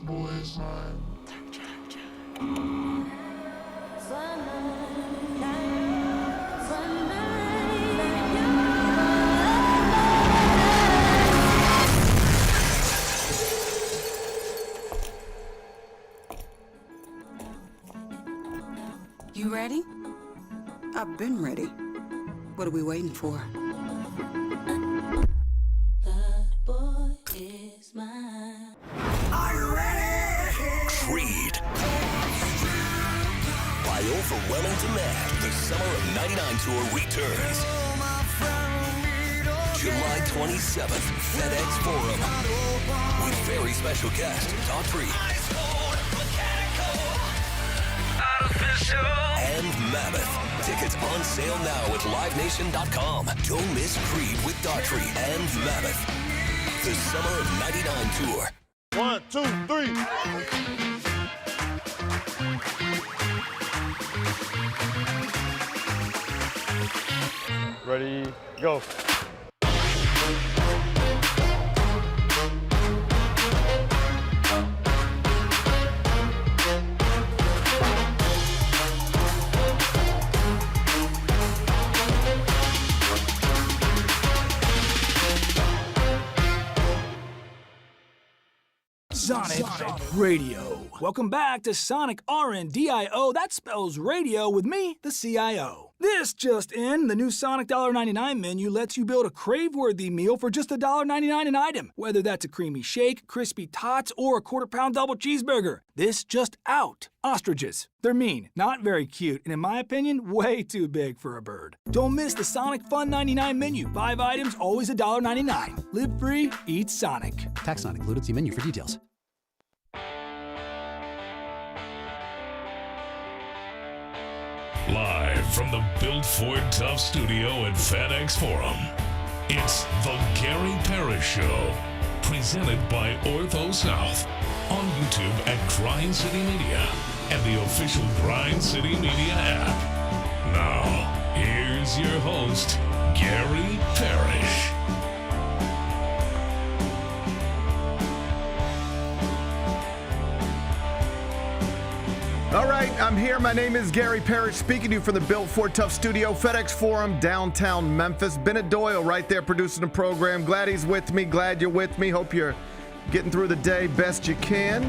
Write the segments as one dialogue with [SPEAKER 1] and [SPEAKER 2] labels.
[SPEAKER 1] boys, man.
[SPEAKER 2] You ready? I've been ready. What are we waiting for?
[SPEAKER 3] That boy is mine.
[SPEAKER 4] Are you ready? Creed. By overwhelming demand, the Summer of '99 tour returns. July 27th, FedEx Forum. With very special guest, Daughtry. And Mammoth. Tickets on sale now at livenation.com. Don't miss Creed with Daughtry and Mammoth. The Summer of '99 tour.
[SPEAKER 1] 1, 2, 3. Ready, go.
[SPEAKER 5] Sonic Radio. Welcome back to Sonic RNDIO. That spells radio with me, the CIO. This just in, the new Sonic $1.99 menu lets you build a crave-worthy meal for just $1.99 an item, whether that's a creamy shake, crispy tots, or a quarter-pound double cheeseburger. This just out. Ostriches. They're mean, not very cute, and in my opinion, way too big for a bird. Don't miss the Sonic Fun 99 menu. 5 items, always $1.99. Live free, eat Sonic.
[SPEAKER 6] Tax not included. See menu for details.
[SPEAKER 7] Live from the Built Ford Tough studio at FedEx Forum, it's the Gary Parrish Show, presented by Ortho South, on YouTube at Grind City Media and the official Grind City Media app. Now, here's your host, Gary Parrish.
[SPEAKER 8] All right, I'm here. My name is Gary Parrish, speaking to you from the Built Ford Tough studio, FedEx Forum, downtown Memphis. Bennett Doyle right there producing the program. Glad he's with me. Glad you're with me. Hope you're getting through the day best you can.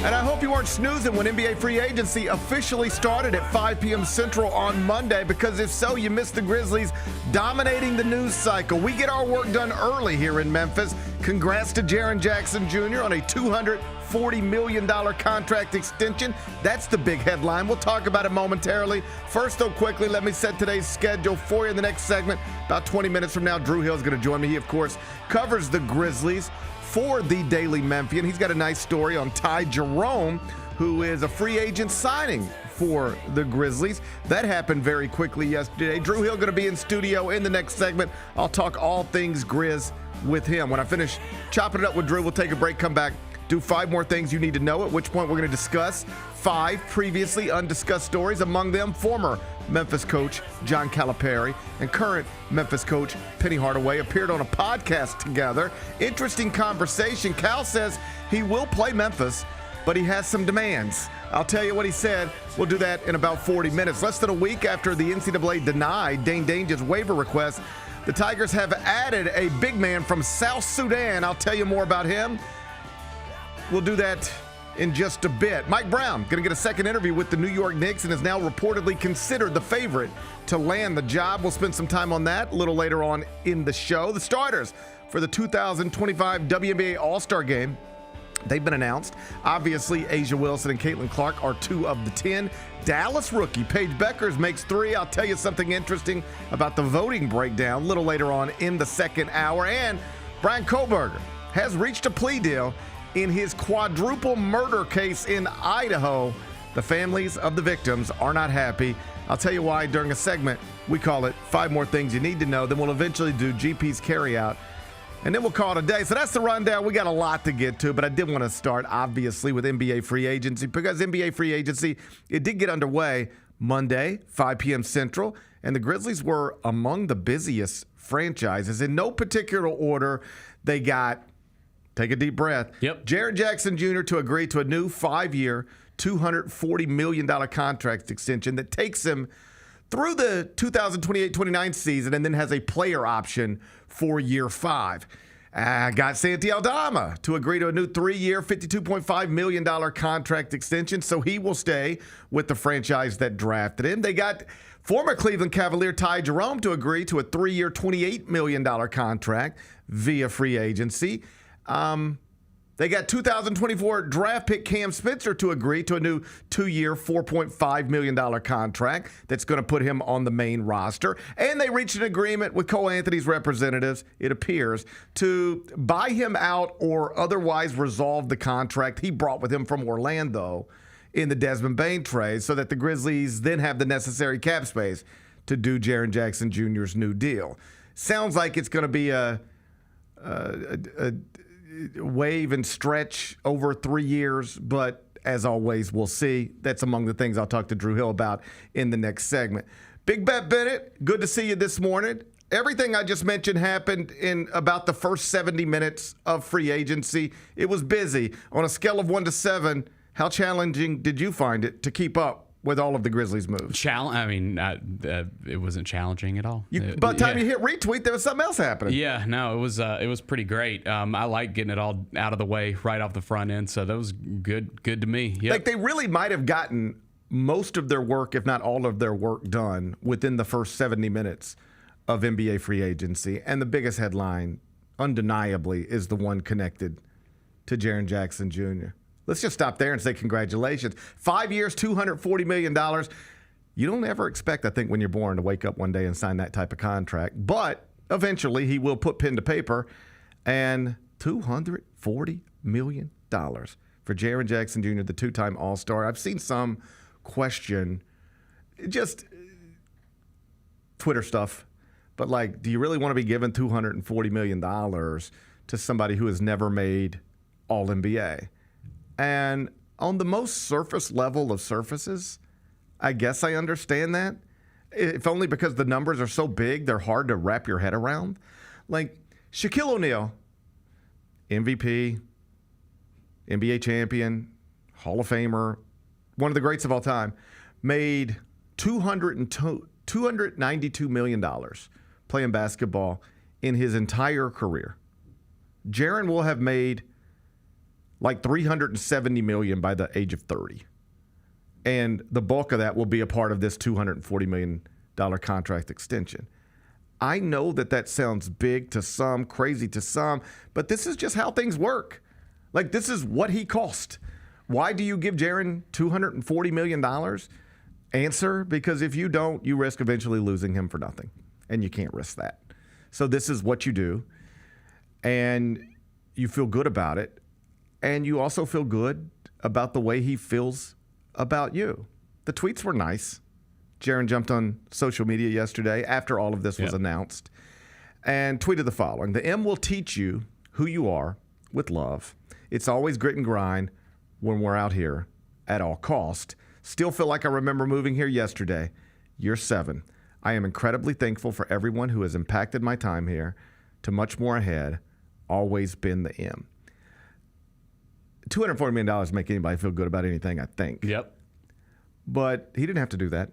[SPEAKER 8] And I hope you weren't snoozing when NBA free agency officially started at 5 p.m. Central on Monday, because if so, you missed the Grizzlies dominating the news cycle. We get our work done early here in Memphis. Congrats to Jaren Jackson Jr. on a $240 million contract extension. That's the big headline. We'll talk about it momentarily. First, though, quickly, let me set today's schedule for you in the next segment. About 20 minutes from now, Drew Hill's going to join me. He, of course, covers the Grizzlies for the Daily Memphian. He's got a nice story on Ty Jerome, who is a free agent signing for the Grizzlies. That happened very quickly yesterday. Drew Hill going to be in studio in the next segment. I'll talk all things Grizz with him. When I finish chopping it up with Drew, we'll take a break, come back, do 5 more things you need to know, at which point we're going to discuss 5 previously undiscussed stories, among them former Memphis coach John Calipari and current Memphis coach Penny Hardaway appeared on a podcast together. Interesting conversation. Cal says he will play Memphis, but he has some demands. I'll tell you what he said. We'll do that in about 40 minutes. Less than a week after the NCAA denied Dane Dange's waiver request, the Tigers have added a big man from South Sudan. I'll tell you more about him. We'll do that in just a bit. Mike Brown going to get a second interview with the New York Knicks and is now reportedly considered the favorite to land the job. We'll spend some time on that a little later on in the show. The starters for the 2025 WNBA All-Star Game, they've been announced. Obviously, Asia Wilson and Caitlin Clark are 2 of the 10. Dallas rookie Paige Beckers makes 3. I'll tell you something interesting about the voting breakdown a little later on in the second hour. And Brian Kohlberger has reached a plea deal in his quadruple murder case in Idaho. The families of the victims are not happy. I'll tell you why during a segment. We call it 5 More Things You Need to Know. Then we'll eventually do GP's Carryout, and then we'll call it a day. So that's the rundown. We got a lot to get to, but I did want to start, obviously, with NBA free agency, because NBA free agency, it did get underway, Monday, 5 p.m. Central, and the Grizzlies were among the busiest franchises. In no particular order, they got, take a deep breath, Jaren Jackson Jr. to agree to a new 5-year, $240 million contract extension that takes him through the 2028-29 season and then has a player option for year 5. Got Santi Aldama to agree to a new 3-year, $52.5 million contract extension, so he will stay with the franchise that drafted him. They got former Cleveland Cavalier Ty Jerome to agree to a 3-year, $28 million contract via free agency. They got 2024 draft pick Cam Spencer to agree to a new 2-year, $4.5 million contract that's going to put him on the main roster. And they reached an agreement with Cole Anthony's representatives, it appears, to buy him out or otherwise resolve the contract he brought with him from Orlando in the Desmond Bane trade so that the Grizzlies then have the necessary cap space to do Jaren Jackson Jr.'s new deal. Sounds like it's going to be a wave and stretch over 3 years, but as always, we'll see. That's among the things I'll talk to Drew Hill about in the next segment. Big Bet Bennett, good to see you this morning. Everything I just mentioned happened in about the first 70 minutes of free agency. It was busy. On a scale of 1 to 7, how challenging did you find it to keep up with all of the Grizzlies' moves?
[SPEAKER 9] It wasn't challenging at all.
[SPEAKER 8] By the time you hit retweet, there was something else happening.
[SPEAKER 9] Yeah, no, it was pretty great. I like getting it all out of the way right off the front end, so that was good to me. Yep.
[SPEAKER 8] Like they really might have gotten most of their work, if not all of their work, done within the first 70 minutes of NBA free agency. And the biggest headline, undeniably, is the one connected to Jaren Jackson Jr. Let's just stop there and say congratulations. 5 years, $240 million. You don't ever expect, I think, when you're born to wake up one day and sign that type of contract. But eventually he will put pen to paper. And $240 million for Jaren Jackson Jr., the 2-time All-Star. I've seen some question just Twitter stuff. But, like, do you really want to be given $240 million to somebody who has never made All-NBA? And on the most surface level of surfaces, I guess I understand that. If only because the numbers are so big, they're hard to wrap your head around. Like Shaquille O'Neal, MVP, NBA champion, Hall of Famer, one of the greats of all time, made $292 million playing basketball in his entire career. Jaren will have made like $370 million by the age of 30. And the bulk of that will be a part of this $240 million contract extension. I know that sounds big to some, crazy to some, but this is just how things work. Like, this is what he cost. Why do you give Jaren $240 million? Answer, because if you don't, you risk eventually losing him for nothing. And you can't risk that. So this is what you do. And you feel good about it. And you also feel good about the way he feels about you. The tweets were nice. Jaren jumped on social media yesterday after all of this was announced and tweeted the following: "The M will teach you who you are with love. It's always grit and grind when we're out here at all cost. Still feel like I remember moving here yesterday. Year 7. I am incredibly thankful for everyone who has impacted my time here. To much more ahead. Always been the M." $240 million make anybody feel good about anything, I think.
[SPEAKER 9] Yep.
[SPEAKER 8] But he didn't have to do that.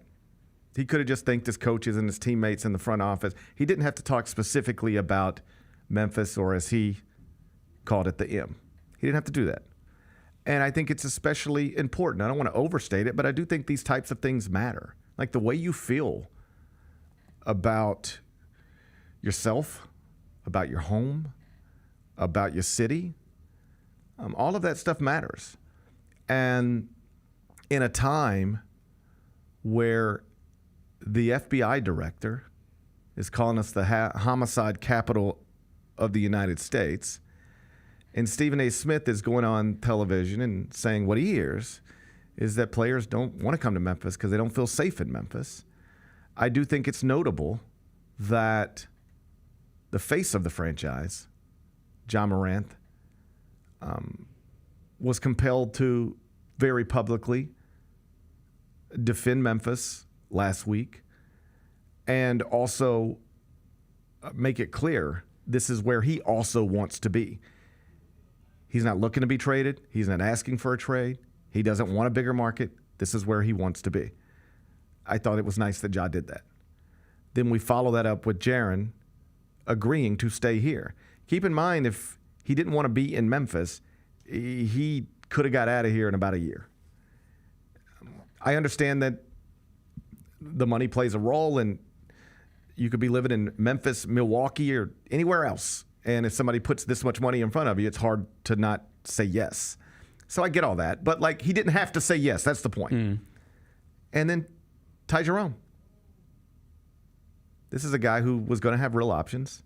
[SPEAKER 8] He could have just thanked his coaches and his teammates in the front office. He didn't have to talk specifically about Memphis, or as he called it, the M. He didn't have to do that. And I think it's especially important. I don't want to overstate it, but I do think these types of things matter. Like the way you feel about yourself, about your home, about your city. All of that stuff matters. And in a time where the FBI director is calling us the homicide capital of the United States, and Stephen A. Smith is going on television and saying what he hears is that players don't want to come to Memphis because they don't feel safe in Memphis, I do think it's notable that the face of the franchise, Ja Morant, was compelled to very publicly defend Memphis last week and also make it clear this is where he also wants to be. He's not looking to be traded. He's not asking for a trade. He doesn't want a bigger market. This is where he wants to be. I thought it was nice that Ja did that. Then we follow that up with Jaren agreeing to stay here. Keep in mind, if he didn't want to be in Memphis, he could have got out of here in about a year. I understand that the money plays a role, and you could be living in Memphis, Milwaukee, or anywhere else. And if somebody puts this much money in front of you, it's hard to not say yes. So I get all that. But, like, he didn't have to say yes. That's the point. And then Ty Jerome. This is a guy who was going to have real options,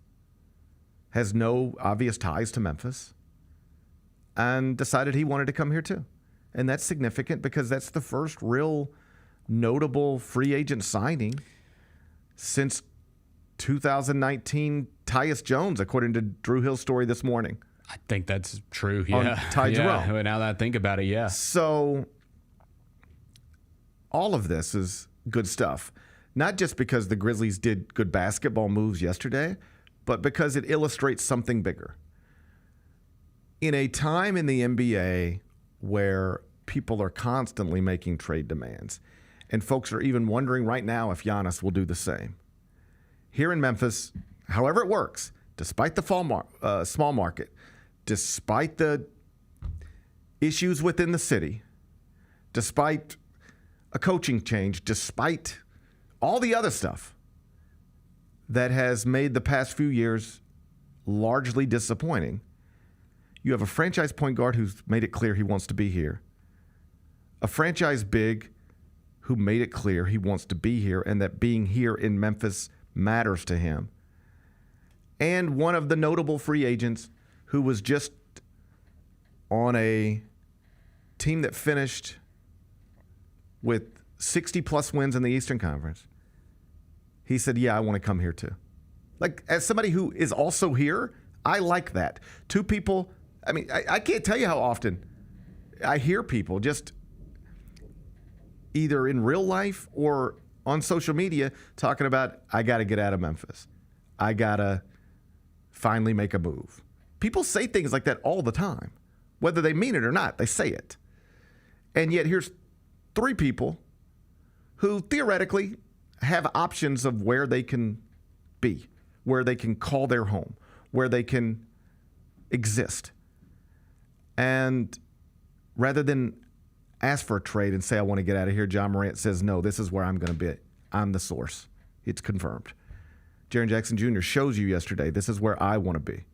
[SPEAKER 8] has no obvious ties to Memphis, and decided he wanted to come here too. And that's significant because that's the first real notable free agent signing since 2019 Tyus Jones, according to Drew Hill's story this morning.
[SPEAKER 9] I think that's true. Yeah.
[SPEAKER 8] On Ty Jerome.
[SPEAKER 9] Now that I think about it, yeah.
[SPEAKER 8] So all of this is good stuff. Not just because the Grizzlies did good basketball moves yesterday, but because it illustrates something bigger. In a time in the NBA where people are constantly making trade demands, and folks are even wondering right now if Giannis will do the same. Here in Memphis, however it works, despite the small market, despite the issues within the city, despite a coaching change, despite all the other stuff that has made the past few years largely disappointing, you have a franchise point guard who's made it clear he wants to be here, a franchise big who made it clear he wants to be here and that being here in Memphis matters to him, and one of the notable free agents who was just on a team that finished with 60-plus wins in the Eastern Conference. He said, yeah, I want to come here too. Like, as somebody who is also here, I like that. Two people, I mean, I can't tell you how often I hear people just either in real life or on social media talking about, I got to get out of Memphis. I got to finally make a move. People say things like that all the time. Whether they mean it or not, they say it. And yet here's three people who theoretically have options of where they can be, where they can call their home, where they can exist. And rather than ask for a trade and say, I want to get out of here, John Morant says, no, this is where I'm going to be. I'm the source. It's confirmed. Jaren Jackson Jr. shows you yesterday, this is where I want to be.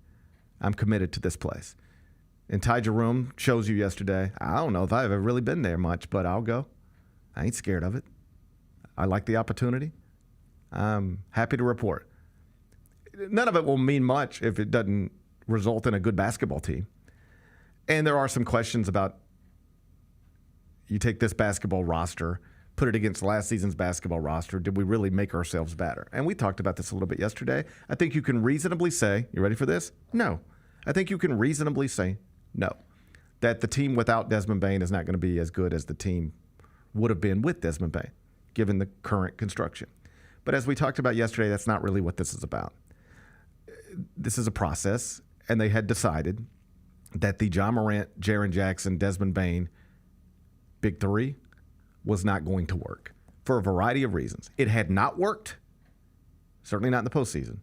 [SPEAKER 8] I'm committed to this place. And Ty Jerome shows you yesterday, I don't know if I've ever really been there much, but I'll go. I ain't scared of it. I like the opportunity. I'm happy to report. None of it will mean much if it doesn't result in a good basketball team. And there are some questions about, you take this basketball roster, put it against last season's basketball roster, did we really make ourselves better? And we talked about this a little bit yesterday. I think you can reasonably say, you ready for this? No. I think you can reasonably say no. That the team without Desmond Bane is not going to be as good as the team would have been with Desmond Bane, given the current construction. But as we talked about yesterday, that's not really what this is about. This is a process, and they had decided that the John Morant, Jaren Jackson, Desmond Bane big three was not going to work for a variety of reasons. It had not worked, certainly not in the postseason.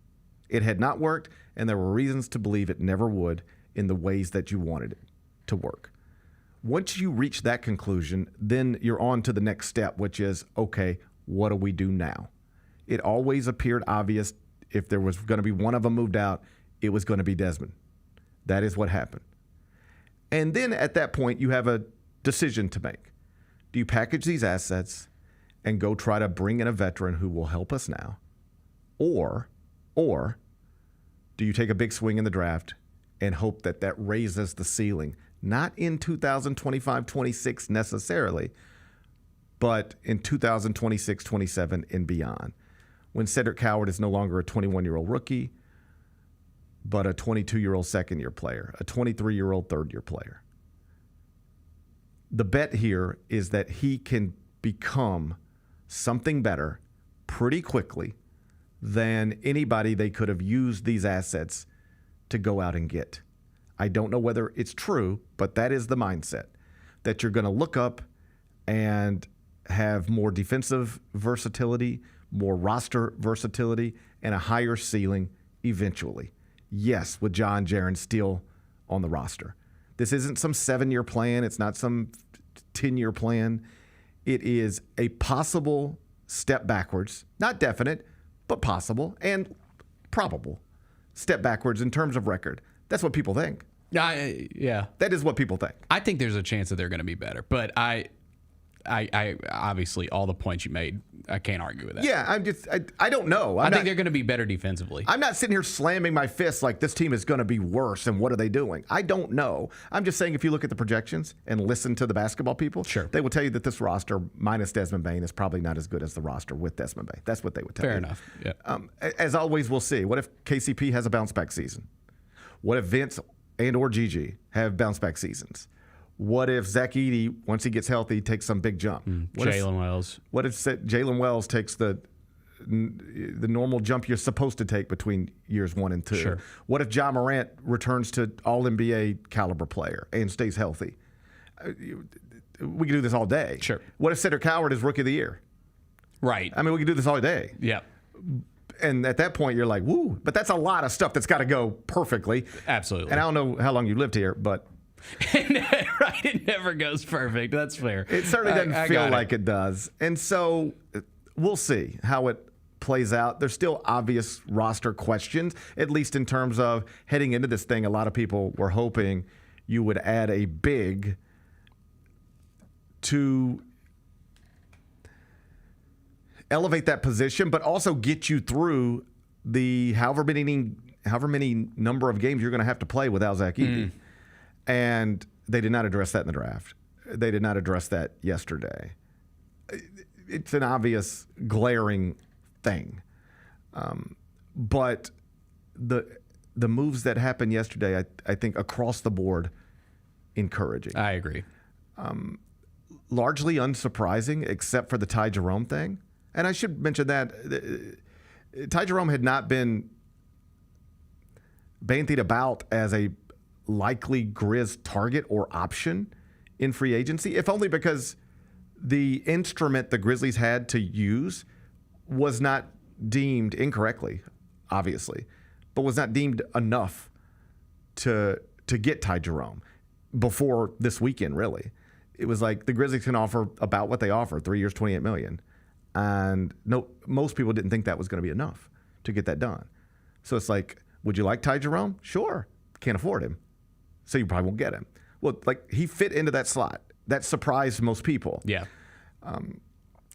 [SPEAKER 8] It had not worked, and there were reasons to believe it never would in the ways that you wanted it to work. Once you reach that conclusion, then you're on to the next step, which is, okay, what do we do now? It always appeared obvious if there was going to be one of them moved out, it was going to be Desmond. That is what happened. And then at that point, you have a decision to make. Do you package these assets and go try to bring in a veteran who will help us now? Or do you take a big swing in the draft and hope that that raises the ceiling? Not in 2025-26 necessarily, but in 2026-27 and beyond. When Cedric Howard is no longer a 21-year-old rookie, but a 22-year-old second-year player, a 23-year-old third-year player. The bet here is that he can become something better pretty quickly than anybody they could have used these assets to go out and get. I don't know whether it's true, but that is the mindset, that you're going to look up and have more defensive versatility, more roster versatility, and a higher ceiling eventually. Yes, with John Jaren still on the roster. This isn't some 7-year plan. It's not some 10-year plan. It is a possible step backwards, not definite, but possible and probable step backwards in terms of record. That's what people think.
[SPEAKER 9] Yeah.
[SPEAKER 8] That is what people think.
[SPEAKER 9] I think there's a chance that they're going to be better, but I obviously all the points you made, I can't argue with that.
[SPEAKER 8] Yeah, I don't know.
[SPEAKER 9] I think they're going to be better defensively.
[SPEAKER 8] I'm not sitting here slamming my fists like this team is going to be worse and what are they doing? I don't know. I'm just saying if you look at the projections and listen to the basketball people,
[SPEAKER 9] sure,
[SPEAKER 8] they will tell you that this roster minus Desmond Bane is probably not as good as the roster with Desmond Bane. That's what they would tell you.
[SPEAKER 9] Fair enough. Yeah.
[SPEAKER 8] As always, we'll see. What if KCP has a bounce back season? What if Vince and or Gigi have bounce back seasons? What if Zach Edey, once he gets healthy, takes some big jump?
[SPEAKER 9] Jalen Wells.
[SPEAKER 8] What if Jalen Wells takes the normal jump you're supposed to take between years 1 and 2?
[SPEAKER 9] Sure.
[SPEAKER 8] What if Ja Morant returns to All-NBA caliber player and stays healthy? We can do this all day.
[SPEAKER 9] Sure.
[SPEAKER 8] What if Cedric Howard is Rookie of the Year?
[SPEAKER 9] Right.
[SPEAKER 8] I mean, we can do this all day.
[SPEAKER 9] Yeah.
[SPEAKER 8] And at that point, you're like, woo. But that's a lot of stuff that's got to go perfectly.
[SPEAKER 9] Absolutely.
[SPEAKER 8] And I don't know how long you lived here, but...
[SPEAKER 9] Right, it never goes perfect. That's fair.
[SPEAKER 8] It certainly doesn't feel like it does. And so we'll see how it plays out. There's still obvious roster questions, at least in terms of heading into this thing. A lot of people were hoping you would add a big to elevate that position, but also get you through the however many number of games you're going to have to play without Zach Edey. And they did not address that in the draft. They did not address that yesterday. It's an obvious, glaring thing. But the moves that happened yesterday, I think across the board, encouraging.
[SPEAKER 9] I agree.
[SPEAKER 8] Largely unsurprising, except for the Ty Jerome thing. And I should mention that Ty Jerome had not been bandied about as a likely Grizz target or option in free agency, if only because the instrument the Grizzlies had to use was not deemed incorrectly, obviously, but was not deemed enough to get Ty Jerome before this weekend, really. It was like the Grizzlies can offer about what they offer, 3 years, $28 million. And most people didn't think that was going to be enough to get that done. So it's like, would you like Ty Jerome? Sure. Can't afford him. So you probably won't get him. Well, like he fit into that slot. That surprised most people.
[SPEAKER 9] Yeah.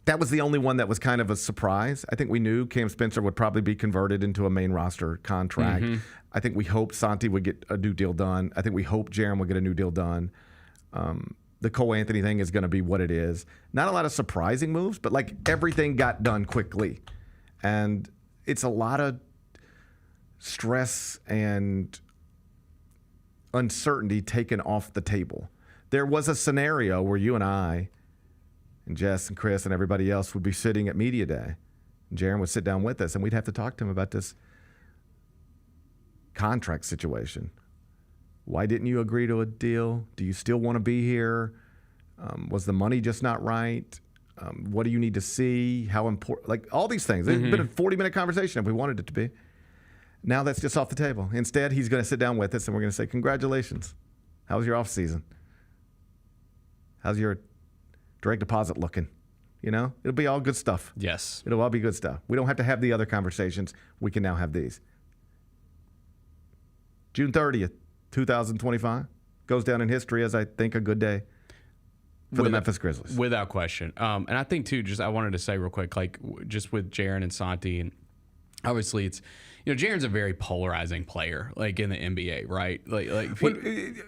[SPEAKER 8] That was the only one that was kind of a surprise. I think we knew Cam Spencer would probably be converted into a main roster contract. I think we hoped Santi would get a new deal done. I think we hoped Jaren would get a new deal done. The Cole Anthony thing is going to be what it is. Not a lot of surprising moves, but like everything got done quickly. And it's a lot of stress and uncertainty taken off the table. There was a scenario where you and I and Jess and Chris and everybody else would be sitting at Media Day. And Jaren would sit down with us and we'd have to talk to him about this contract situation. Why didn't you agree to a deal? Do you still want to be here? Was the money just not right? What do you need to see? How important? Like all these things. It's been a 40-minute conversation if we wanted it to be. Now that's just off the table. Instead, he's going to sit down with us and we're going to say, congratulations. How was your off season? How's your direct deposit looking? You know, it'll be all good stuff.
[SPEAKER 9] Yes.
[SPEAKER 8] It'll all be good stuff. We don't have to have the other conversations. We can now have these. June 30th, 2025 goes down in history as, I think, a good day for the Memphis Grizzlies.
[SPEAKER 9] Without question. And I think, too, just I wanted to say real quick, like just with Jaren and Santi, and obviously it's, you know, Jaren's a very polarizing player, like in the NBA, right?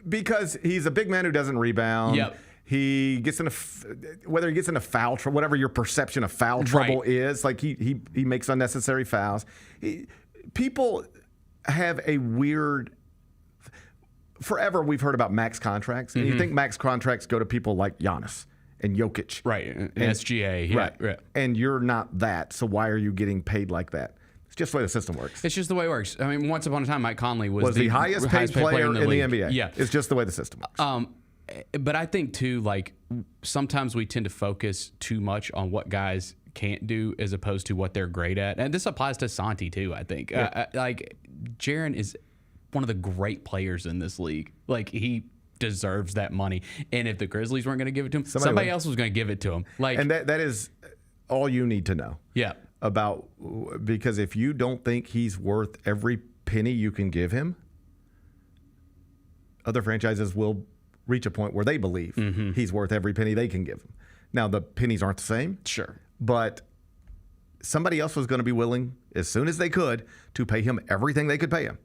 [SPEAKER 8] Because he's a big man who doesn't rebound.
[SPEAKER 9] Yep.
[SPEAKER 8] He gets in whether he gets into foul trouble, whatever your perception of foul trouble is, like he makes unnecessary fouls. People have a weird. Forever we've heard about max contracts, and you think max contracts go to people like Giannis and Jokic.
[SPEAKER 9] Right. And SGA. Yeah,
[SPEAKER 8] right. And you're not that. So why are you getting paid like that? It's just the way the system works.
[SPEAKER 9] It's just the way it works. I mean, once upon a time, Mike Conley was
[SPEAKER 8] the highest paid player in the
[SPEAKER 9] league.
[SPEAKER 8] NBA.
[SPEAKER 9] Yeah.
[SPEAKER 8] It's just the way the system works.
[SPEAKER 9] But I think, too, like, sometimes we tend to focus too much on what guys can't do as opposed to what they're great at. And this applies to Santi, too, I think.
[SPEAKER 8] Yeah.
[SPEAKER 9] Like, Jaren is one of the great players in this league. Like, he deserves that money. And if the Grizzlies weren't going to give it to him, somebody else was going to give it to him. Like,
[SPEAKER 8] and that is all you need to know.
[SPEAKER 9] Yeah.
[SPEAKER 8] Because if you don't think he's worth every penny you can give him, other franchises will reach a point where they believe he's worth every penny they can give him. Now, the pennies aren't the same.
[SPEAKER 9] Sure.
[SPEAKER 8] But somebody else was going to be willing, as soon as they could, to pay him everything they could pay him.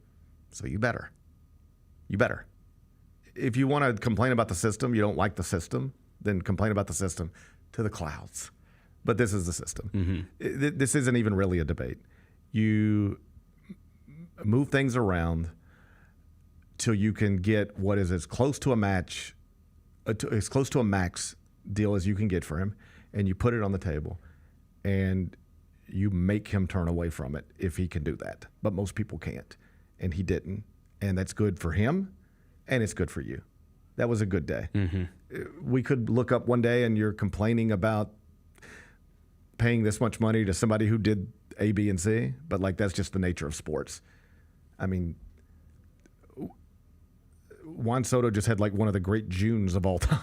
[SPEAKER 8] So you better. You better. If you want to complain about the system, you don't like the system, then complain about the system to the clouds. But this is the system. This isn't even really a debate. You move things around till you can get what is as close to a match, as close to a max deal as you can get for him, and you put it on the table, and you make him turn away from it if he can do that. But most people can't, and he didn't. And that's good for him, and it's good for you. That was a good day. We could look up one day and you're complaining about paying this much money to somebody who did A, B, and C, but like that's just the nature of sports. I mean, Juan Soto just had like one of the great Junes of all time.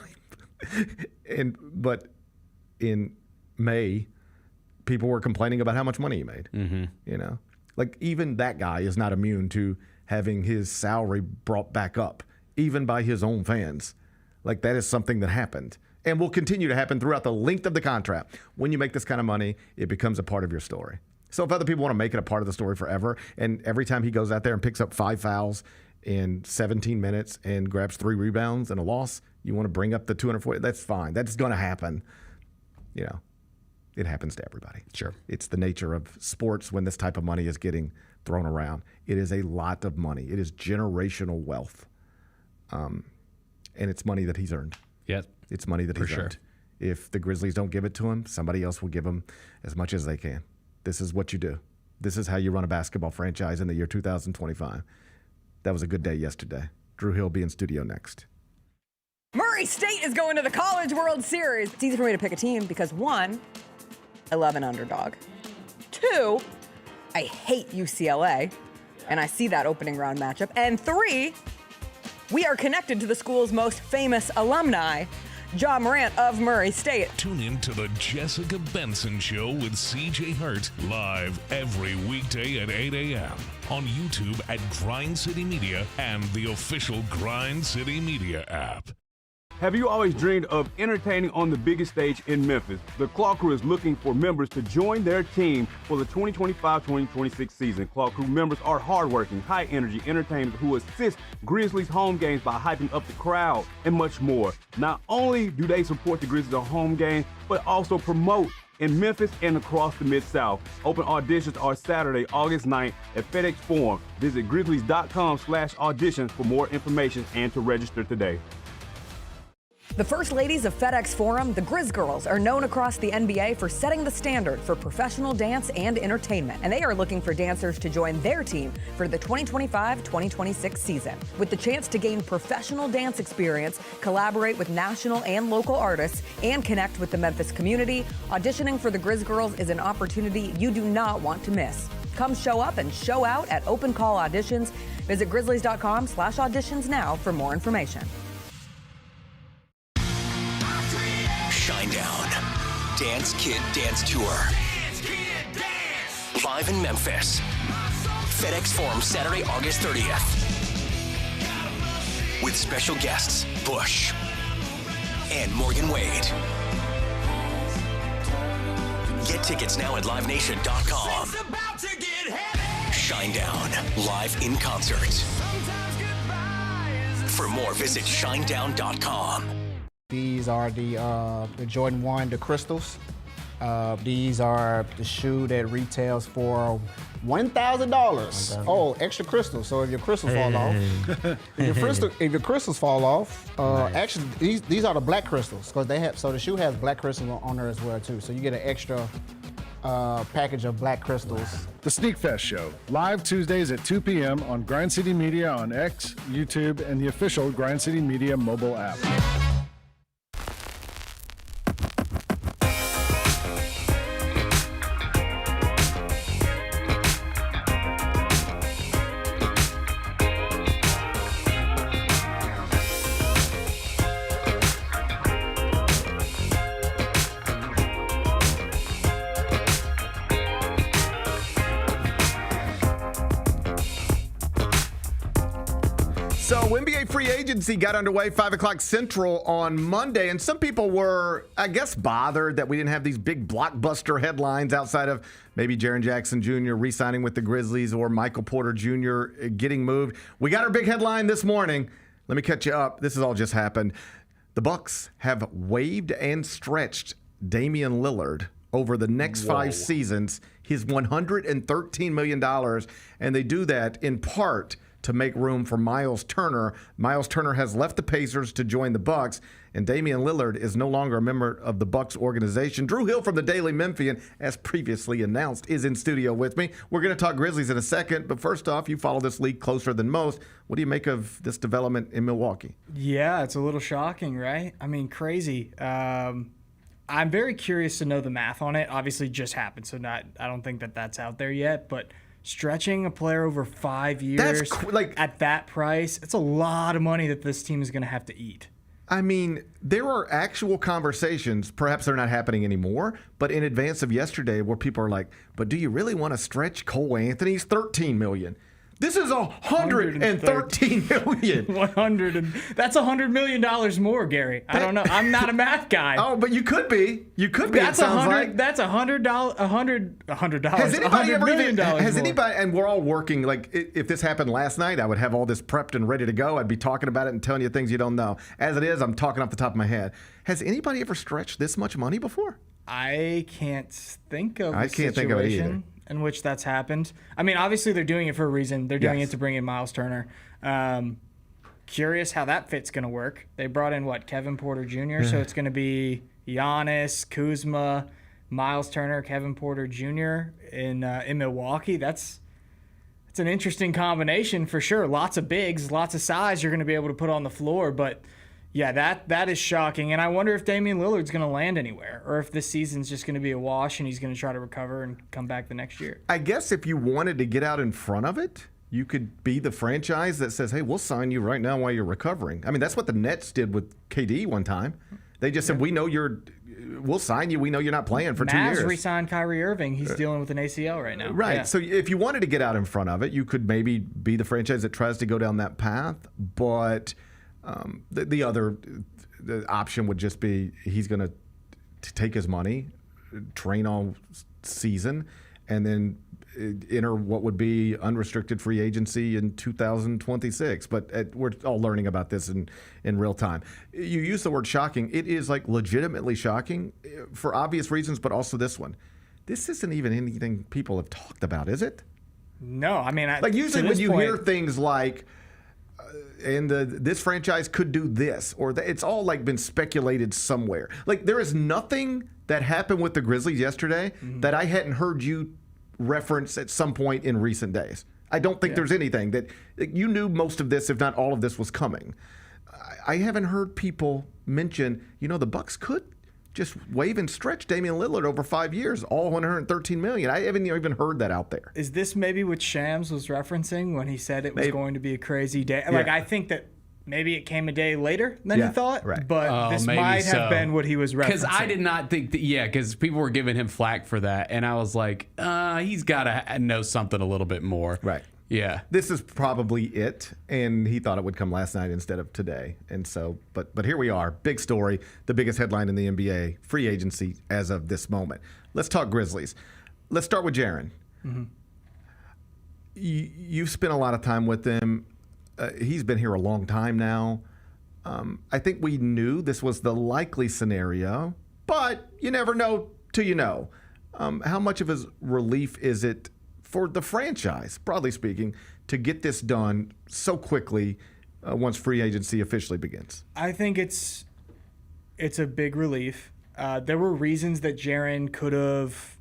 [SPEAKER 8] But in May, people were complaining about how much money he made. You know, like even that guy is not immune to having his salary brought back up, even by his own fans. Like that is something that happened and will continue to happen throughout the length of the contract. When you make this kind of money, it becomes a part of your story. So if other people want to make it a part of the story forever, and every time he goes out there and picks up 5 fouls in 17 minutes and grabs 3 rebounds and a loss, you want to bring up the 240, that's fine. That's going to happen. You know, it happens to everybody. Sure. It's the nature of sports when this type of money is getting thrown around. It is a lot of money. It is generational wealth. And it's money that he's earned.
[SPEAKER 9] Yes.
[SPEAKER 8] It's money that he's earned. If the Grizzlies don't give it to him, somebody else will give him as much as they can. This is what you do. This is how you run a basketball franchise in the year 2025. That was a good day yesterday. Drew Hill will be in studio next.
[SPEAKER 10] Murray State is going to the College World Series. It's easy for me to pick a team because 1, I love an underdog. 2, I hate UCLA, and I see that opening round matchup. And 3, we are connected to the school's most famous alumni, Ja Morant of Murray State.
[SPEAKER 7] Tune in to the Jessica Benson Show with CJ Hurt live every weekday at 8 a.m. on YouTube at Grind City Media and the official Grind City Media app.
[SPEAKER 11] Have you always dreamed of entertaining on the biggest stage in Memphis? The Claw Crew is looking for members to join their team for the 2025-2026 season. Claw Crew members are hardworking, high-energy entertainers who assist Grizzlies home games by hyping up the crowd and much more. Not only do they support the Grizzlies on home games, but also promote in Memphis and across the Mid-South. Open auditions are Saturday, August 9th at FedEx Forum. Visit grizzlies.com/auditions for more information and to register today.
[SPEAKER 10] The First Ladies of FedEx Forum, the Grizz Girls, are known across the NBA for setting the standard for professional dance and entertainment, and they are looking for dancers to join their team for the 2025-2026 season. With the chance to gain professional dance experience, collaborate with national and local artists, and connect with the Memphis community, auditioning for the Grizz Girls is an opportunity you do not want to miss. Come show up and show out at Open Call Auditions. Visit grizzlies.com/auditions now for more information.
[SPEAKER 4] Shinedown Dance Kid Dance Tour. Live in Memphis. FedEx Forum Saturday, August 30th. With special guests Bush and Morgan Wade. Get tickets now at livenation.com. Shinedown live in concert. For more, visit shinedown.com.
[SPEAKER 12] These are the Jordan 1, the crystals. These are the shoe that retails for $1,000. Oh, extra crystals. So if your crystals fall off, if your crystals fall off, actually these are the black crystals because the shoe has black crystals on there as well too. So you get an extra package of black crystals.
[SPEAKER 1] The Sneak Fest Show, live Tuesdays at 2 p.m. on Grind City Media on X, YouTube, and the official Grind City Media mobile app.
[SPEAKER 8] So NBA free agency got underway 5 o'clock Central on Monday, and some people were, I guess, bothered that we didn't have these big blockbuster headlines outside of maybe Jaren Jackson Jr. re-signing with the Grizzlies or Michael Porter Jr. getting moved. We got our big headline this morning. Let me catch you up. This has all just happened. The Bucks have waived and stretched Damian Lillard over the next 5 seasons, his $113 million, and they do that in part to make room for Miles Turner. Miles Turner has left the Pacers to join the Bucks, and Damian Lillard is no longer a member of the Bucks organization. Drew Hill from the Daily Memphian, as previously announced, is in studio with me. We're going to talk Grizzlies in a second, but first off, you follow this league closer than most. What do you make of this development in Milwaukee?
[SPEAKER 13] Yeah, it's a little shocking, right? I mean, crazy. I'm very curious to know the math on it. Obviously, just happened, so I don't think that's out there yet, but stretching a player over 5 years at that price, it's a lot of money that this team is going to have to eat.
[SPEAKER 8] I mean, there are actual conversations, perhaps they're not happening anymore, but in advance of yesterday where people are like, but do you really want to stretch Cole Anthony's $13 million? This is $113 million.
[SPEAKER 13] That's $100 million more, Gary. I don't know. I'm not a math guy.
[SPEAKER 8] Oh, but you could be. You could be.
[SPEAKER 13] That's That's $100.
[SPEAKER 8] Has anybody
[SPEAKER 13] $100
[SPEAKER 8] ever
[SPEAKER 13] million
[SPEAKER 8] has
[SPEAKER 13] more.
[SPEAKER 8] anybody? And we're all working. Like if this happened last night, I would have all this prepped and ready to go. I'd be talking about it and telling you things you don't know. As it is, I'm talking off the top of my head. Has anybody ever stretched this much money before?
[SPEAKER 13] I can't think of.
[SPEAKER 8] I can't think of it either.
[SPEAKER 13] In which that's happened. I mean, obviously they're doing it for a reason. They're doing it to bring in Miles Turner. Curious how that fit's going to work. They brought in, Kevin Porter Jr., so it's going to be Giannis, Kuzma, Miles Turner, Kevin Porter Jr. in Milwaukee. It's an interesting combination for sure. Lots of bigs, lots of size you're going to be able to put on the floor, but yeah, that is shocking. And I wonder if Damian Lillard's going to land anywhere or if this season's just going to be a wash and he's going to try to recover and come back the next year.
[SPEAKER 8] I guess if you wanted to get out in front of it, you could be the franchise that says, hey, we'll sign you right now while you're recovering. I mean, that's what the Nets did with KD one time. They just said, we'll sign you. We know you're not playing for 2 years.
[SPEAKER 13] Mavs re-signed Kyrie Irving. He's dealing with an ACL right now.
[SPEAKER 8] Right.
[SPEAKER 13] Yeah.
[SPEAKER 8] So if you wanted to get out in front of it, you could maybe be the franchise that tries to go down that path. But the other option would just be he's going to take his money, train all season, and then enter what would be unrestricted free agency in 2026. But we're all learning about this in real time. You use the word shocking. It is legitimately shocking for obvious reasons, but also this one. This isn't even anything people have talked about, is it?
[SPEAKER 13] No, I mean,
[SPEAKER 8] usually when you hear things like, and this franchise could do this, or it's all been speculated somewhere. There is nothing that happened with the Grizzlies yesterday that I hadn't heard you reference at some point in recent days. I don't think there's anything that you knew most of this, if not all of this, was coming. I haven't heard people mention, the Bucks could just waive and stretch Damian Lillard over 5 years, all $113 million. I haven't even heard that out there.
[SPEAKER 13] Is this maybe what Shams was referencing when he said it was going to be a crazy day?
[SPEAKER 8] Yeah.
[SPEAKER 13] I think that maybe it came a day later than he thought,
[SPEAKER 8] right.
[SPEAKER 13] But this might have been what he was referencing.
[SPEAKER 9] Because I did not think that, because people were giving him flack for that, and I was like, he's got to know something a little bit more.
[SPEAKER 8] Right.
[SPEAKER 9] Yeah.
[SPEAKER 8] This is probably it, and he thought it would come last night instead of today. And so, but here we are. Big story, the biggest headline in the NBA, free agency as of this moment. Let's talk Grizzlies. Let's start with Jaren. Mm-hmm. You've spent a lot of time with him. He's been here a long time now. I think we knew this was the likely scenario, but you never know to you know, how much of a relief is it for the franchise, broadly speaking, to get this done so quickly once free agency officially begins?
[SPEAKER 13] I think it's a big relief. There were reasons that Jaren could have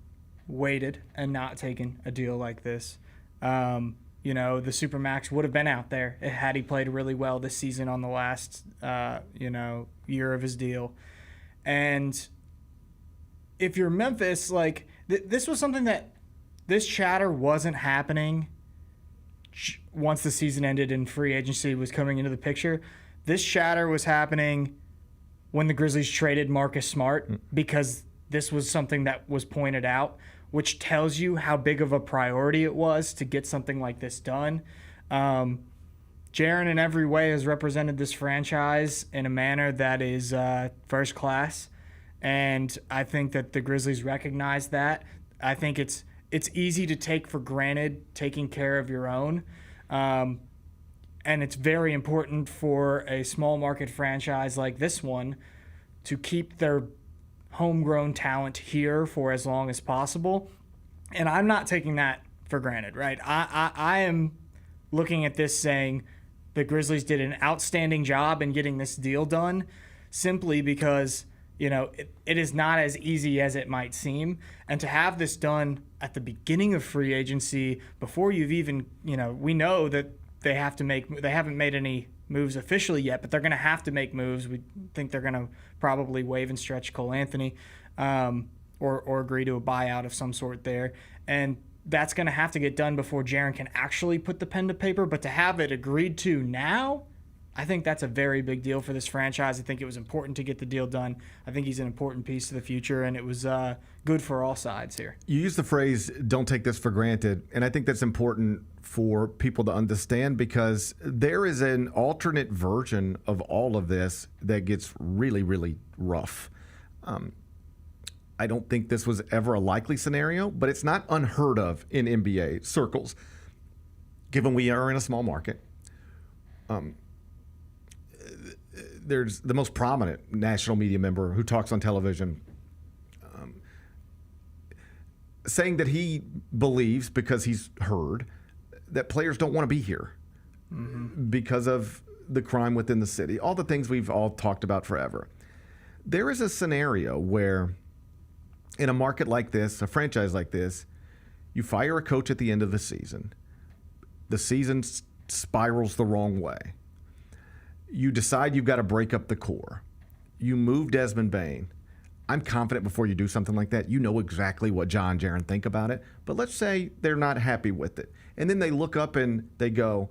[SPEAKER 13] waited and not taken a deal like this. You know, the Supermax would have been out there had he played really well this season on the last, year of his deal. And if you're Memphis, like, this was something that this chatter wasn't happening once the season ended and free agency was coming into the picture. This chatter was happening when the Grizzlies traded Marcus Smart, because this was something that was pointed out, which tells you how big of a priority it was to get something like this done. Jaren in every way has represented this franchise in a manner that is first class, and I think that the Grizzlies recognize that. I think it's easy to take for granted taking care of your own, and it's very important for a small market franchise like this one to keep their homegrown talent here for as long as possible. And I'm not taking that for granted, right? I am looking at this saying the Grizzlies did an outstanding job in getting this deal done, simply because, you know, it is not as easy as it might seem. And to have this done at the beginning of free agency, before you've even, you know, we know that they haven't made any moves officially yet, but they're going to have to make moves. We think they're going to probably waive and stretch Cole Anthony, or agree to a buyout of some sort there. And that's going to have to get done before Jaren can actually put the pen to paper. But to have it agreed to now, I think that's a very big deal for this franchise. I think it was important to get the deal done. I think he's an important piece to the future, and it was good for all sides here.
[SPEAKER 8] You use the phrase, don't take this for granted, and I think that's important for people to understand, because there is an alternate version of all of this that gets really, really rough. I don't think this was ever a likely scenario, but it's not unheard of in NBA circles, given we are in a small market. There's the most prominent national media member who talks on television saying that he believes, because he's heard, that players don't want to be here because of the crime within the city, all the things we've all talked about forever. There is a scenario where in a market like this, a franchise like this, you fire a coach at the end of the season spirals the wrong way. You decide you've got to break up the core. You move Desmond Bane. I'm confident before you do something like that, you know exactly what John and Jaren think about it. But let's say they're not happy with it. And then they look up and they go,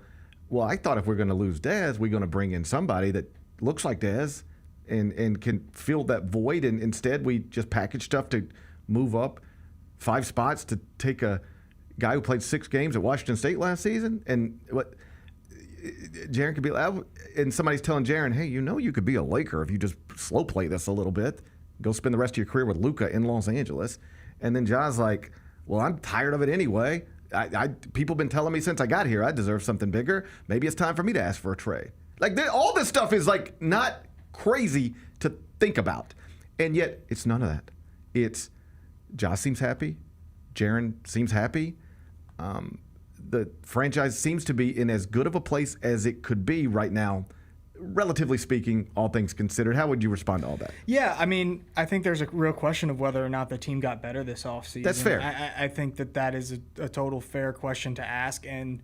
[SPEAKER 8] well, I thought if we're going to lose Dez, we're going to bring in somebody that looks like Dez and can fill that void. And instead, we just package stuff to move up 5 spots to take a guy who played 6 games at Washington State last season. And what Jaren could be, and somebody's telling Jaren, hey, you know you could be a Laker if you just slow play this a little bit. Go spend the rest of your career with Luka in Los Angeles. And then Ja's like, well, I'm tired of it anyway. People have been telling me since I got here I deserve something bigger. Maybe it's time for me to ask for a trade. Like, all this stuff is like not crazy to think about. And yet it's none of that. It's Ja seems happy. Jaren seems happy. The franchise seems to be in as good of a place as it could be right now, relatively speaking, all things considered. How would you respond to all that?
[SPEAKER 13] Yeah, I mean, I think there's a real question of whether or not the team got better this offseason.
[SPEAKER 8] That's fair.
[SPEAKER 13] I think that is a total fair question to ask. And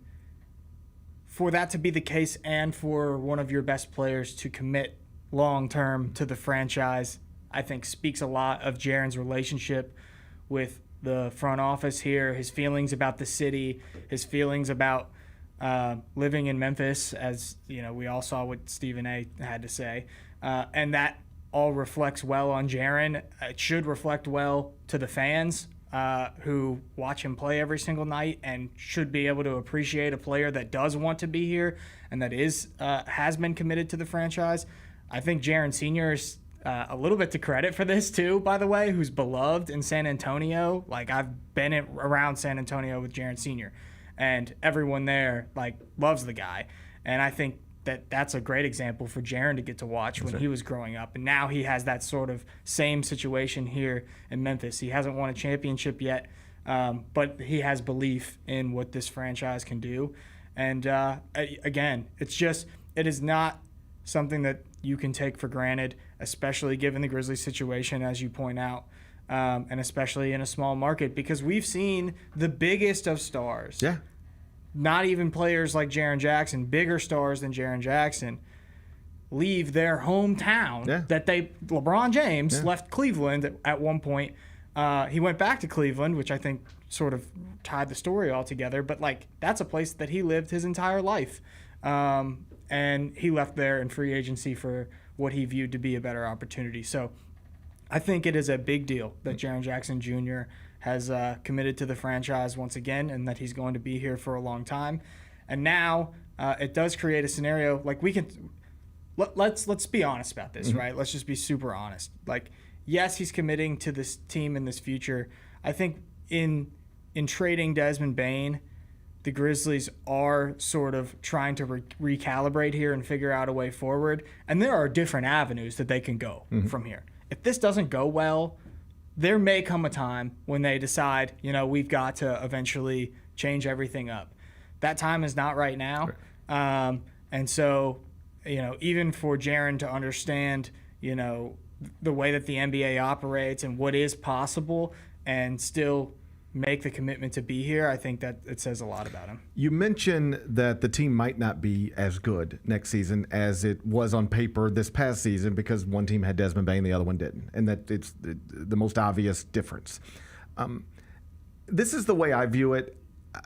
[SPEAKER 13] for that to be the case and for one of your best players to commit long-term to the franchise, I think speaks a lot of Jaren's relationship with the front office here, his feelings about the city, his feelings about living in Memphis, as you know, we all saw what Stephen A. had to say, and that all reflects well on Jaren. It should reflect well to the fans who watch him play every single night, and should be able to appreciate a player that does want to be here and that has been committed to the franchise. I think Jaren Sr. is a little bit to credit for this too, by the way, who's beloved in San Antonio. Like, I've been around San Antonio with Jaren Sr., and everyone there like loves the guy. And I think that's a great example for Jaren to get to watch when he was growing up. And now he has that sort of same situation here in Memphis. He hasn't won a championship yet, but he has belief in what this franchise can do. And again, it is not something that you can take for granted, especially given the Grizzlies situation, as you point out, and especially in a small market, because we've seen the biggest of stars.
[SPEAKER 8] Yeah.
[SPEAKER 13] Not even players like Jaren Jackson, bigger stars than Jaren Jackson, leave their hometown LeBron James left Cleveland at one point. He went back to Cleveland, which I think sort of tied the story all together. But, that's a place that he lived his entire life. And he left there in free agency for what he viewed to be a better opportunity. So I think it is a big deal that Jaren Jackson Jr. has committed to the franchise once again, and that he's going to be here for a long time. And now it does create a scenario let's be honest about this, right? Let's just be super honest. Yes, he's committing to this team in this future. I think in trading Desmond Bane, the Grizzlies are sort of trying to recalibrate here and figure out a way forward. And there are different avenues that they can go from here. If this doesn't go well, there may come a time when they decide, we've got to eventually change everything up. That time is not right now. Right. And so, even for Jaren to understand, the way that the NBA operates and what is possible and still make the commitment to be here, I think that it says a lot about him.
[SPEAKER 8] You mentioned that the team might not be as good next season as it was on paper this past season because one team had Desmond Bane, the other one didn't, and that it's the most obvious difference. This is the way I view it.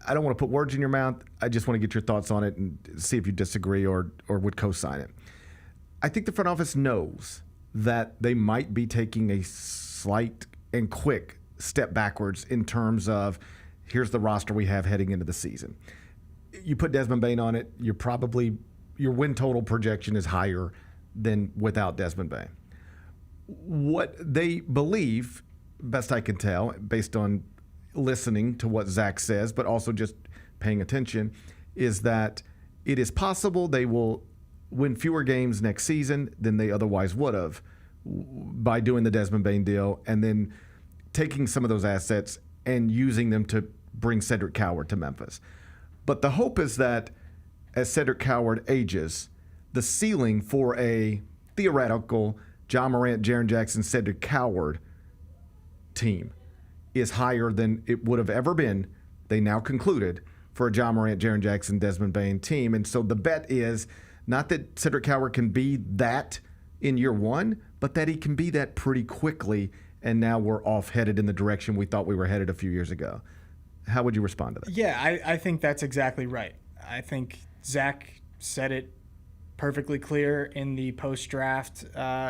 [SPEAKER 8] I don't want to put words in your mouth. I just want to get your thoughts on it and see if you disagree or would co-sign it. I think the front office knows that they might be taking a slight and quick step backwards in terms of here's the roster we have heading into the season. You put Desmond Bane on it, your win total projection is higher than without Desmond Bane. What they believe, best I can tell, based on listening to what Zach says, but also just paying attention, is that it is possible they will win fewer games next season than they otherwise would have by doing the Desmond Bane deal and then taking some of those assets and using them to bring Cedric Coward to Memphis. But the hope is that as Cedric Coward ages, the ceiling for a theoretical John Morant, Jaren Jackson, Cedric Coward team is higher than it would have ever been, they now concluded, for a John Morant, Jaren Jackson, Desmond Bane team. And so the bet is not that Cedric Coward can be that in year one, but that he can be that pretty quickly. And now we're off headed in the direction we thought we were headed a few years ago. How would you respond to that?
[SPEAKER 13] Yeah, I think that's exactly right. I think Zach said it perfectly clear in the post-draft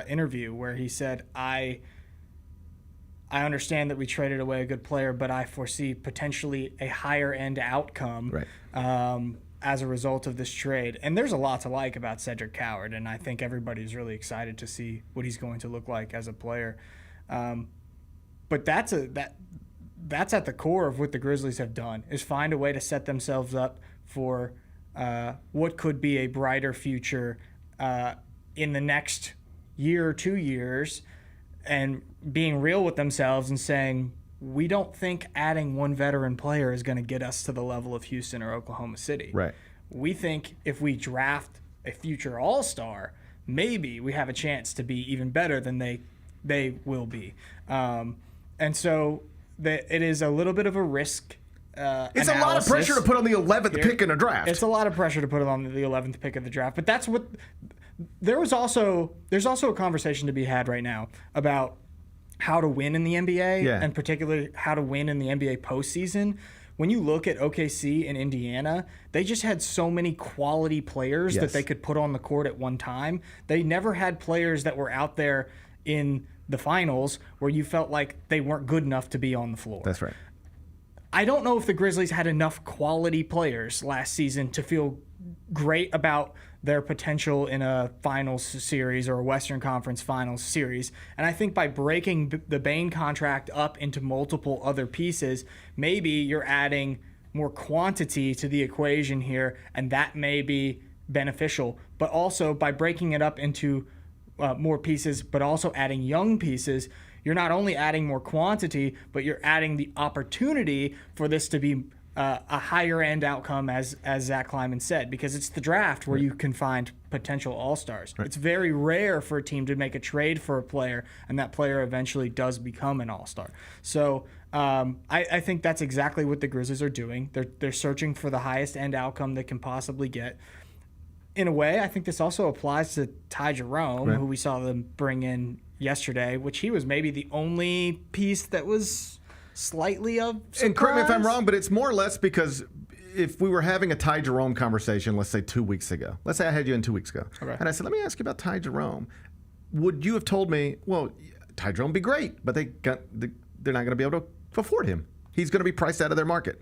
[SPEAKER 13] interview where he said, I understand that we traded away a good player, but I foresee potentially a higher-end outcome as a result of this trade. And there's a lot to like about Cedric Coward, and I think everybody's really excited to see what he's going to look like as a player. But that's at the core of what the Grizzlies have done, is find a way to set themselves up for what could be a brighter future in the next year or 2 years, and being real with themselves and saying, we don't think adding one veteran player is going to get us to the level of Houston or Oklahoma City.
[SPEAKER 8] Right.
[SPEAKER 13] We think if we draft a future all-star, maybe we have a chance to be even better than they will be. And so it is a little bit of a risk
[SPEAKER 8] it's a lot of pressure to put on the 11th pick in a draft.
[SPEAKER 13] It's a lot of pressure to put it on the 11th pick of the draft. But that's what there's also a conversation to be had right now about how to win in the NBA, and particularly how to win in the NBA postseason. When you look at OKC and Indiana, they just had so many quality players that they could put on the court at one time. They never had players that were out there in the finals where you felt like they weren't good enough to be on the floor.
[SPEAKER 8] That's right.
[SPEAKER 13] I don't know if the Grizzlies had enough quality players last season to feel great about their potential in a finals series or a Western Conference finals series. And I think by breaking the Bane contract up into multiple other pieces, maybe you're adding more quantity to the equation here, and that may be beneficial, but also by breaking it up into more pieces, but also adding young pieces, you're not only adding more quantity, but you're adding the opportunity for this to be a higher end outcome, as Zach Kleiman said, because it's the draft where you can find potential all-stars. It's very rare for a team to make a trade for a player and that player eventually does become an all-star. So I think that's exactly what the Grizzlies are doing. They're searching for the highest end outcome they can possibly get. In a way, I think this also applies to Ty Jerome, who we saw them bring in yesterday, which he was maybe the only piece that was slightly of surprise.
[SPEAKER 8] And correct me if I'm wrong, but it's more or less because if we were having a Ty Jerome conversation, let's say 2 weeks ago, let's say I had you in 2 weeks ago, and I said, let me ask you about Ty Jerome. Would you have told me, well, Ty Jerome would be great, but they're not going to be able to afford him. He's going to be priced out of their market.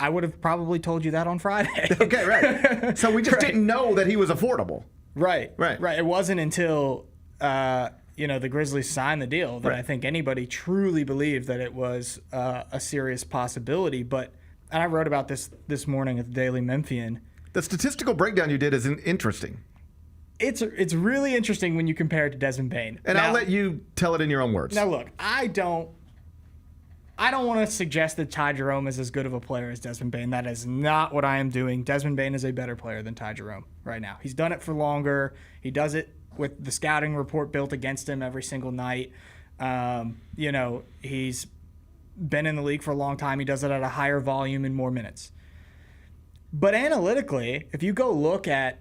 [SPEAKER 13] I would have probably told you that on Friday.
[SPEAKER 8] Okay, right. So we just didn't know that he was affordable.
[SPEAKER 13] Right. It wasn't until the Grizzlies signed the deal that I think anybody truly believed that it was a serious possibility. And I wrote about this morning at the Daily Memphian.
[SPEAKER 8] The statistical breakdown you did is interesting.
[SPEAKER 13] It's really interesting when you compare it to Desmond Bane.
[SPEAKER 8] And now, I'll let you tell it in your own words.
[SPEAKER 13] Now look, I don't want to suggest that Ty Jerome is as good of a player as Desmond Bane. That is not what I am doing. Desmond Bane is a better player than Ty Jerome right now. He's done it for longer. He does it with the scouting report built against him every single night. He's been in the league for a long time. He does it at a higher volume and more minutes. But analytically, if you go look at,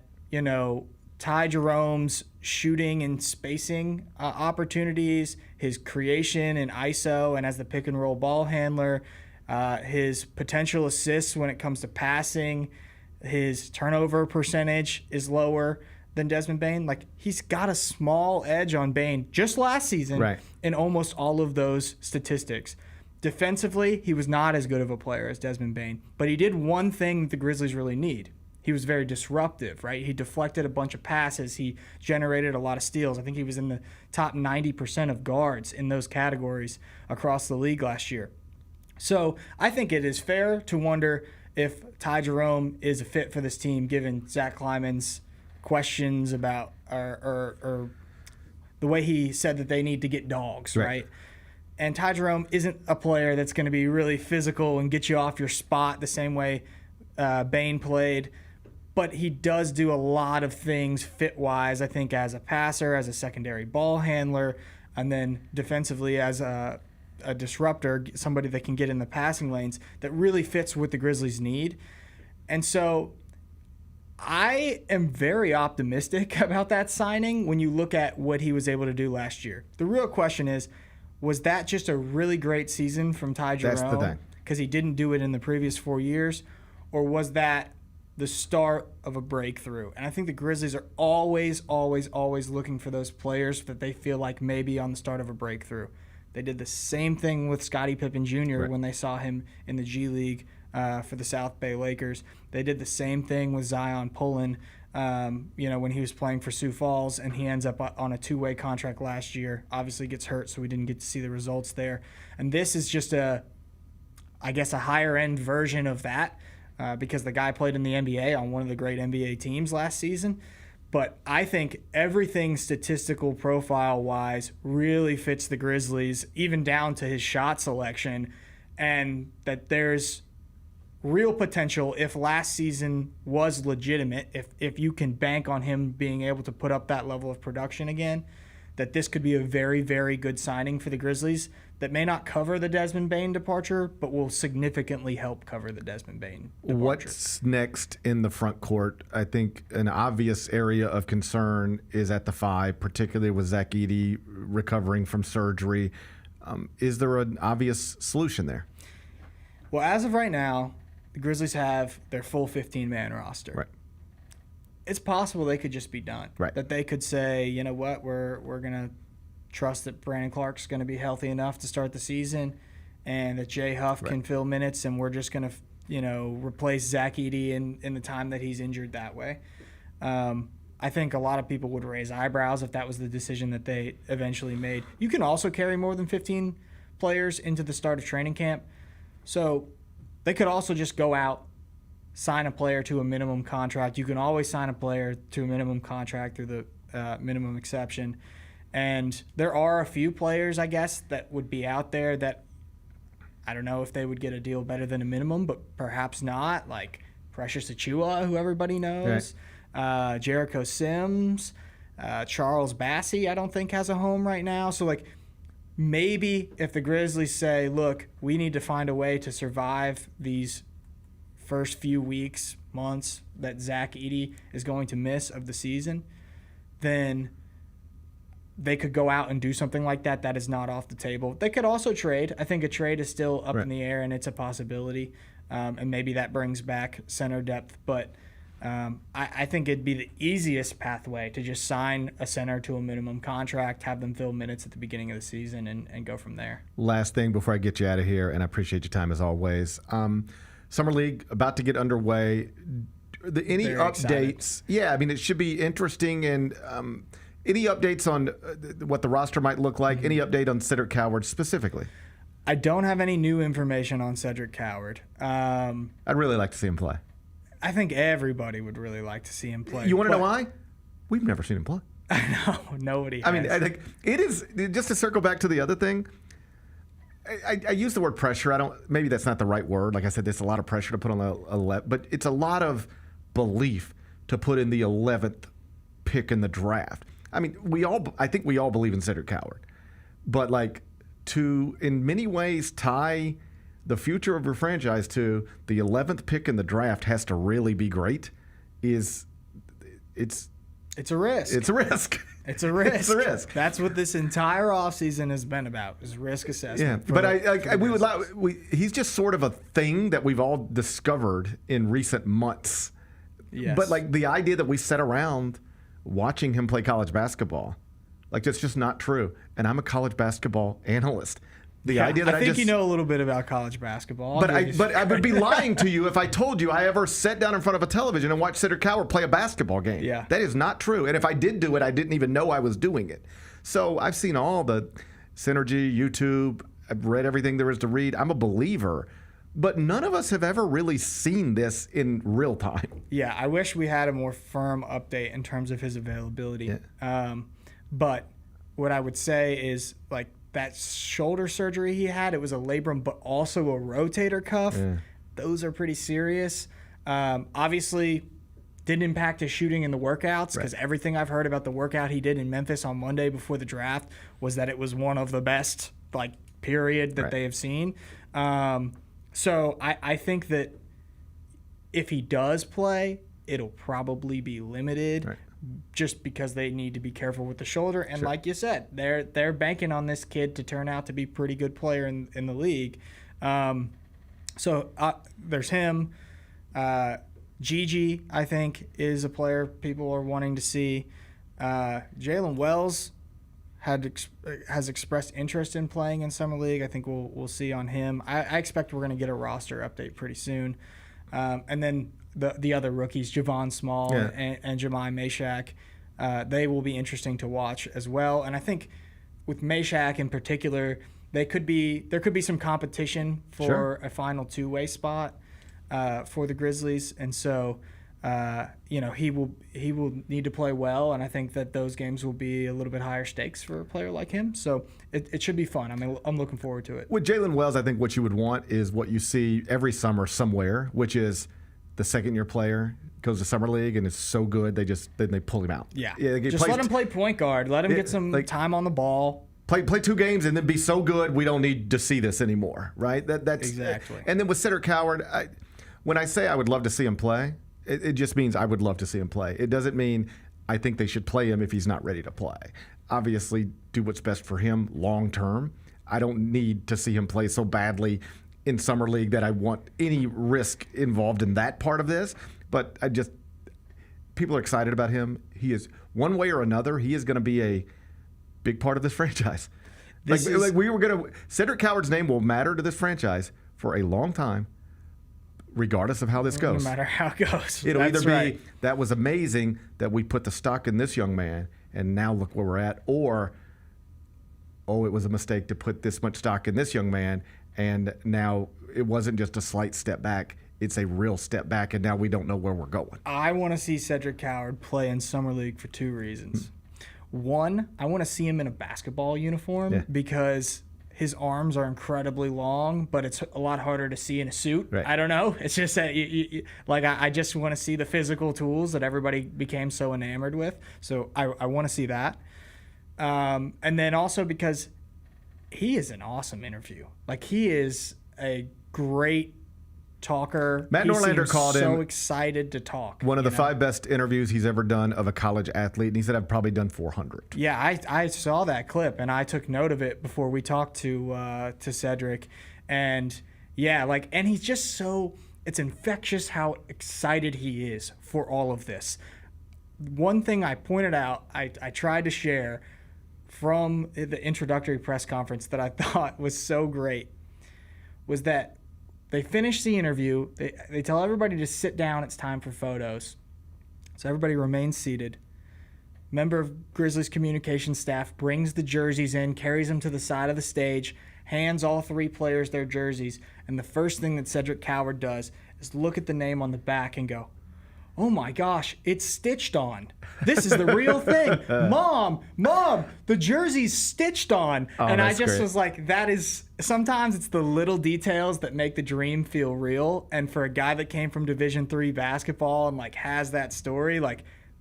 [SPEAKER 13] Ty Jerome's shooting and spacing opportunities, his creation in ISO and as the pick and roll ball handler, his potential assists when it comes to passing, his turnover percentage is lower than Desmond Bane. Like, he's got a small edge on Bane just last season in almost all of those statistics. Defensively, he was not as good of a player as Desmond Bane, but he did one thing that the Grizzlies really need. He was very disruptive, right? He deflected a bunch of passes. He generated a lot of steals. I think he was in the top 90% of guards in those categories across the league last year. So I think it is fair to wonder if Ty Jerome is a fit for this team, given Zach Kleiman's questions about or the way he said that they need to get dogs, right? And Ty Jerome isn't a player that's going to be really physical and get you off your spot the same way Bane played. But he does do a lot of things fit-wise, I think, as a passer, as a secondary ball handler, and then defensively as a disruptor, somebody that can get in the passing lanes that really fits what the Grizzlies need. And so I am very optimistic about that signing when you look at what he was able to do last year. The real question is, was that just a really great season from Ty Jerome?
[SPEAKER 8] That's the thing.
[SPEAKER 13] Because he didn't do it in the previous 4 years? Or was that the start of a breakthrough? And I think the Grizzlies are always looking for those players that they feel like may be on the start of a breakthrough. They did the same thing with Scottie Pippen Jr. when they saw him in the G League for the South Bay Lakers. They did the same thing with Zion Pullen, when he was playing for Sioux Falls, and he ends up on a two-way contract last year. Obviously gets hurt, so we didn't get to see the results there. And this is just a higher-end version of that. Because the guy played in the NBA on one of the great NBA teams last season. But I think everything statistical profile-wise really fits the Grizzlies, even down to his shot selection, and that there's real potential if last season was legitimate, if you can bank on him being able to put up that level of production again, that this could be a very, very good signing for the Grizzlies that may not cover the Desmond Bane departure, but will significantly help cover the Desmond Bane departure.
[SPEAKER 8] What's next in the front court? I think an obvious area of concern is at the 5, particularly with Zach Edey recovering from surgery. Is there an obvious solution there?
[SPEAKER 13] Well, as of right now, the Grizzlies have their full 15-man roster.
[SPEAKER 8] Right.
[SPEAKER 13] It's possible they could just be done.
[SPEAKER 8] Right.
[SPEAKER 13] That they could say, you know what, we're going to trust that Brandon Clark's going to be healthy enough to start the season, and that Jay Huff can fill minutes, and we're just going to, replace Zach Edey in the time that he's injured that way. I think a lot of people would raise eyebrows if that was the decision that they eventually made. You can also carry more than 15 players into the start of training camp. So they could also just go out sign a player to a minimum contract. You can always sign a player to a minimum contract through the minimum exception. And there are a few players, I guess, that would be out there that I don't know if they would get a deal better than a minimum, but perhaps not, like Precious Achiuwa, who everybody knows, Jericho Sims, Charles Bassey, I don't think has a home right now. So, like, maybe if the Grizzlies say, look, we need to find a way to survive these first few weeks, months that Zach Edey is going to miss of the season, then they could go out and do something like that. That is not off the table. They could also trade. I think a trade is still up in the air, and it's a possibility. And maybe that brings back center depth. But I think it'd be the easiest pathway to just sign a center to a minimum contract, have them fill minutes at the beginning of the season, and go from there.
[SPEAKER 8] Last thing before I get you out of here, and I appreciate your time as always. Summer League about to get underway. Any
[SPEAKER 13] Very
[SPEAKER 8] updates?
[SPEAKER 13] excited.
[SPEAKER 8] Yeah, I mean, it should be interesting. And any updates on what the roster might look like? Any update on Cedric Coward specifically?
[SPEAKER 13] I don't have any new information on Cedric Coward.
[SPEAKER 8] I'd really like to see him play.
[SPEAKER 13] I think everybody would really like to see him play.
[SPEAKER 8] You want to know why? We've never seen him play.
[SPEAKER 13] I know. Nobody has.
[SPEAKER 8] I mean, I think it is, just to circle back to the other thing, I use the word pressure. Maybe that's not the right word. Like I said, there's a lot of pressure to put on the but it's a lot of belief to put in the 11th pick in the draft. I mean, I think we all believe in Cedric Coward, but like to, in many ways, tie the future of your franchise to the 11th pick in the draft has to really be great. It's
[SPEAKER 13] a risk.
[SPEAKER 8] It's a risk.
[SPEAKER 13] It's a risk.
[SPEAKER 8] It's a risk.
[SPEAKER 13] That's what this entire offseason has been about, is risk assessment.
[SPEAKER 8] Yeah, but he's just sort of a thing that we've all discovered in recent months.
[SPEAKER 13] Yes.
[SPEAKER 8] But like the idea that we sat around watching him play college basketball, like that's just not true. And I'm a college basketball analyst. The idea that
[SPEAKER 13] I think you know a little bit about college basketball.
[SPEAKER 8] But I would be lying to you if I told you I ever sat down in front of a television and watched Cedric Coward play a basketball game.
[SPEAKER 13] Yeah.
[SPEAKER 8] That is not true. And if I did do it, I didn't even know I was doing it. So I've seen all the Synergy, YouTube. I've read everything there is to read. I'm a believer. But none of us have ever really seen this in real time.
[SPEAKER 13] Yeah, I wish we had a more firm update in terms of his availability.
[SPEAKER 8] Yeah.
[SPEAKER 13] But what I would say is, like, that shoulder surgery he had, it was a labrum, but also a rotator cuff.
[SPEAKER 8] Yeah.
[SPEAKER 13] Those are pretty serious. Obviously, didn't impact his shooting in the workouts, because everything I've heard about the workout he did in Memphis on Monday before the draft was that it was one of the best, like, period that they have seen. So I think that if he does play, it'll probably be limited. Just because they need to be careful with the shoulder. And like you said, they're banking on this kid to turn out to be a pretty good player in the league. So there's him. Gigi, I think, is a player people are wanting to see. Jalen Wells has expressed interest in playing in Summer League. I think we'll see on him. I expect we're going to get a roster update pretty soon. And then the other rookies, Javon Small and Jemai Meshack, they will be interesting to watch as well. And I think with Meshack in particular, there could be some competition for a final two-way spot for the Grizzlies. And so, he will need to play well, and I think that those games will be a little bit higher stakes for a player like him. So it should be fun. I mean, I'm looking forward to it.
[SPEAKER 8] With Jalen Wells, I think what you would want is what you see every summer somewhere, which is the second-year player goes to Summer League and is so good then they pull him out.
[SPEAKER 13] Yeah just let him play point guard. Let him get some time on the ball.
[SPEAKER 8] Play 2 games and then be so good we don't need to see this anymore, right? That's
[SPEAKER 13] exactly.
[SPEAKER 8] And then with Cedric Coward, when I say I would love to see him play, it just means I would love to see him play. It doesn't mean I think they should play him if he's not ready to play. Obviously, do what's best for him long term. I don't need to see him play so badly in Summer League that I want any risk involved in that part of this. But people are excited about him. He is, one way or another, he is going to be a big part of this franchise. Cedric Coward's name will matter to this franchise for a long time, regardless of how this goes.
[SPEAKER 13] No matter how it goes.
[SPEAKER 8] It'll either be, that was amazing that we put the stock in this young man, and now look where we're at, or, oh, it was a mistake to put this much stock in this young man, and now it wasn't just a slight step back. it's a real step back, and now we don't know where we're going.
[SPEAKER 13] I want to see Cedric Coward play in Summer League for two reasons. One, I want to see him in a basketball uniform because his arms are incredibly long, but it's a lot harder to see in a suit.
[SPEAKER 8] Right.
[SPEAKER 13] I don't know. It's just that I just want to see the physical tools that everybody became so enamored with. So I want to see that. And then also because he is an awesome interview. Like, he is a great talker.
[SPEAKER 8] Matt Norlander called him
[SPEAKER 13] so excited to talk.
[SPEAKER 8] One of the 5 best interviews he's ever done of a college athlete, and he said, I've probably done 400.
[SPEAKER 13] Yeah, I saw that clip, and I took note of it before we talked to Cedric. And, yeah, and he's just so – it's infectious how excited he is for all of this. One thing I pointed out, I tried to share from the introductory press conference that I thought was so great was that they finish the interview. They tell everybody to sit down. It's time for photos. So everybody remains seated. Member of Grizzlies communication staff brings the jerseys in, carries them to the side of the stage, hands all 3 players their jerseys, and the first thing that Cedric Coward does is look at the name on the back and go, oh my gosh, it's stitched on. This is the real thing. Mom, the jersey's stitched on.
[SPEAKER 8] Oh,
[SPEAKER 13] and I just
[SPEAKER 8] great.
[SPEAKER 13] was like, that is, sometimes it's the little details that make the dream feel real. And for a guy that came from Division III basketball and has that story,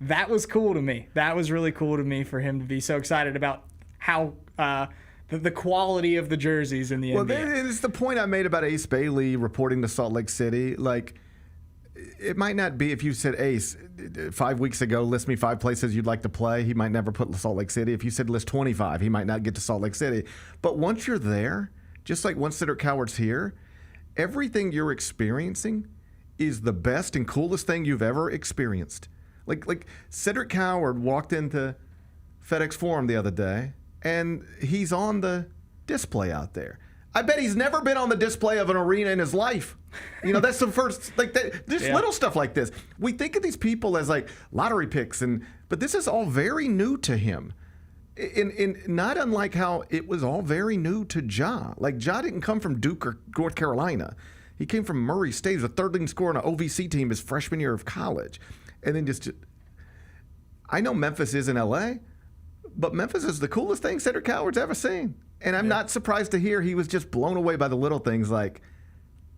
[SPEAKER 13] that was cool to me. That was really cool to me for him to be so excited about how the quality of the jerseys in the NBA.
[SPEAKER 8] Well, it's the point I made about Ace Bailey reporting to Salt Lake City. It might not be if you said, Ace, 5 weeks ago, list me 5 places you'd like to play. He might never put Salt Lake City. If you said list 25, he might not get to Salt Lake City. But once you're there, just like once Cedric Coward's here, everything you're experiencing is the best and coolest thing you've ever experienced. Like Cedric Coward walked into FedEx Forum the other day, and he's on the display out there. I bet he's never been on the display of an arena in his life. That's the first, there's little stuff like this. We think of these people as lottery picks, but this is all very new to him. In not unlike how it was all very new to Ja. Ja didn't come from Duke or North Carolina. He came from Murray State. He was a third-leading scorer on an OVC team his freshman year of college. And then I know Memphis is in L.A., but Memphis is the coolest thing Cedric Coward's ever seen. And I'm not surprised to hear he was just blown away by the little things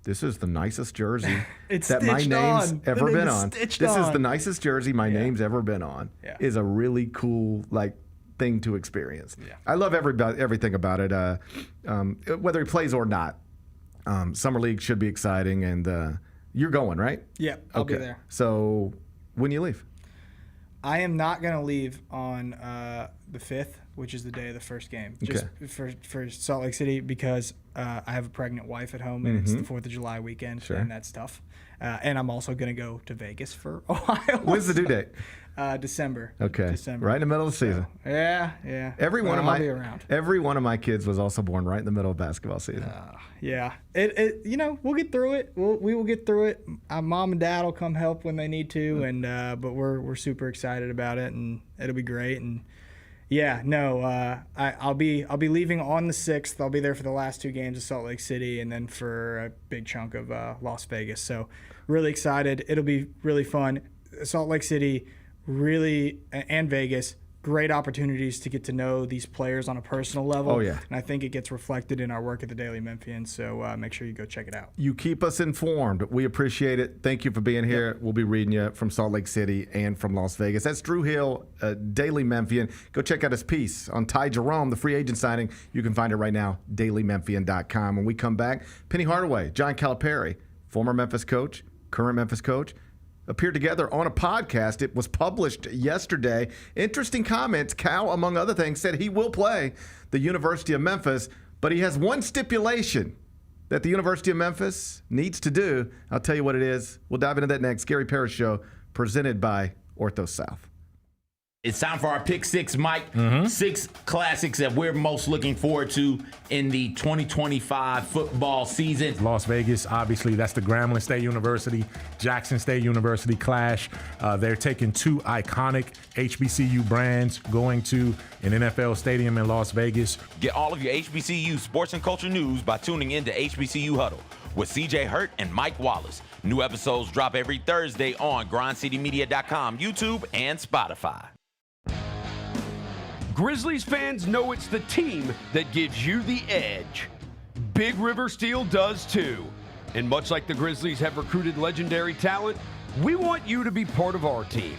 [SPEAKER 8] this is the nicest jersey that my name's ever been on. This is the nicest jersey my name's ever been on.
[SPEAKER 13] Yeah.
[SPEAKER 8] Is a really cool thing to experience. Yeah. I love everything about it, whether he plays or not. Summer League should be exciting, and you're going, right?
[SPEAKER 13] Yeah, I'll be there.
[SPEAKER 8] So when you leave?
[SPEAKER 13] I am not going to leave on the 5th, which is the day of the first game, just for Salt Lake City, because I have a pregnant wife at home, and it's the 4th of July weekend, and that's tough. And I'm also going to go to Vegas for a while.
[SPEAKER 8] When's the due date?
[SPEAKER 13] December.
[SPEAKER 8] Okay.
[SPEAKER 13] December.
[SPEAKER 8] Right in the middle of the season.
[SPEAKER 13] So, yeah.
[SPEAKER 8] Every one of my kids was also born right in the middle of basketball season.
[SPEAKER 13] Yeah. We'll get through it. We will get through it. Mom and Dad will come help when they need to, and but we're super excited about it, and it'll be great. And I'll be leaving on the 6th. I'll be there for the last 2 games of Salt Lake City, and then for a big chunk of Las Vegas. So really excited. It'll be really fun. Salt Lake City, really, and Vegas, great opportunities to get to know these players on a personal level.
[SPEAKER 8] Oh, yeah.
[SPEAKER 13] And I think it gets reflected in our work at the Daily Memphian, so make sure you go check it out.
[SPEAKER 8] You keep us informed. We appreciate it. Thank you for being here. Yep. We'll be reading you from Salt Lake City and from Las Vegas. That's Drew Hill, Daily Memphian. Go check out his piece on Ty Jerome, the free agent signing. You can find it right now, dailymemphian.com. When we come back, Penny Hardaway, John Calipari, former Memphis coach, current Memphis coach, appeared together on a podcast. It was published yesterday. Interesting comments. Cal, among other things, said he will play the University of Memphis, but he has one stipulation that the University of Memphis needs to do. I'll tell you what it is. We'll dive into that next. Gary Parrish Show, presented by Ortho South.
[SPEAKER 14] It's time for our Pick Six, Mike. 6 classics that we're most looking forward to in the 2025 football season.
[SPEAKER 15] Las Vegas, obviously, that's the Grambling State University, Jackson State University clash. They're taking 2 iconic HBCU brands going to an NFL stadium in Las Vegas.
[SPEAKER 16] Get all of your HBCU sports and culture news by tuning in to HBCU Huddle,
[SPEAKER 14] with CJ Hurt and Mike Wallace. New episodes drop every Thursday on grindcitymedia.com, YouTube, and Spotify.
[SPEAKER 16] Grizzlies fans know it's the team that gives you the edge. Big River Steel does too. And much like the Grizzlies have recruited legendary talent, we want you to be part of our team.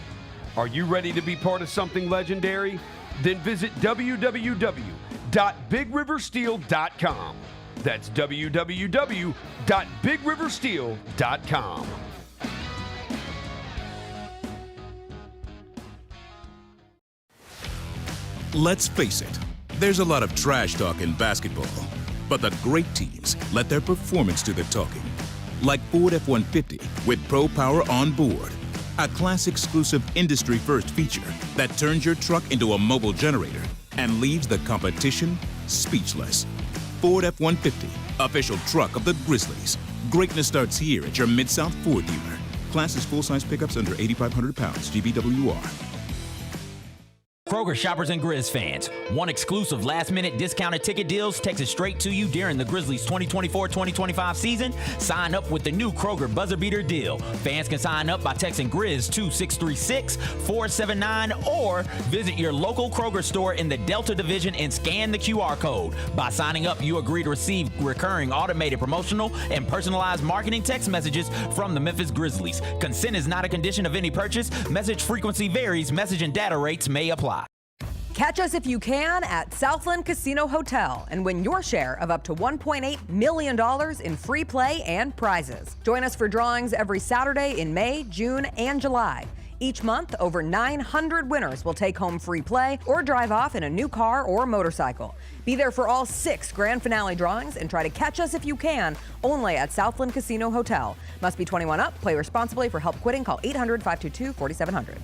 [SPEAKER 16] Are you ready to be part of something legendary? Then visit www.bigriversteel.com. That's www.bigriversteel.com.
[SPEAKER 17] Let's face it, there's a lot of trash talk in basketball, but the great teams let their performance do the talking. Like Ford F-150 with Pro Power on board, a class-exclusive industry-first feature that turns your truck into a mobile generator and leaves the competition speechless. Ford F-150, official truck of the Grizzlies. Greatness starts here at your Mid-South Ford dealer. Class is full-size pickups under 8,500 pounds, GVWR.
[SPEAKER 14] Kroger shoppers and Grizz fans, want exclusive last-minute discounted ticket deals texted straight to you during the Grizzlies 2024-2025 season? Sign up with the new Kroger Buzzer Beater deal. Fans can sign up by texting Grizz to 636-479 or visit your local Kroger store in the Delta Division and scan the QR code. By signing up, you agree to receive recurring automated promotional and personalized marketing text messages from the Memphis Grizzlies. Consent is not a condition of any purchase. Message frequency varies. Message and data rates may apply.
[SPEAKER 10] Catch us if you can at Southland Casino Hotel and win your share of up to $1.8 million in free play and prizes. Join us for drawings every Saturday in May, June, and July. Each month, over 900 winners will take home free play or drive off in a new car or motorcycle. Be there for all 6 grand finale drawings and try to catch us if you can, only at Southland Casino Hotel. Must be 21 up. Play responsibly. For help quitting, call 800-522-4700.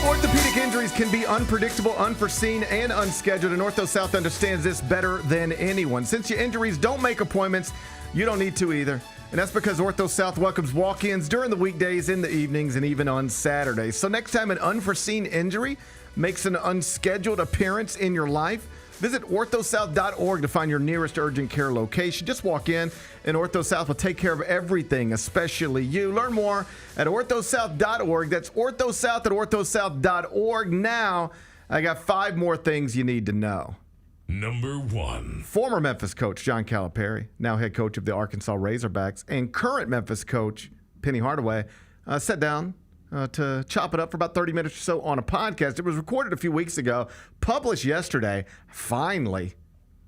[SPEAKER 8] Orthopedic injuries can be unpredictable, unforeseen, and unscheduled, and Ortho South understands this better than anyone. Since your injuries don't make appointments, you don't need to either. And that's because Ortho South welcomes walk-ins during the weekdays, in the evenings, and even on Saturdays. So next time an unforeseen injury makes an unscheduled appearance in your life, visit orthosouth.org to find your nearest urgent care location. Just walk in, and Ortho South will take care of everything, especially you. Learn more at orthosouth.org. That's orthosouth at orthosouth.org. Now, I got 5 more things you need to know.
[SPEAKER 7] Number 1.
[SPEAKER 8] Former Memphis coach John Calipari, now head coach of the Arkansas Razorbacks, and current Memphis coach Penny Hardaway sat down to chop it up for about 30 minutes or so on a podcast. It was recorded a few weeks ago, published yesterday. Finally,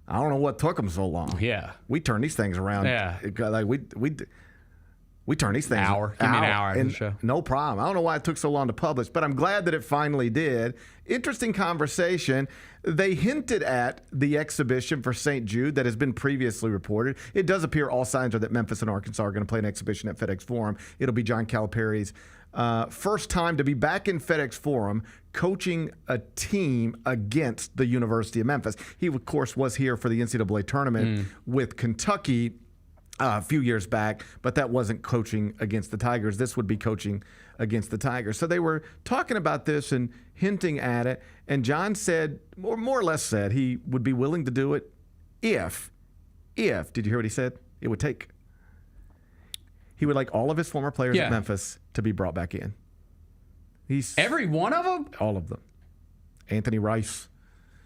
[SPEAKER 8] I don't know what took them so long.
[SPEAKER 9] Yeah,
[SPEAKER 8] we turn these things around.
[SPEAKER 9] Yeah,
[SPEAKER 8] like we turn these things.
[SPEAKER 9] Give me an hour after the show.
[SPEAKER 8] No problem. I don't know why it took so long to publish, but I'm glad that it finally did. Interesting conversation. They hinted at the exhibition for St. Jude that has been previously reported. It does appear all signs are that Memphis and Arkansas are going to play an exhibition at FedEx Forum. It'll be John Calipari's first time to be back in FedEx Forum coaching a team against the University of Memphis. He, of course, was here for the NCAA tournament with Kentucky a few years back, but that wasn't coaching against the Tigers. This would be coaching against the Tigers. So they were talking about this and hinting at it, and John said, or more or less said, he would be willing to do it if, did you hear what he said? It would take. He would like all of his former players at Memphis to be brought back in.
[SPEAKER 9] Every one of them?
[SPEAKER 8] All of them. Anthony Rice.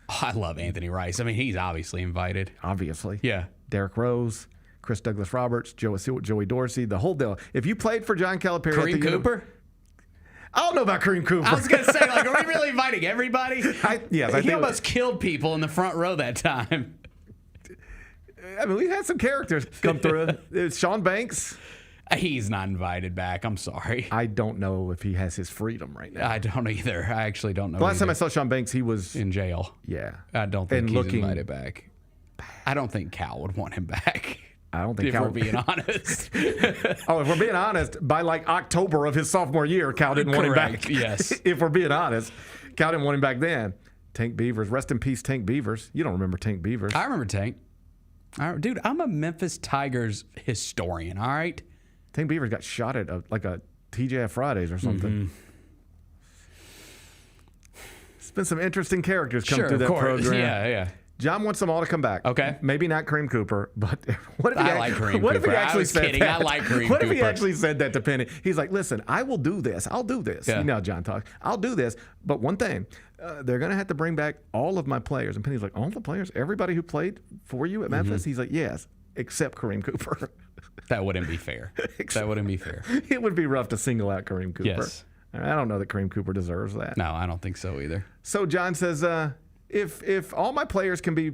[SPEAKER 9] Oh, I love Anthony Rice. I mean, he's obviously invited.
[SPEAKER 8] Obviously.
[SPEAKER 9] Yeah.
[SPEAKER 8] Derrick Rose, Chris Douglas Roberts, Joey Dorsey, the whole deal. If you played for John Calipari.
[SPEAKER 9] Kareem Cooper?
[SPEAKER 8] I don't know about Kareem Cooper.
[SPEAKER 9] I was going to say, like, are we really inviting everybody?
[SPEAKER 8] He
[SPEAKER 9] almost killed people in the front row that time.
[SPEAKER 8] I mean, we had some characters come through. It's Sean Banks.
[SPEAKER 9] He's not invited back. I'm sorry.
[SPEAKER 8] I don't know if he has his freedom right now.
[SPEAKER 9] I don't either. I actually don't know.
[SPEAKER 8] The last time I saw Sean Banks, he was
[SPEAKER 9] in jail.
[SPEAKER 8] Yeah.
[SPEAKER 9] I don't think he's invited back. I don't think Cal would want him back.
[SPEAKER 8] I don't think
[SPEAKER 9] if we're being honest.
[SPEAKER 8] If we're being honest, by like October of his sophomore year, Cal didn't want him back.
[SPEAKER 9] Yes.
[SPEAKER 8] If we're being honest, Cal didn't want him back then. Tank Beavers. Rest in peace, Tank Beavers. You don't remember Tank Beavers.
[SPEAKER 9] I remember Tank. Dude, I'm a Memphis Tigers historian, all right?
[SPEAKER 8] Tank Beavers got shot at like a TGI Fridays or something. It's been some interesting characters come through that program.
[SPEAKER 9] Yeah.
[SPEAKER 8] John wants them all to come back.
[SPEAKER 9] Okay.
[SPEAKER 8] Maybe not Kareem Cooper, but what if
[SPEAKER 9] I like Kareem
[SPEAKER 8] what if
[SPEAKER 9] Cooper.
[SPEAKER 8] he actually
[SPEAKER 9] I was
[SPEAKER 8] said
[SPEAKER 9] kidding.
[SPEAKER 8] that?
[SPEAKER 9] I like Kareem
[SPEAKER 8] What if he
[SPEAKER 9] Cooper.
[SPEAKER 8] actually said that to Penny? He's like, listen, I will do this. I'll do this.
[SPEAKER 9] Yeah.
[SPEAKER 8] You know how John talks. I'll do this. But one thing, they're going to have to bring back all of my players. And Penny's like, all the players? Everybody who played for you at Memphis? He's like, yes, except Kareem Cooper.
[SPEAKER 9] That wouldn't be fair. That wouldn't be fair.
[SPEAKER 8] It would be rough to single out Kareem Cooper.
[SPEAKER 9] Yes.
[SPEAKER 8] I don't know that Kareem Cooper deserves that.
[SPEAKER 9] No, I don't think so either.
[SPEAKER 8] So John says, if all my players can be,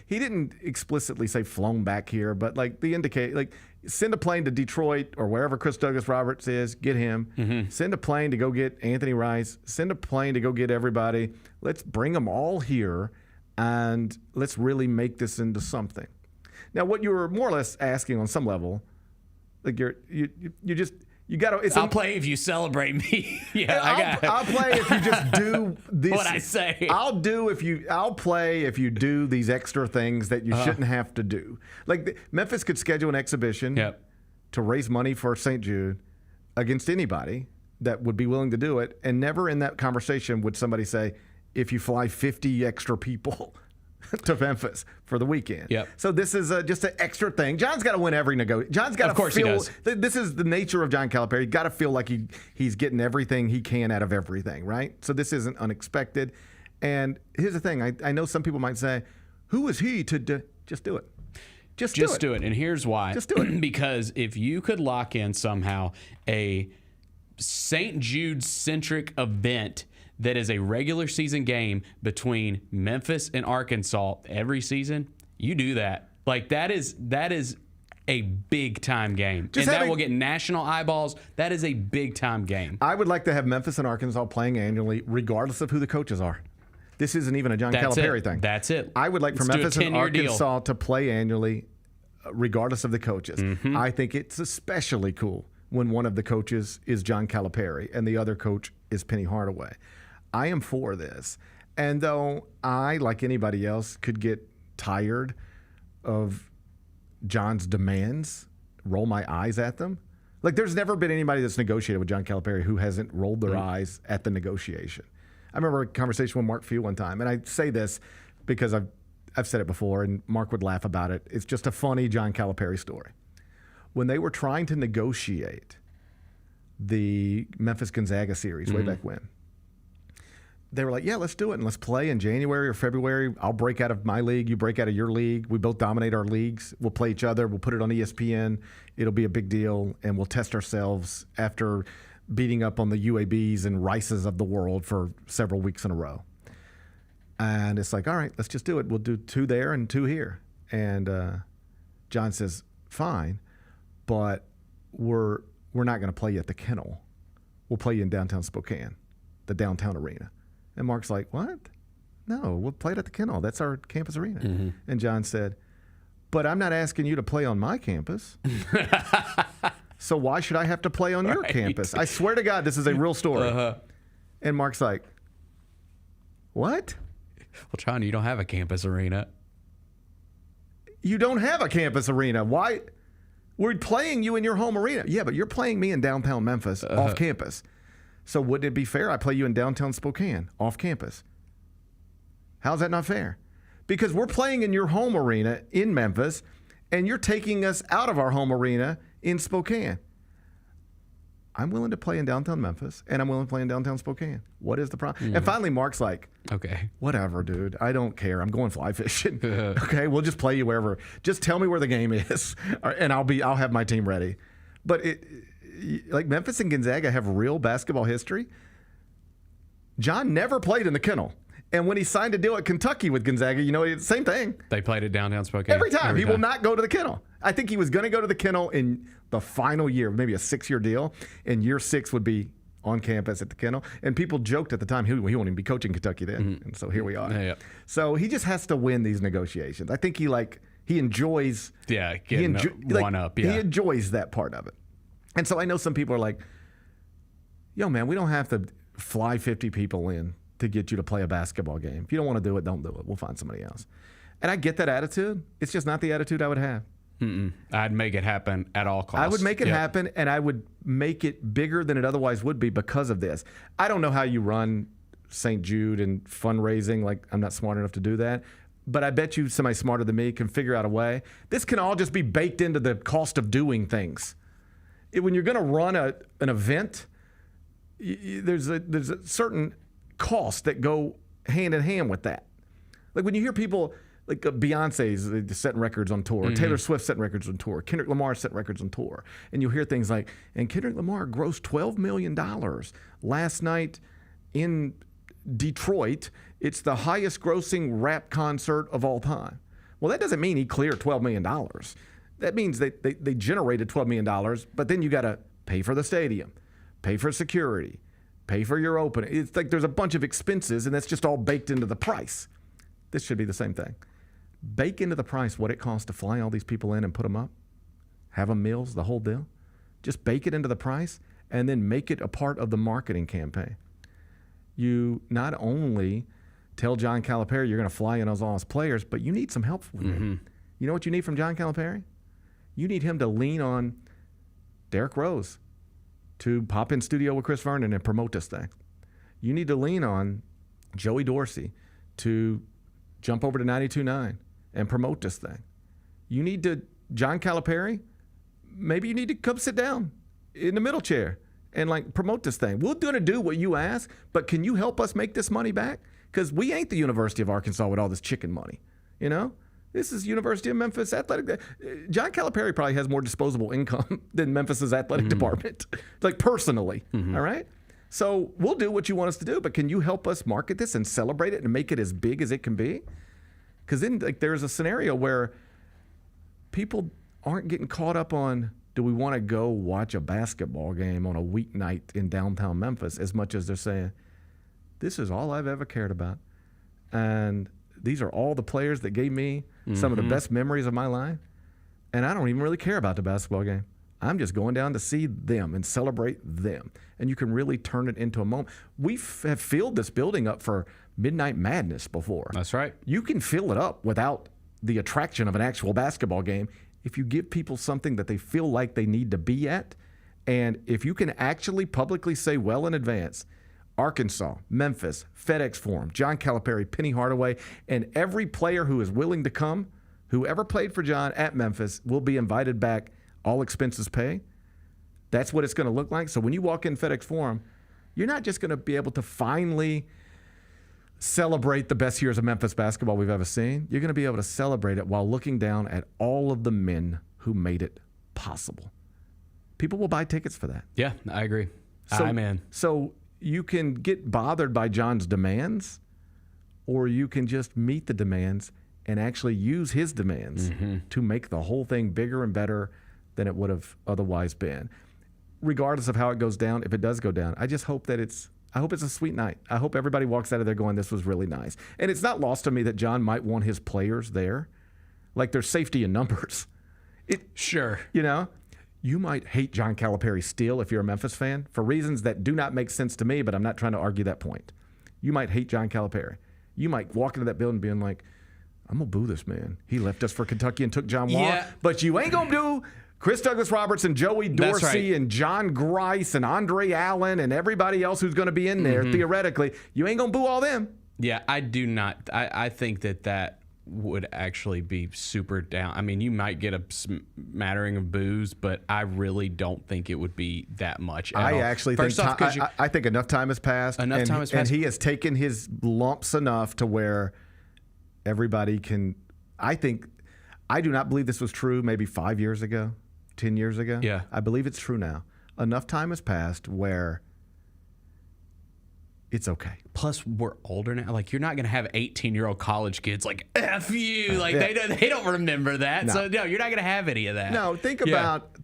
[SPEAKER 8] he didn't explicitly say flown back here, but like the indicate, like send a plane to Detroit or wherever Chris Douglas Roberts is, get him. Send a plane to go get Anthony Rice. Send a plane to go get everybody. Let's bring them all here, and let's really make this into something. Now, what you were more or less asking on some level, like you got to.
[SPEAKER 9] I'll play if you celebrate me.
[SPEAKER 8] I'll play if you just do this.
[SPEAKER 9] What I say.
[SPEAKER 8] I'll play if you do these extra things that you shouldn't have to do. Like Memphis could schedule an exhibition to raise money for St. Jude against anybody that would be willing to do it, and never in that conversation would somebody say, if you fly 50 extra people to Memphis for the weekend. So this is just an extra thing. John's got to win every negotiation. John's got to feel.
[SPEAKER 9] He does.
[SPEAKER 8] This is the nature of John Calipari. He's got to feel like he's getting everything he can out of everything, right? So this isn't unexpected. And here's the thing. I know some people might say, who is he to just do it? Just
[SPEAKER 9] do it. And here's why.
[SPEAKER 8] Just do it.
[SPEAKER 9] Because if you could lock in somehow a St. Jude-centric event that is a regular season game between Memphis and Arkansas every season, you do that. Like that is a big time game. That will get national eyeballs. That is a big time game.
[SPEAKER 8] I would like to have Memphis and Arkansas playing annually, regardless of who the coaches are. This isn't even a John Calipari thing.
[SPEAKER 9] That's it.
[SPEAKER 8] I would like for Memphis and Arkansas to play annually, regardless of the coaches. I think it's especially cool when one of the coaches is John Calipari and the other coach is Penny Hardaway. I am for this. And though I, like anybody else, could get tired of John's demands, roll my eyes at them. Like there's never been anybody that's negotiated with John Calipari who hasn't rolled their eyes at the negotiation. I remember a conversation with Mark Few one time, and I say this because I've said it before, and Mark would laugh about it. It's just a funny John Calipari story. When they were trying to negotiate the Memphis-Gonzaga series way back when, they were like, yeah, let's do it, and let's play in January or February. I'll break out of my league. You break out of your league. We both dominate our leagues. We'll play each other. We'll put it on ESPN. It'll be a big deal, and we'll test ourselves after beating up on the UABs and Rices of the world for several weeks in a row. And it's like, all right, let's just do it. We'll do 2 there and 2 here. And John says, fine, but we're not going to play you at the Kennel. We'll play you in downtown Spokane, the downtown arena. And Mark's like, what? No, we'll play it at the Kennel. That's our campus arena. And John said, but I'm not asking you to play on my campus. So why should I have to play on your campus? I swear to God, this is a real story. And Mark's like, what?
[SPEAKER 9] Well, John, you don't have a campus arena.
[SPEAKER 8] You don't have a campus arena. Why? We're playing you in your home arena. Yeah, but you're playing me in downtown Memphis off campus. So wouldn't it be fair I play you in downtown Spokane off campus? How's that not fair? Because we're playing in your home arena in Memphis, and you're taking us out of our home arena in Spokane. I'm willing to play in downtown Memphis, and I'm willing to play in downtown Spokane. What is the problem? And finally, Mark's like,
[SPEAKER 9] okay,
[SPEAKER 8] whatever, dude. I don't care. I'm going fly fishing. Okay, we'll just play you wherever. Just tell me where the game is, and I'll have my team ready. But like Memphis and Gonzaga have real basketball history. John never played in the Kennel. And when he signed a deal at Kentucky with Gonzaga, same thing.
[SPEAKER 9] They played at downtown Spokane.
[SPEAKER 8] Every time. He will not go to the Kennel. I think he was going to go to the Kennel in the final year, maybe a 6-year deal. And year 6 would be on campus at the Kennel. And people joked at the time he won't even be coaching Kentucky then. And so here we are. So he just has to win these negotiations. I think he enjoys.
[SPEAKER 9] Yeah, getting one up. Yeah.
[SPEAKER 8] He enjoys that part of it. And so I know some people are like, yo, man, we don't have to fly 50 people in to get you to play a basketball game. If you don't want to do it, don't do it. We'll find somebody else. And I get that attitude. It's just not the attitude I would have.
[SPEAKER 9] I'd make it happen at all costs.
[SPEAKER 8] I would make it happen, and I would make it bigger than it otherwise would be because of this. I don't know how you run St. Jude and fundraising. Like, I'm not smart enough to do that. But I bet you somebody smarter than me can figure out a way. This can all just be baked into the cost of doing things. When you're going to run an event, there's a certain costs that go hand in hand with that. Like when you hear people like Beyonce's setting records on tour, Taylor Swift setting records on tour, Kendrick Lamar setting records on tour, and you'll hear things like, and Kendrick Lamar grossed $12 million last night in Detroit. It's the highest grossing rap concert of all time. Well, that doesn't mean he cleared $12 million. That means they generated $12 million, but then you got to pay for the stadium, pay for security, pay for your opening. It's like there's a bunch of expenses, and that's just all baked into the price. This should be the same thing. Bake into the price what it costs to fly all these people in and put them up, have them meals, the whole deal. Just bake it into the price, and then make it a part of the marketing campaign. You not only tell John Calipari you're going to fly in all his players, but you need some help with it. You know what you need from John Calipari? You need him to lean on Derrick Rose to pop in studio with Chris Vernon and promote this thing. You need to lean on Joey Dorsey to jump over to 92.9 and promote this thing. You need to, John Calipari, maybe you need to come sit down in the middle chair and like promote this thing. We're going to do what you ask, but can you help us make this money back? Because we ain't the University of Arkansas with all this chicken money, you know? This is University of Memphis Athletic. John Calipari probably has more disposable income than Memphis's athletic department, like personally, all right? So we'll do what you want us to do, but can you help us market this and celebrate it and make it as big as it can be? Because then like, there's a scenario where people aren't getting caught up on, do we want to go watch a basketball game on a weeknight in downtown Memphis, as much as they're saying, this is all I've ever cared about. And these are all the players that gave me some of the best memories of my life. And I don't even really care about the basketball game. I'm just going down to see them and celebrate them. And you can really turn it into a moment. We have filled this building up for Midnight Madness before.
[SPEAKER 9] That's right.
[SPEAKER 8] You can fill it up without the attraction of an actual basketball game if you give people something that they feel like they need to be at. And if you can actually publicly say well in advance, Arkansas, Memphis, FedEx Forum, John Calipari, Penny Hardaway, and every player who is willing to come, whoever played for John at Memphis, will be invited back, all expenses paid. That's what it's going to look like. So when you walk in FedEx Forum, you're not just going to be able to finally celebrate the best years of Memphis basketball we've ever seen. You're going to be able to celebrate it while looking down at all of the men who made it possible. People will buy tickets for that.
[SPEAKER 9] Yeah, I agree.
[SPEAKER 8] So,
[SPEAKER 9] I'm in.
[SPEAKER 8] So you can get bothered by John's demands, or you can just meet the demands and actually use his demands to make the whole thing bigger and better than it would have otherwise been. Regardless of how it goes down, if it does go down, I just hope that it's a sweet night. I hope everybody walks out of there going, this was really nice. And it's not lost to me that John might want his players there. Like, there's safety in numbers.
[SPEAKER 9] Sure.
[SPEAKER 8] You know? You might hate John Calipari still if you're a Memphis fan for reasons that do not make sense to me, but I'm not trying to argue that point. You might hate John Calipari. You might walk into that building being like, I'm going to boo this man. He left us for Kentucky and took John Wall.
[SPEAKER 9] Yeah.
[SPEAKER 8] But you ain't going to do Chris Douglas Roberts and Joey Dorsey and John Grice and Andre Allen and everybody else who's going to be in there, theoretically. You ain't going to boo all them.
[SPEAKER 9] Yeah, I do not. I think that would actually be super down. I mean, you might get a smattering of boos, but I really don't think it would be that much at all.
[SPEAKER 8] Actually think I think enough time has passed. And he has taken his lumps enough to where everybody can. I do not believe this was true maybe 5 years ago, 10 years ago.
[SPEAKER 9] Yeah.
[SPEAKER 8] I believe it's true now. Enough time has passed where it's okay.
[SPEAKER 9] Plus, we're older now. Like, you're not going to have 18-year-old college kids like, F you. Like, they don't remember that. No. So, no, you're not going to have any of that.
[SPEAKER 8] No, think about,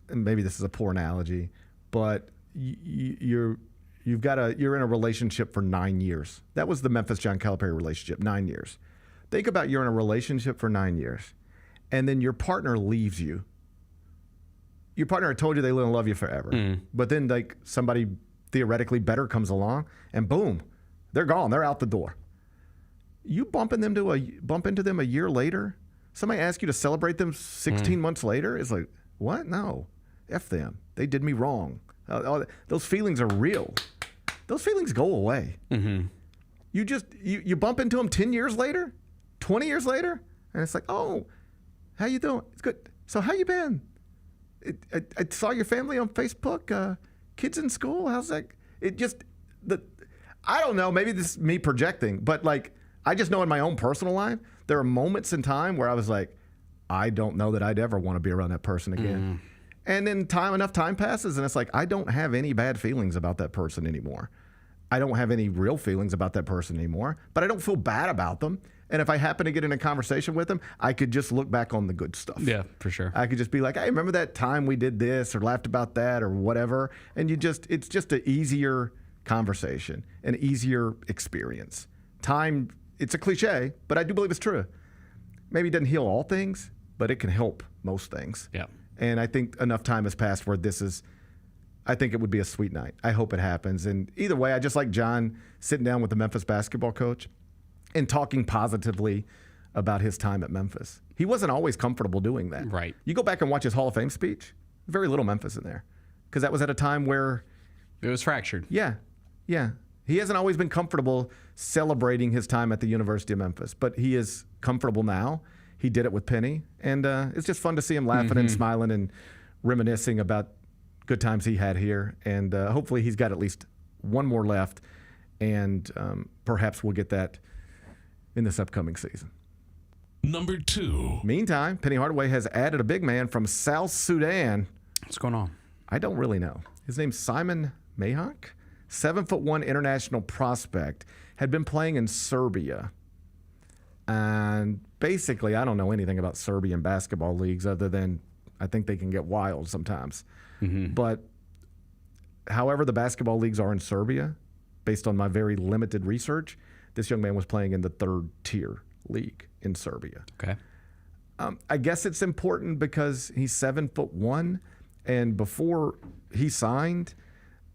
[SPEAKER 8] and maybe this is a poor analogy, but you're in a relationship for 9 years. That was the Memphis-John Calipari relationship, 9 years. Think about you're in a relationship for 9 years, and then your partner leaves you. Your partner had told you they love you forever. But then, like, somebody theoretically better comes along, and boom, they're gone. They're out the door. You bump into them a year later Somebody ask you to celebrate them 16 months later? It's like, what? No. F them. They did me wrong. Those feelings are real. Those feelings go away.
[SPEAKER 9] Mm-hmm.
[SPEAKER 8] You bump into them 10 years later, 20 years later, and it's like, oh, how you doing? It's good. So how you been? I saw your family on Facebook. Kids in school? How's that? I don't know. Maybe this is me projecting, but like, I just know in my own personal life, there are moments in time where I was like, I don't know that I'd ever want to be around that person again. And then enough time passes, and it's like, I don't have any bad feelings about that person anymore. I don't have any real feelings about that person anymore, but I don't feel bad about them. And if I happen to get in a conversation with them, I could just look back on the good stuff.
[SPEAKER 9] Yeah, for sure.
[SPEAKER 8] I could just be like, hey, remember that time we did this or laughed about that or whatever? And it's just an easier conversation, an easier experience. Time, it's a cliche, but I do believe it's true. Maybe it doesn't heal all things, but it can help most things.
[SPEAKER 9] Yeah.
[SPEAKER 8] And I think enough time has passed where I think it would be a sweet night. I hope it happens. And either way, I just like John sitting down with the Memphis basketball coach and talking positively about his time at Memphis. He wasn't always comfortable doing that.
[SPEAKER 9] Right.
[SPEAKER 8] You go back and watch his Hall of Fame speech, very little Memphis in there, because that was at a time where
[SPEAKER 9] it was fractured.
[SPEAKER 8] Yeah. He hasn't always been comfortable celebrating his time at the University of Memphis, but he is comfortable now. He did it with Penny, and it's just fun to see him laughing and smiling and reminiscing about good times he had here. And hopefully he's got at least one more left, and perhaps we'll get that in this upcoming season.
[SPEAKER 7] Number 2.
[SPEAKER 8] Meantime, Penny Hardaway has added a big man from South Sudan.
[SPEAKER 9] What's going on?
[SPEAKER 8] I don't really know. His name's Simon Mayhawk, 7'1" international prospect, had been playing in Serbia. And basically, I don't know anything about Serbian basketball leagues other than I think they can get wild sometimes. But however the basketball leagues are in Serbia, based on my very limited research, this young man was playing in the 3rd tier league in Serbia.
[SPEAKER 9] Okay.
[SPEAKER 8] I guess it's important because he's 7'1", and before he signed,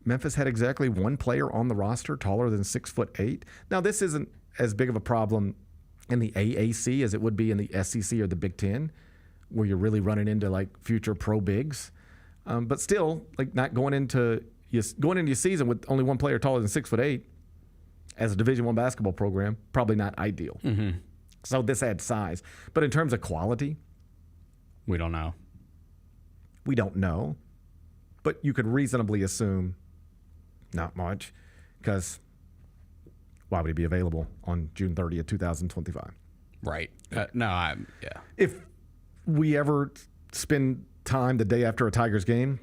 [SPEAKER 8] Memphis had exactly one player on the roster taller than 6'8". Now, this isn't as big of a problem in the AAC as it would be in the SEC or the Big Ten, where you're really running into like future pro bigs. But still, like not going into your season with only one player taller than 6'8" as a Division I basketball program, probably not ideal. So this adds size. But in terms of quality,
[SPEAKER 9] we don't know.
[SPEAKER 8] We don't know. But you could reasonably assume not much, because why would he be available on June 30th, 2025?
[SPEAKER 9] Right.
[SPEAKER 8] If we ever spend time the day after a Tigers game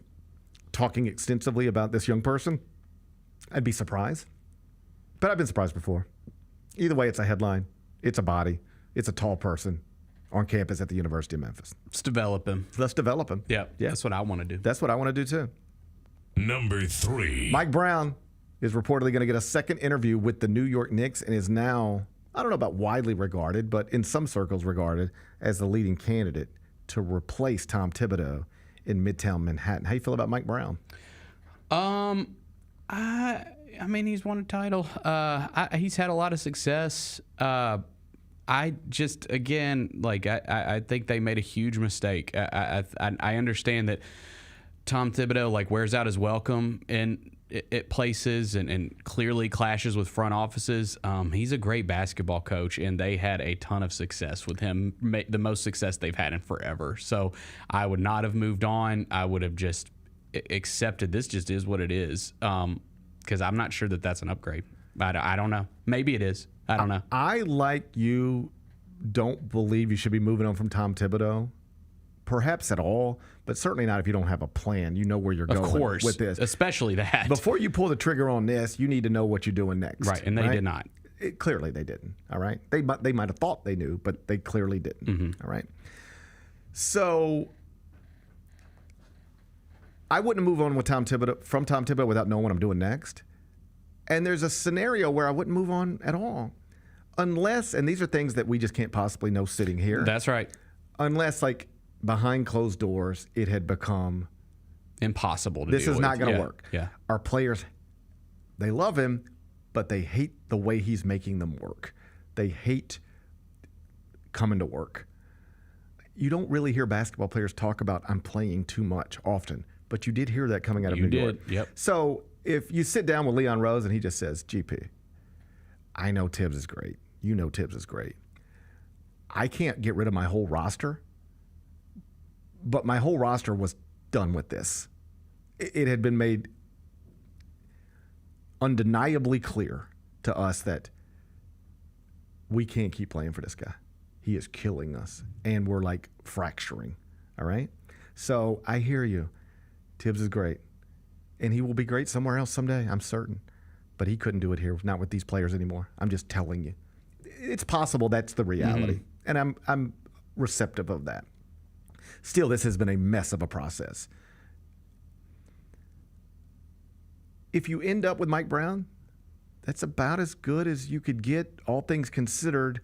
[SPEAKER 8] talking extensively about this young person, I'd be surprised. But I've been surprised before. Either way, it's a headline. It's a body. It's a tall person on campus at the University of Memphis.
[SPEAKER 9] Let's develop him.
[SPEAKER 8] Yeah.
[SPEAKER 9] That's what I want to do.
[SPEAKER 8] That's what I want to do too.
[SPEAKER 7] Number 3.
[SPEAKER 8] Mike Brown is reportedly going to get a second interview with the New York Knicks and is now, I don't know about widely regarded, but in some circles regarded as the leading candidate to replace Tom Thibodeau in Midtown Manhattan. How you feel about Mike Brown?
[SPEAKER 9] I mean, he's won a title. He's had a lot of success. I just, again, I think they made a huge mistake. I understand that Tom Thibodeau wears out his welcome in places and clearly clashes with front offices. He's a great basketball coach, and they had a ton of success with him, the most success they've had in forever. So I would not have moved on. I would have just accepted this just is what it is, because I'm not sure that that's an upgrade. I don't know. Maybe it is. I don't know.
[SPEAKER 8] I, like you, don't believe you should be moving on from Tom Thibodeau. Perhaps at all, but certainly not if you don't have a plan. You know where you're going with this.
[SPEAKER 9] Especially that.
[SPEAKER 8] Before you pull the trigger on this, you need to know what you're doing next.
[SPEAKER 9] Right, and they did not.
[SPEAKER 8] Clearly they didn't, all right? They might have thought they knew, but they clearly didn't, all right? So I wouldn't move on with Tom Thibodeau without knowing what I'm doing next. And there's a scenario where I wouldn't move on at all. Unless, and these are things that we just can't possibly know sitting here.
[SPEAKER 9] That's right.
[SPEAKER 8] Unless, behind closed doors, it had become
[SPEAKER 9] impossible to do.
[SPEAKER 8] This is not going to work.
[SPEAKER 9] Yeah.
[SPEAKER 8] Our players, they love him, but they hate the way he's making them work. They hate coming to work. you don't really hear basketball players talk about I'm playing too much often, but you did hear that coming out of New York.
[SPEAKER 9] Yep.
[SPEAKER 8] So if you sit down with Leon Rose and he just says, GP, I know Tibbs is great. You know Tibbs is great. I can't get rid of my whole roster, but my whole roster was done with this. It had been made undeniably clear to us that we can't keep playing for this guy. He is killing us, and we're like fracturing, all right? So I hear you. Tibbs is great, and he will be great somewhere else someday, I'm certain. But he couldn't do it here, not with these players anymore. I'm just telling you. It's possible that's the reality, and I'm receptive of that. Still, this has been a mess of a process. If you end up with Mike Brown, that's about as good as you could get, all things considered,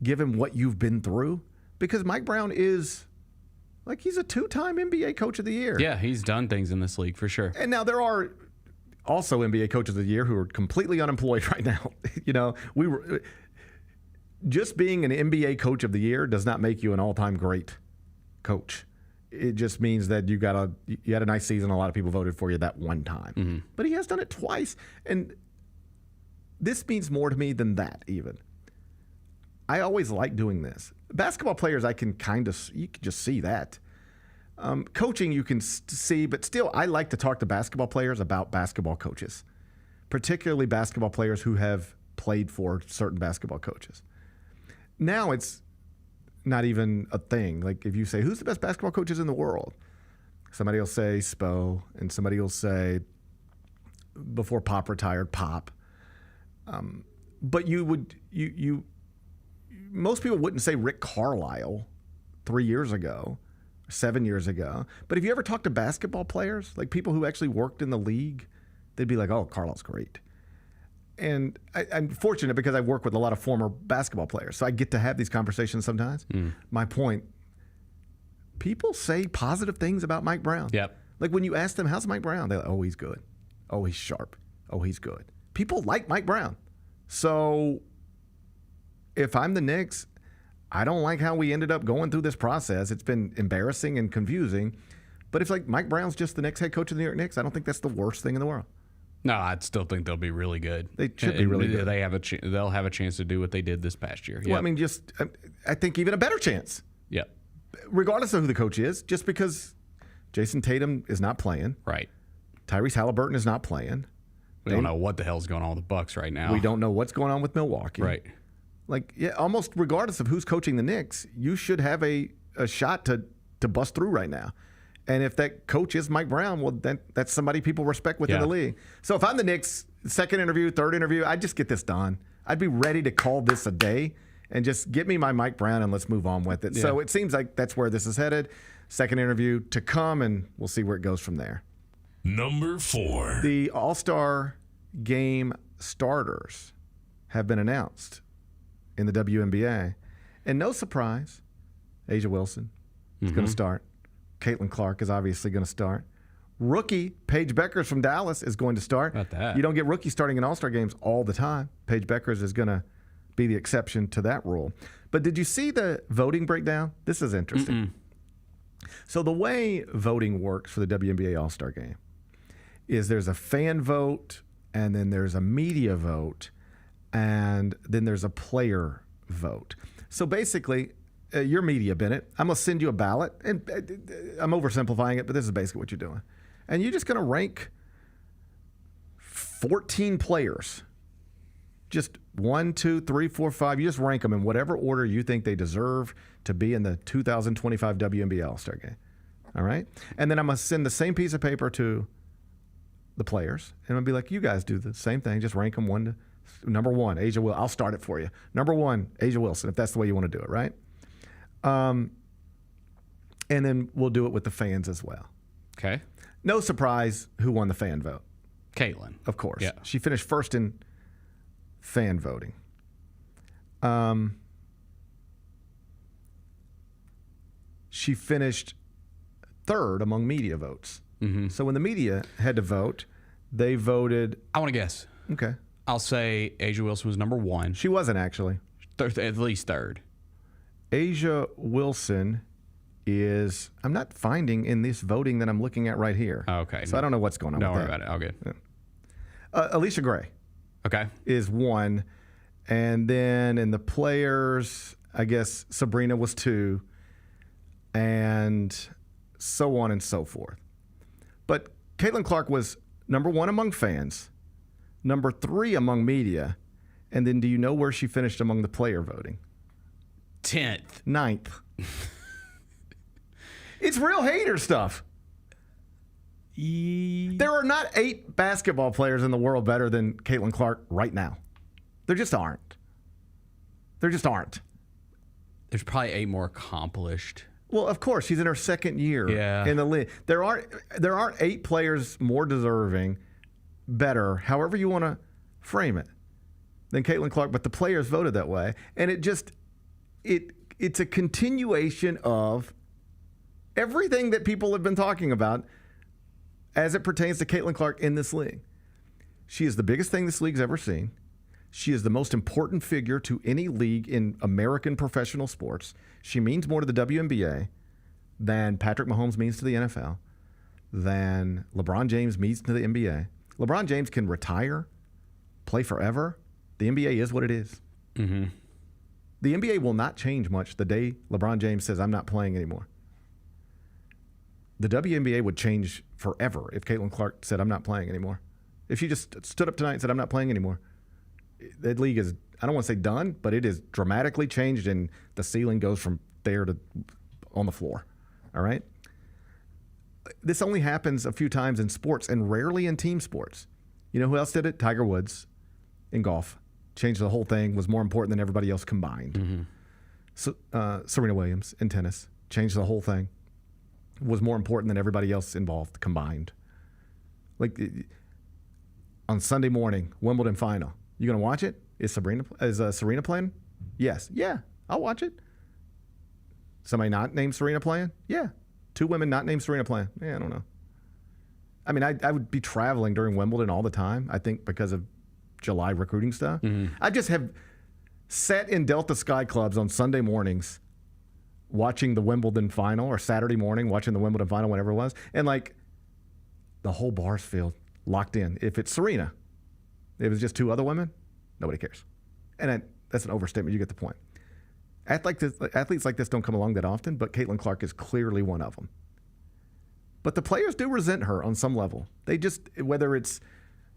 [SPEAKER 8] given what you've been through. Because Mike Brown is, like, he's a 2-time NBA Coach of the Year.
[SPEAKER 9] Yeah, he's done things in this league for sure.
[SPEAKER 8] And now there are also NBA Coaches of the Year who are completely unemployed right now. You know, just being an NBA Coach of the Year does not make you an all-time great coach. It just means that you had a nice season. A lot of people voted for you that one time. But he has done it twice. And this means more to me than that even. I always like doing this. Basketball players, you can just see that. Coaching, you can see, but still, I like to talk to basketball players about basketball coaches, particularly basketball players who have played for certain basketball coaches. Now it's not even a thing. Like if you say, who's the best basketball coaches in the world? Somebody will say Spo, and somebody will say, before Pop retired, Pop. But most people wouldn't say Rick Carlisle 3 years ago, 7 years ago. But if you ever talk to basketball players, like people who actually worked in the league, they'd be like, oh, Carlisle's great. And I'm fortunate because I work with a lot of former basketball players, so I get to have these conversations sometimes. My point, people say positive things about Mike Brown.
[SPEAKER 9] Yep.
[SPEAKER 8] Like when you ask them, how's Mike Brown? They're like, oh, he's good. Oh, he's sharp. Oh, he's good. People like Mike Brown. So if I'm the Knicks, I don't like how we ended up going through this process. It's been embarrassing and confusing. But if like Mike Brown's just the next head coach of the New York Knicks, I don't think that's the worst thing in the world.
[SPEAKER 9] No, I still think they'll be really good.
[SPEAKER 8] They should be really good.
[SPEAKER 9] They'll have a chance to do what they did this past year. Yep.
[SPEAKER 8] Well, I mean, I think even a better chance.
[SPEAKER 9] Yep.
[SPEAKER 8] Regardless of who the coach is, just because Jason Tatum is not playing.
[SPEAKER 9] Right.
[SPEAKER 8] Tyrese Halliburton is not playing.
[SPEAKER 9] We don't know what the hell's going on with the Bucks right now.
[SPEAKER 8] We don't know what's going on with Milwaukee.
[SPEAKER 9] Right.
[SPEAKER 8] Like, yeah, almost regardless of who's coaching the Knicks, you should have a shot to bust through right now. And if that coach is Mike Brown, well, then that's somebody people respect within the league. So if I'm the Knicks, second interview, third interview, I'd just get this done. I'd be ready to call this a day and just get me my Mike Brown and let's move on with it. Yeah. So it seems like that's where this is headed. Second interview to come, and we'll see where it goes from there.
[SPEAKER 7] Number 4.
[SPEAKER 8] The All-Star Game starters have been announced in the WNBA. And no surprise, A'ja Wilson is going to start. Caitlin Clark is obviously going to start. Rookie Paige Beckers from Dallas is going to start.
[SPEAKER 9] About that.
[SPEAKER 8] You don't get rookies starting in All-Star games all the time. Paige Beckers is going to be the exception to that rule. But did you see the voting breakdown? This is interesting. So the way voting works for the WNBA All-Star game is there's a fan vote, and then there's a media vote, and then there's a player vote. So basically, your media, Bennett, I'm going to send you a ballot, and I'm oversimplifying it, but this is basically what you're doing. And you're just going to rank 14 players. Just 1, 2, 3, 4, 5. You just rank them in whatever order you think they deserve to be in the 2025 WNBA All-Star game. All right? And then I'm going to send the same piece of paper to the players, and I'll be like, you guys do the same thing. Just rank them number 1, A'ja Wilson. I'll start it for you. Number 1, A'ja Wilson, if that's the way you want to do it, right? And then we'll do it with the fans as well.
[SPEAKER 9] Okay.
[SPEAKER 8] No surprise who won the fan vote.
[SPEAKER 9] Caitlin.
[SPEAKER 8] Of course.
[SPEAKER 9] Yeah.
[SPEAKER 8] She finished first in fan voting. She finished third among media votes. So when the media had to vote, they voted.
[SPEAKER 9] I want to guess.
[SPEAKER 8] Okay.
[SPEAKER 9] I'll say A'ja Wilson was number 1.
[SPEAKER 8] She wasn't actually.
[SPEAKER 9] At least third.
[SPEAKER 8] A'ja Wilson is I'm not finding in this voting that I'm looking at right here.
[SPEAKER 9] Okay.
[SPEAKER 8] So I don't know what's going on
[SPEAKER 9] Don't
[SPEAKER 8] with
[SPEAKER 9] worry
[SPEAKER 8] that.
[SPEAKER 9] about it. All good.
[SPEAKER 8] Yeah. Alicia Gray.
[SPEAKER 9] Okay.
[SPEAKER 8] Is 1. And then in the players, I guess Sabrina was 2. And so on and so forth. But Caitlin Clark was number 1 among fans, number 3 among media, and then do you know where she finished among the player voting?
[SPEAKER 9] 10th.
[SPEAKER 8] 9th. It's real hater stuff. There are not 8 basketball players in the world better than Caitlin Clark right now. There just aren't. There just aren't.
[SPEAKER 9] There's probably 8 more accomplished.
[SPEAKER 8] Well, of course, she's in her 2nd year
[SPEAKER 9] Yeah.
[SPEAKER 8] in the league. There aren't 8 players more deserving, better, however you want to frame it, than Caitlin Clark. But the players voted that way, and it's a continuation of everything that people have been talking about as it pertains to Caitlin Clark in this league. She is the biggest thing this league's ever seen. She is the most important figure to any league in American professional sports. She means more to the WNBA than Patrick Mahomes means to the NFL, than LeBron James means to the NBA. LeBron James can retire, play forever. The NBA is what it is.
[SPEAKER 9] Mm-hmm.
[SPEAKER 8] The NBA will not change much the day LeBron James says, I'm not playing anymore. The WNBA would change forever if Caitlin Clark said, I'm not playing anymore. If she just stood up tonight and said, I'm not playing anymore. That league is, I don't want to say done, but it is dramatically changed, and the ceiling goes from there to on the floor. All right? This only happens a few times in sports and rarely in team sports. You know who else did it? Tiger Woods in golf. Changed the whole thing, was more important than everybody else combined.
[SPEAKER 9] Mm-hmm.
[SPEAKER 8] So, Serena Williams in tennis. Changed the whole thing. Was more important than everybody else involved combined. Like on Sunday morning, Wimbledon final. You gonna watch it? Is Serena playing? Yes. Yeah, I'll watch it. Somebody not named Serena playing? Yeah. 2 women not named Serena playing? Yeah, I don't know. I mean, I would be traveling during Wimbledon all the time, I think, because of July recruiting stuff.
[SPEAKER 9] Mm-hmm.
[SPEAKER 8] I just have sat in Delta Sky Clubs on Sunday mornings watching the Wimbledon final, or Saturday morning watching the Wimbledon final, whenever it was, and like the whole bar's filled, locked in. If it's Serena, if it was just 2 other women, nobody cares. And that's an overstatement. You get the point. Athletes like this don't come along that often, but Caitlin Clark is clearly one of them. But the players do resent her on some level. They just, whether it's,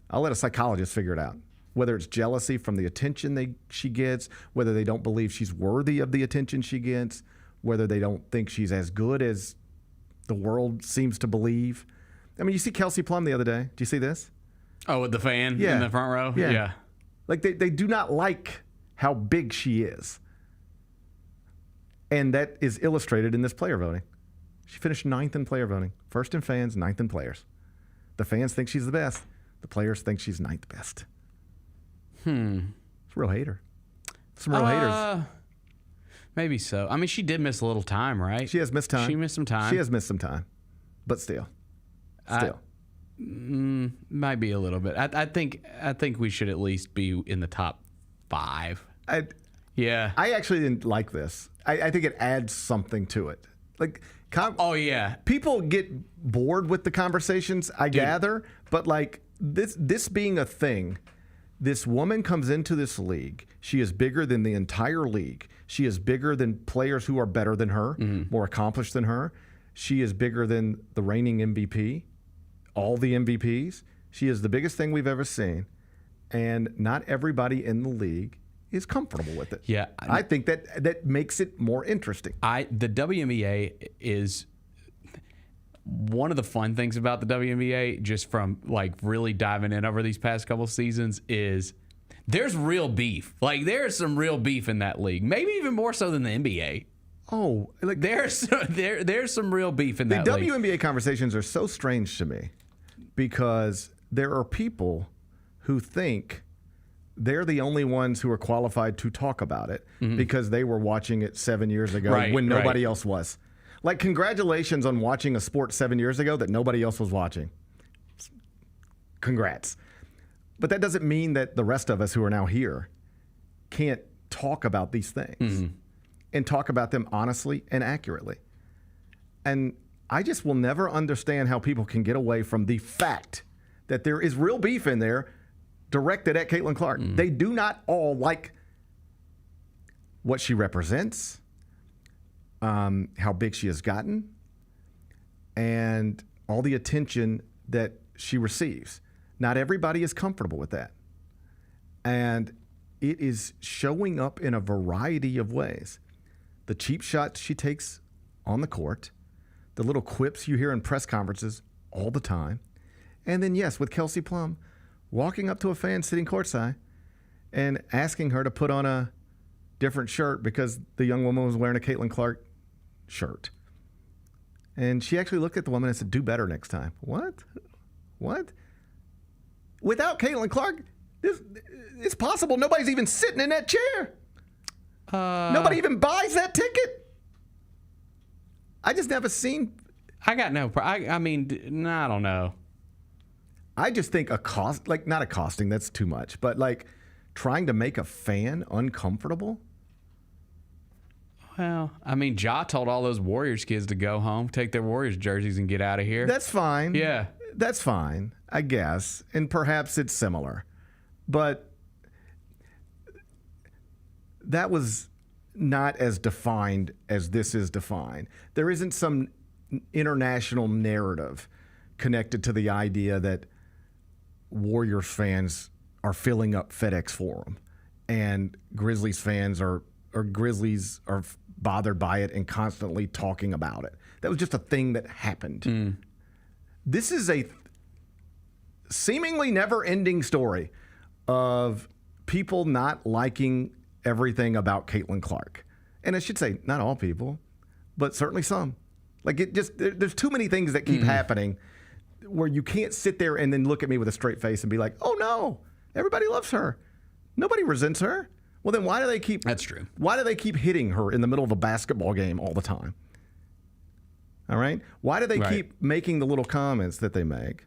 [SPEAKER 8] I'll let a psychologist figure it out, whether it's jealousy from the attention she gets, whether they don't believe she's worthy of the attention she gets, whether they don't think she's as good as the world seems to believe. I mean, you see Kelsey Plum the other day. Do you see this?
[SPEAKER 9] Oh, with the fan
[SPEAKER 8] Yeah.
[SPEAKER 9] in the front row?
[SPEAKER 8] Yeah. Like they do not like how big she is. And that is illustrated in this player voting. She finished 9th in player voting. 1st in fans, 9th in players. The fans think she's the best. The players think she's 9th best. It's a real hater. Some real haters.
[SPEAKER 9] Maybe so. I mean, she did miss a little time, right?
[SPEAKER 8] She has missed time.
[SPEAKER 9] She missed some time.
[SPEAKER 8] She has missed some time. But still.
[SPEAKER 9] Might be a little bit. I think we should at least be in the top 5. Yeah.
[SPEAKER 8] I actually didn't like this. I think it adds something to it. Like,
[SPEAKER 9] oh yeah,
[SPEAKER 8] people get bored with the conversations, I gather, but like this being a thing, this woman comes into this league. She is bigger than the entire league. She is bigger than players who are better than her, more accomplished than her. She is bigger than the reigning MVP, all the MVPs. She is the biggest thing we've ever seen, and not everybody in the league is comfortable with it.
[SPEAKER 9] Yeah.
[SPEAKER 8] I think that makes it more interesting.
[SPEAKER 9] The WNBA is one of the fun things about the WNBA, just from like really diving in over these past couple seasons, is there's real beef. Like there's some real beef in that league, maybe even more so than the NBA.
[SPEAKER 8] Oh, like
[SPEAKER 9] there's some real beef in that league.
[SPEAKER 8] The WNBA conversations are so strange to me because there are people who think they're the only ones who are qualified to talk about it because they were watching it 7 years ago when nobody else was. Like, congratulations on watching a sport 7 years ago that nobody else was watching. Congrats. But that doesn't mean that the rest of us who are now here can't talk about these things and talk about them honestly and accurately. And I just will never understand how people can get away from the fact that there is real beef in there directed at Caitlin Clark. They do not all like what she represents, how big she has gotten, and all the attention that she receives. Not everybody is comfortable with that. And it is showing up in a variety of ways. The cheap shots she takes on the court, the little quips you hear in press conferences all the time, and then, yes, with Kelsey Plum, walking up to a fan sitting courtside and asking her to put on a different shirt because the young woman was wearing a Caitlin Clark shirt. And she actually looked at the woman and said, do better next time. What? Without Caitlin Clark, it's possible nobody's even sitting in that chair. Nobody even buys that ticket. I just never seen.
[SPEAKER 9] I got no. I mean, I don't know.
[SPEAKER 8] I just think not accosting, that's too much, but like trying to make a fan uncomfortable.
[SPEAKER 9] Well, I mean, Ja told all those Warriors kids to go home, take their Warriors jerseys, and get out of here.
[SPEAKER 8] That's fine.
[SPEAKER 9] Yeah.
[SPEAKER 8] That's fine, I guess. And perhaps it's similar. But that was not as defined as this is defined. There isn't some international narrative connected to the idea that Warriors fans are filling up FedEx Forum and Grizzlies fans are bothered by it and constantly talking about it. That was just a thing that happened. This is a seemingly never-ending story of people not liking everything about Caitlin Clark. And I should say, not all people, but certainly some. Like, there's too many things that keep happening where you can't sit there and then look at me with a straight face and be like, oh no, everybody loves her. Nobody resents her. Well, then why do they keep...
[SPEAKER 9] That's true.
[SPEAKER 8] Why do they keep hitting her in the middle of a basketball game all the time? All right? Why do they keep making the little comments that they make?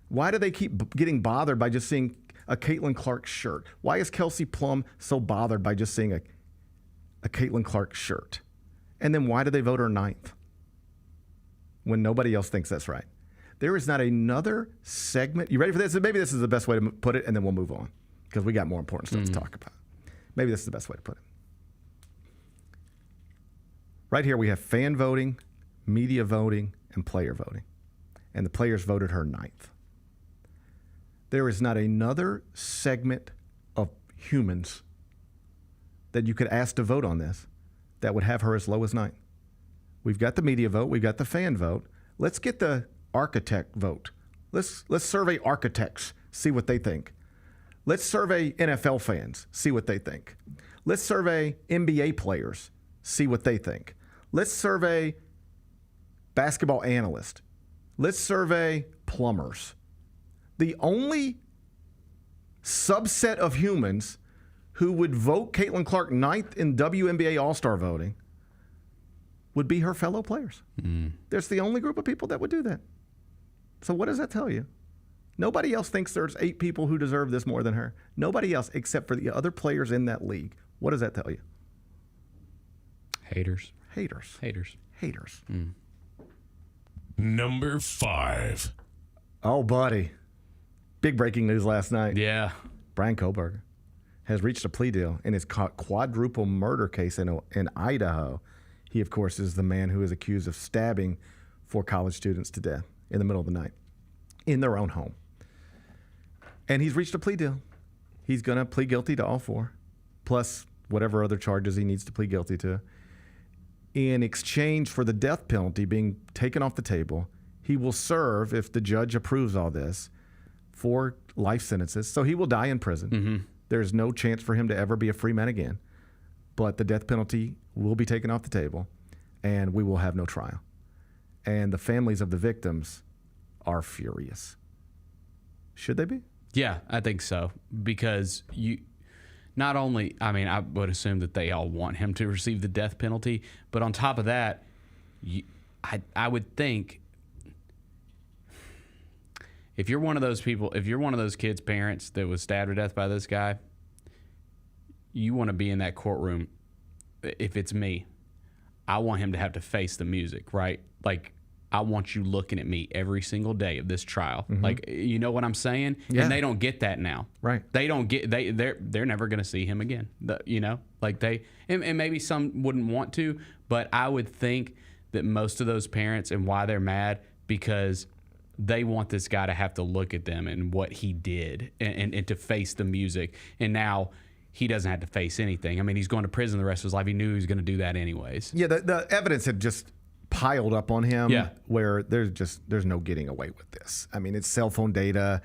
[SPEAKER 8] Why do they keep getting bothered by just seeing a Caitlin Clark shirt? Why is Kelsey Plum so bothered by just seeing a Caitlin Clark shirt? And then why do they vote her ninth when nobody else thinks that's right? There is not another segment. You ready for this? Maybe this is the best way to put it, and then we'll move on because we got more important stuff to talk about. Maybe this is the best way to put it. Right here we have fan voting, media voting, and player voting. And the players voted her ninth. There is not another segment of humans that you could ask to vote on this that would have her as low as ninth. We've got the media vote. We've got the fan vote. Let's get the architect vote. Let's survey architects, see what they think. Let's survey NFL fans, see what they think. Let's survey NBA players, see what they think. Let's survey basketball analysts. Let's survey plumbers. The only subset of humans who would vote Caitlin Clark ninth in WNBA All-Star voting would be her fellow players. There's the only group of people that would do that. So what does that tell you? Nobody else thinks there's 8 people who deserve this more than her. Nobody else except for the other players in that league. What does that tell you?
[SPEAKER 9] Haters.
[SPEAKER 7] Number 5.
[SPEAKER 8] Oh, buddy. Big breaking news last night.
[SPEAKER 9] Yeah.
[SPEAKER 8] Brian Koberger has reached a plea deal in his quadruple murder case in Idaho. He, of course, is the man who is accused of stabbing 4 college students to death in the middle of the night in their own home. And he's reached a plea deal. He's going to plead guilty to all 4, plus whatever other charges he needs to plead guilty to. In exchange for the death penalty being taken off the table, he will serve, if the judge approves all this, 4 life sentences. So he will die in prison. There's no chance for him to ever be a free man again. But the death penalty will be taken off the table, and we will have no trial. And the families of the victims are furious. Should they be?
[SPEAKER 9] Yeah, I think so. Because not only, I would assume that they all want him to receive the death penalty, but on top of that, I would think if you're one of those people, if you're one of those kids' parents that was stabbed to death by this guy, you want to be in that courtroom. If it's me, I want him to have to face the music, right? Like, I want you looking at me every single day of this trial.
[SPEAKER 8] Mhm.
[SPEAKER 9] Like, you know what I'm saying?
[SPEAKER 8] Yeah.
[SPEAKER 9] And they don't get that now.
[SPEAKER 8] Right.
[SPEAKER 9] They don't get, they're never going to see him again. Like and maybe some wouldn't want to, but I would think that most of those parents, and why they're mad, because they want this guy to have to look at them and what he did and to face the music. And now he doesn't have to face anything. I mean, he's going to prison the rest of his life. He knew he was going to do that anyways.
[SPEAKER 8] Yeah, the evidence had just piled up on him.
[SPEAKER 9] Yeah.
[SPEAKER 8] Where there's no getting away with this. I mean, it's cell phone data.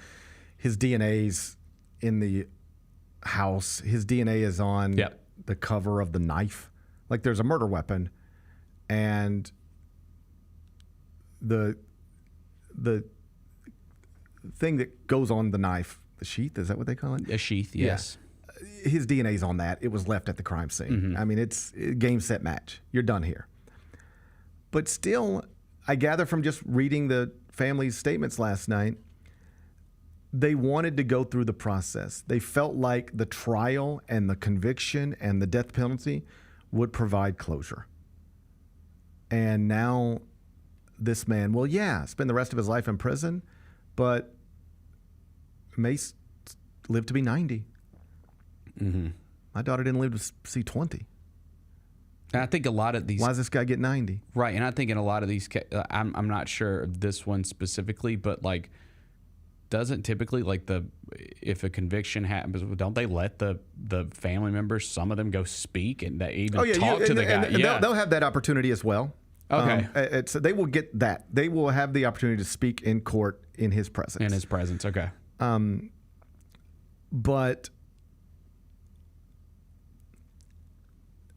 [SPEAKER 8] His DNA's in the house. His DNA is on the cover of the knife. Like, there's a murder weapon, and the thing that goes on the knife, the sheath, is that what they call it?
[SPEAKER 9] A sheath, yes.
[SPEAKER 8] Yeah. His DNA's on that. It was left at the crime scene.
[SPEAKER 9] Mm-hmm.
[SPEAKER 8] I mean, it's game, set, match. You're done here. But still, I gather from just reading the family's statements last night, they wanted to go through the process. They felt like the trial and the conviction and the death penalty would provide closure. And now this man will, spend the rest of his life in prison, but may live to be 90.
[SPEAKER 9] Mm-hmm.
[SPEAKER 8] My daughter didn't live to see 20.
[SPEAKER 9] And I think a lot of these.
[SPEAKER 8] Why does this guy get 90?
[SPEAKER 9] Right, and I think in a lot of these, I'm not sure of this one specifically, but like, doesn't typically if a conviction happens, don't they let the family members, some of them, go speak and they even talk to the guy?
[SPEAKER 8] And they'll have that opportunity as well.
[SPEAKER 9] Okay,
[SPEAKER 8] they will get that. They will have the opportunity to speak in court in his presence.
[SPEAKER 9] In his presence, okay.
[SPEAKER 8] But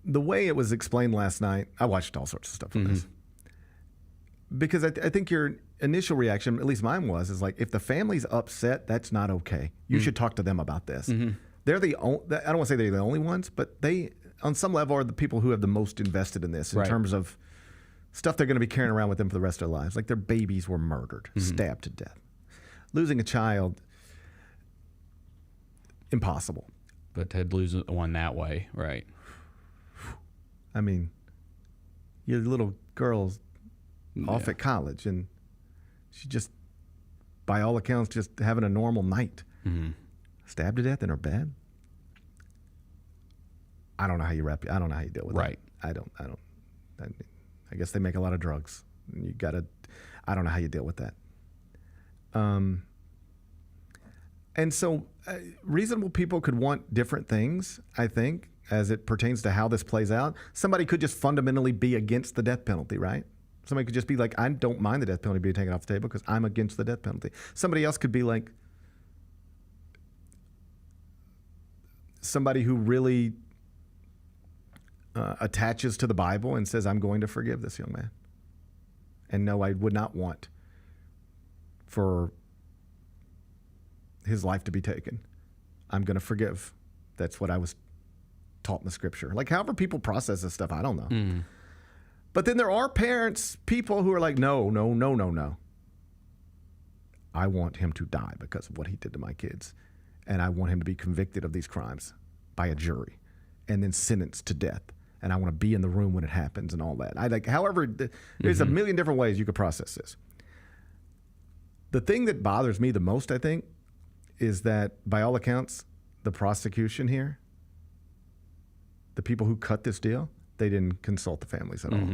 [SPEAKER 8] the way it was explained last night, I watched all sorts of stuff from this. Because I think your initial reaction, at least mine was, is like, if the family's upset, that's not okay. You should talk to them about this. They're the only, I don't want to say they're the only ones, but they, on some level, are the people who have the most invested in this in terms of stuff they're going to be carrying around with them for the rest of their lives. Like, their babies were murdered, stabbed to death. Losing a child, impossible.
[SPEAKER 9] But to lose one that way, right?
[SPEAKER 8] I mean, your little girl's off at college, and she just, by all accounts, just having a normal night. Stabbed to death in her bed. I don't know how you I don't know how you deal with
[SPEAKER 9] right.
[SPEAKER 8] that. I guess they make a lot of drugs. You gotta. I don't know how you deal with that. And so, reasonable people could want different things, I think, as it pertains to how this plays out. Somebody could just fundamentally be against the death penalty, right? Somebody could just be like, I don't mind the death penalty being taken off the table because I'm against the death penalty. Somebody else could be like, somebody who really attaches to the Bible and says, I'm going to forgive this young man. And no, I would not want for his life to be taken. I'm going to forgive. That's what I was taught in the scripture. Like, however people process this stuff, I don't know. But then there are people who are like, no. I want him to die because of what he did to my kids. And I want him to be convicted of these crimes by a jury and then sentenced to death. And I want to be in the room when it happens and all that. However, there's a million different ways you could process this. The thing that bothers me the most, I think, is that by all accounts, the prosecution here, the people who cut this deal, they didn't consult the families at all.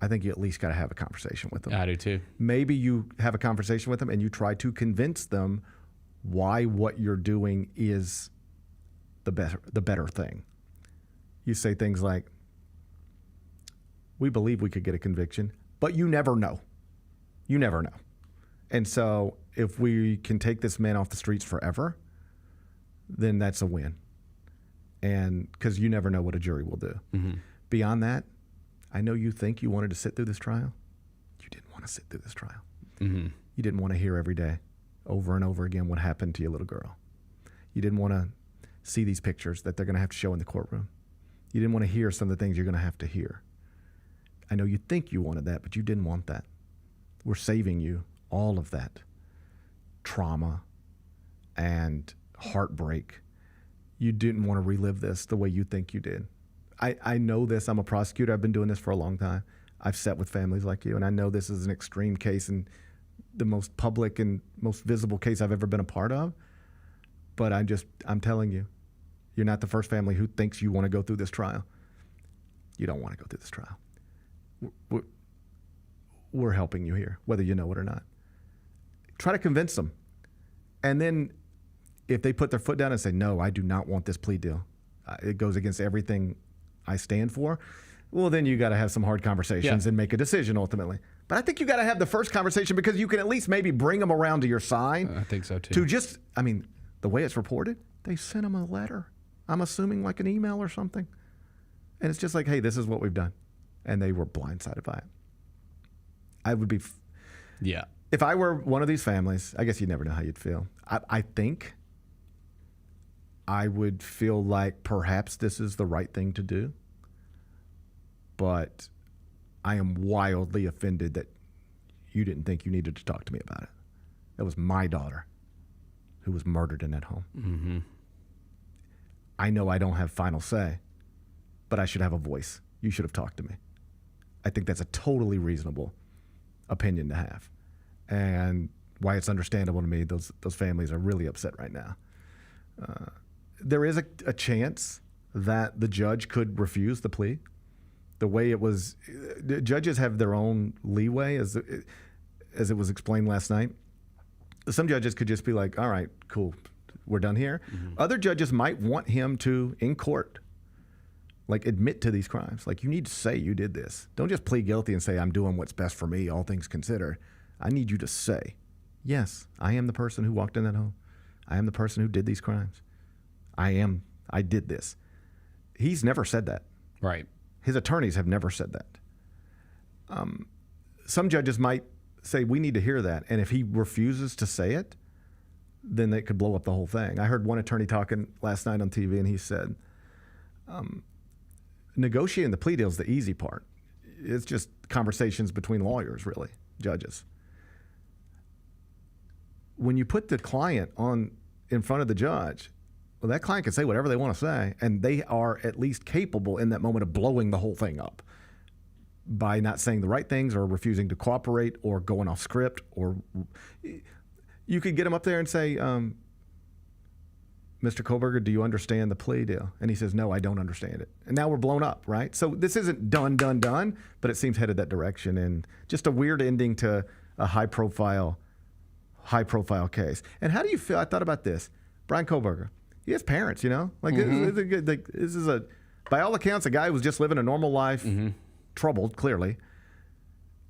[SPEAKER 8] I think you at least got to have a conversation with them.
[SPEAKER 9] I do too.
[SPEAKER 8] Maybe you have a conversation with them and you try to convince them why what you're doing is the better thing. You say things like, we believe we could get a conviction, but you never know. You never know. And so if we can take this man off the streets forever, then that's a win. And because you never know what a jury will do. Beyond that, I know you think you wanted to sit through this trial. You didn't want to sit through this trial. You didn't want to hear every day, over and over again, what happened to your little girl. You didn't want to see these pictures that they're going to have to show in the courtroom. You didn't want to hear some of the things you're going to have to hear. I know you think you wanted that, but you didn't want that. We're saving you all of that trauma and heartbreak. You didn't want to relive this the way you think you did. I know this. I'm a prosecutor. I've been doing this for a long time. I've sat with families like you, and I know this is an extreme case and the most public and most visible case I've ever been a part of. But I'm telling you, you're not the first family who thinks you want to go through this trial. You don't want to go through this trial. We're helping you here, whether you know it or not. Try to convince them. And then if they put their foot down and say, no, I do not want this plea deal, it goes against everything I stand for, well, then you got to have some hard conversations and make a decision ultimately. But I think you got to have the first conversation because you can at least maybe bring them around to your side.
[SPEAKER 9] I think so too.
[SPEAKER 8] To just, I mean, the way it's reported, they sent them a letter. I'm assuming like an email or something. And it's just like, hey, this is what we've done. And they were blindsided by it. I would be...
[SPEAKER 9] Yeah.
[SPEAKER 8] If I were one of these families, I guess you never know how you'd feel. I think I would feel like perhaps this is the right thing to do. But I am wildly offended that you didn't think you needed to talk to me about it. It was my daughter who was murdered in that home.
[SPEAKER 9] Mm-hmm.
[SPEAKER 8] I know I don't have final say, but I should have a voice. You should have talked to me. I think that's a totally reasonable opinion to have. And why it's understandable to me, those families are really upset right now. There is a chance that the judge could refuse the plea. The way it was, judges have their own leeway, as it was explained last night. Some judges could just be like, all right, cool, we're done here. Mm-hmm. Other judges might want him to, in court, like admit to these crimes. Like, you need to say you did this. Don't just plead guilty and say, I'm doing what's best for me, all things considered. I need you to say, yes, I am the person who walked in that home. I am the person who did these crimes. I did this. He's never said that.
[SPEAKER 9] Right.
[SPEAKER 8] His attorneys have never said that. Some judges might say, we need to hear that. And if he refuses to say it, then they could blow up the whole thing. I heard one attorney talking last night on TV, and he said, negotiating the plea deal is the easy part. It's just conversations between lawyers, really, judges. When you put the client in front of the judge, well, that client can say whatever they want to say, and they are at least capable in that moment of blowing the whole thing up by not saying the right things or refusing to cooperate or going off script. Or you could get him up there and say, Mr. Kohlberger, do you understand the plea deal? And he says, no, I don't understand it. And now we're blown up, right? So this isn't done, but it seems headed that direction. And just a weird ending to a high-profile case. And how do you feel? I thought about this. Brian Kohlberger, he has parents, you know? Like, this is by all accounts, a guy who was just living a normal life, troubled, clearly.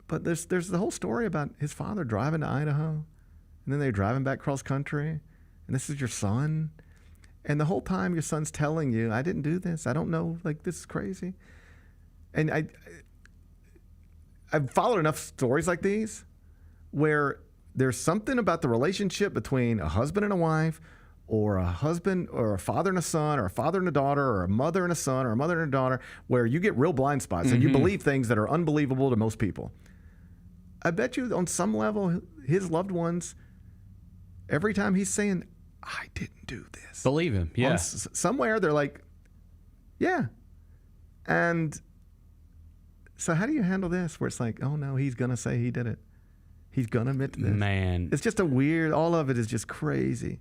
[SPEAKER 8] But there's the whole story about his father driving to Idaho, and then they're driving back cross country, and this is your son. And the whole time your son's telling you, I didn't do this. I don't know. Like, this is crazy. And I've followed enough stories like these where there's something about the relationship between a husband and a wife, or a husband or a father and a son, or a father and a daughter, or a mother and a son, or a mother and a daughter, where you get real blind spots and you believe things that are unbelievable to most people. I bet you on some level, his loved ones, every time he's saying, I didn't do this.
[SPEAKER 9] Believe him, yeah.
[SPEAKER 8] Somewhere they're like, yeah. And so how do you handle this where it's like, oh no, he's going to say he did it. He's going to admit to this.
[SPEAKER 9] Man.
[SPEAKER 8] It's just all of it is just crazy.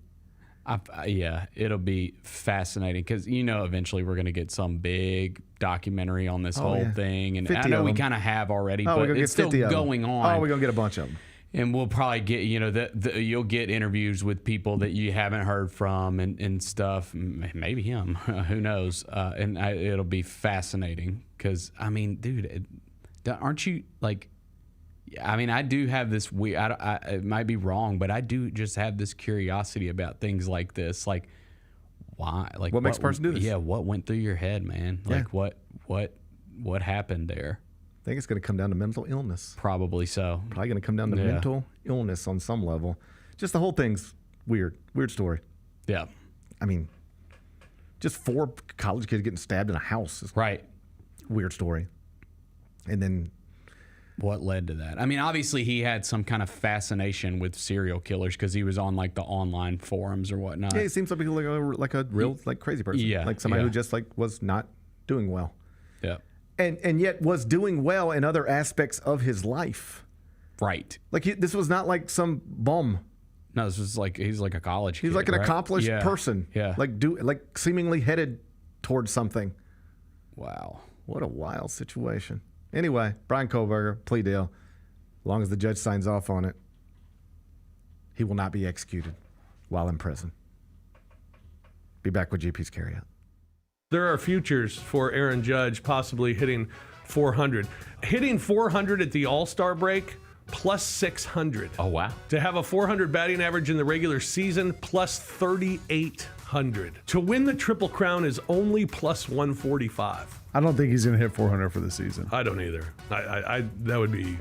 [SPEAKER 9] Yeah, it'll be fascinating because, eventually we're going to get some big documentary on this whole thing. And I know we kind of have already, but it's still going on.
[SPEAKER 8] Oh, we're going to get a bunch of them.
[SPEAKER 9] And we'll probably get, you'll get interviews with people that you haven't heard from and stuff. Maybe him. Who knows? And it'll be fascinating because, I mean, dude, aren't you like... I mean, I do have this weird, it might be wrong, but I do just have this curiosity about things like this. Like, why? Like,
[SPEAKER 8] what makes a person do this?
[SPEAKER 9] Yeah, what went through your head, man? Like, what happened there?
[SPEAKER 8] I think it's going to come down to mental illness.
[SPEAKER 9] Probably so.
[SPEAKER 8] Probably going to come down to mental illness on some level. Just the whole thing's weird. Weird story.
[SPEAKER 9] Yeah.
[SPEAKER 8] I mean, just 4 college kids getting stabbed in a house.
[SPEAKER 9] Right.
[SPEAKER 8] Weird story. And then...
[SPEAKER 9] what led to that? I mean, obviously he had some kind of fascination with serial killers because he was on like the online forums or whatnot.
[SPEAKER 8] Yeah, he seems like a real like crazy person.
[SPEAKER 9] Yeah,
[SPEAKER 8] like somebody who just like was not doing well.
[SPEAKER 9] Yeah.
[SPEAKER 8] And yet was doing well in other aspects of his life.
[SPEAKER 9] Right.
[SPEAKER 8] Like this was not like some bum.
[SPEAKER 9] No, this was like he's like a college kid.
[SPEAKER 8] He's like an
[SPEAKER 9] right?
[SPEAKER 8] accomplished person.
[SPEAKER 9] Yeah.
[SPEAKER 8] Like seemingly headed towards something.
[SPEAKER 9] Wow.
[SPEAKER 8] What a wild situation. Anyway, Brian Kohlberger, plea deal. As long as the judge signs off on it, he will not be executed while in prison. Be back with GP's Carryout.
[SPEAKER 18] There are futures for Aaron Judge possibly hitting 400. Hitting 400 at the All-Star break, plus 600.
[SPEAKER 9] Oh, wow.
[SPEAKER 18] To have a 400 batting average in the regular season, plus 3,800. To win the Triple Crown is only plus 145.
[SPEAKER 1] I don't think he's going to hit 400 for the season.
[SPEAKER 18] I don't either. I that would be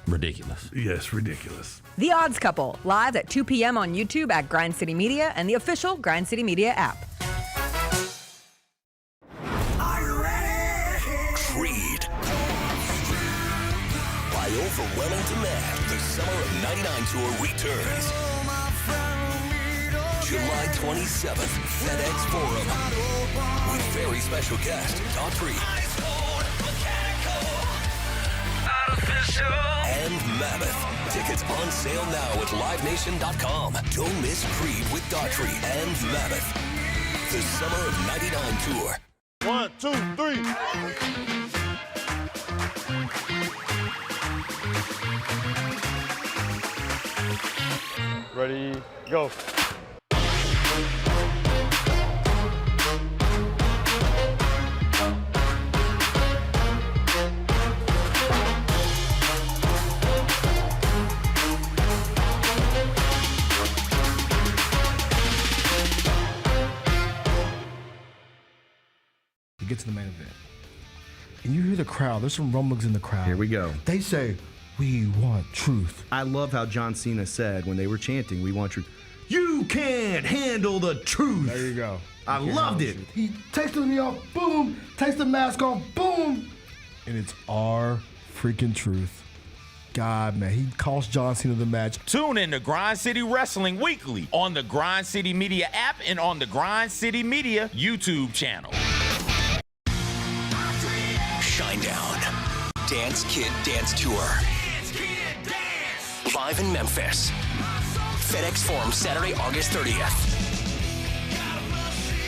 [SPEAKER 14] ridiculous.
[SPEAKER 18] Yes, ridiculous.
[SPEAKER 10] The Odds Couple, live at 2 p.m. on YouTube at Grind City Media and the official Grind City Media app.
[SPEAKER 4] Creed. By overwhelming demand, the Summer of '99 tour returns. July 27th, FedEx Forum. With very special guest, Daughtry. And Mammoth. Tickets on sale now at LiveNation.com. Don't miss Creed with Daughtry and Mammoth. The Summer of '99 tour.
[SPEAKER 19] 1, 2, 3. Ready, go.
[SPEAKER 20] You get to the main event, and you hear the crowd. There's some rumblings in the crowd.
[SPEAKER 21] Here we go.
[SPEAKER 20] They say, "We want truth."
[SPEAKER 21] I love how John Cena said when they were chanting, "We want truth." You can't handle the truth.
[SPEAKER 20] There you go.
[SPEAKER 21] I loved it.
[SPEAKER 20] He takes me off, boom. Takes the mask off, boom. And it's our freaking truth. God, man, he cost John Cena the match.
[SPEAKER 14] Tune in to Grind City Wrestling weekly on the Grind City Media app and on the Grind City Media YouTube channel.
[SPEAKER 4] Shinedown. Dance Kid Dance Tour. Live in Memphis. FedEx Forum, Saturday, August 30th.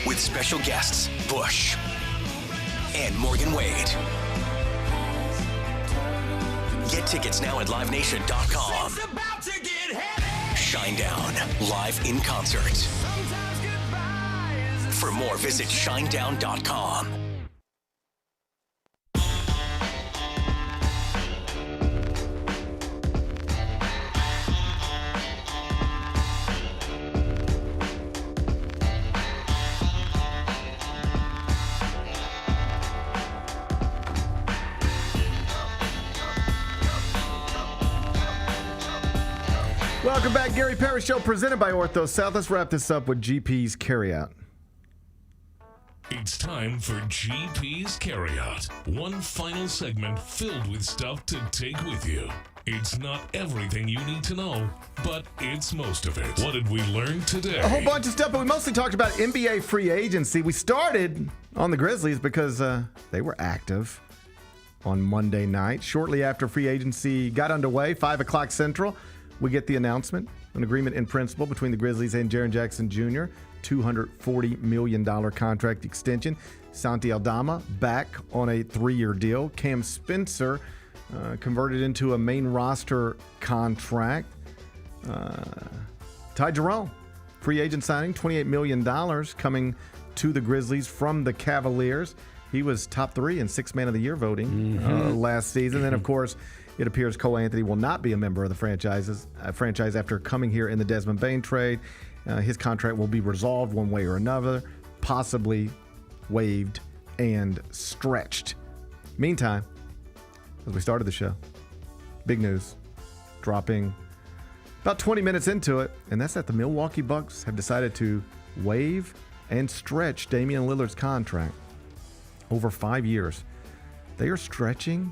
[SPEAKER 4] With special guests, Bush and Morgan Wade. Get tickets now at LiveNation.com. Shinedown, live in concert. For more, visit Shinedown.com.
[SPEAKER 8] Welcome back, Gary Parrish Show, presented by Ortho South. Let's wrap this up with GP's Carryout.
[SPEAKER 7] It's time for GP's Carryout. One final segment filled with stuff to take with you. It's not everything you need to know, but it's most of it. What did we learn today?
[SPEAKER 8] A whole bunch of stuff, but we mostly talked about NBA free agency. We started on the Grizzlies because they were active on Monday night. Shortly after free agency got underway, 5 o'clock Central, we get the announcement, an agreement in principle between the Grizzlies and Jaren Jackson Jr., $240 million contract extension. Santi Aldama back on a 3-year deal. Cam Spencer converted into a main roster contract. Ty Jerome, free agent signing, $28 million coming to the Grizzlies from the Cavaliers. He was top 3 in 6 Man of the Year voting last season. Then, of course, it appears Cole Anthony will not be a member of the franchise after coming here in the Desmond Bane trade. His contract will be resolved one way or another, possibly waived and stretched. Meantime, as we started the show, big news dropping about 20 minutes into it, and that's that the Milwaukee Bucks have decided to waive and stretch Damian Lillard's contract over 5 years. They are stretching,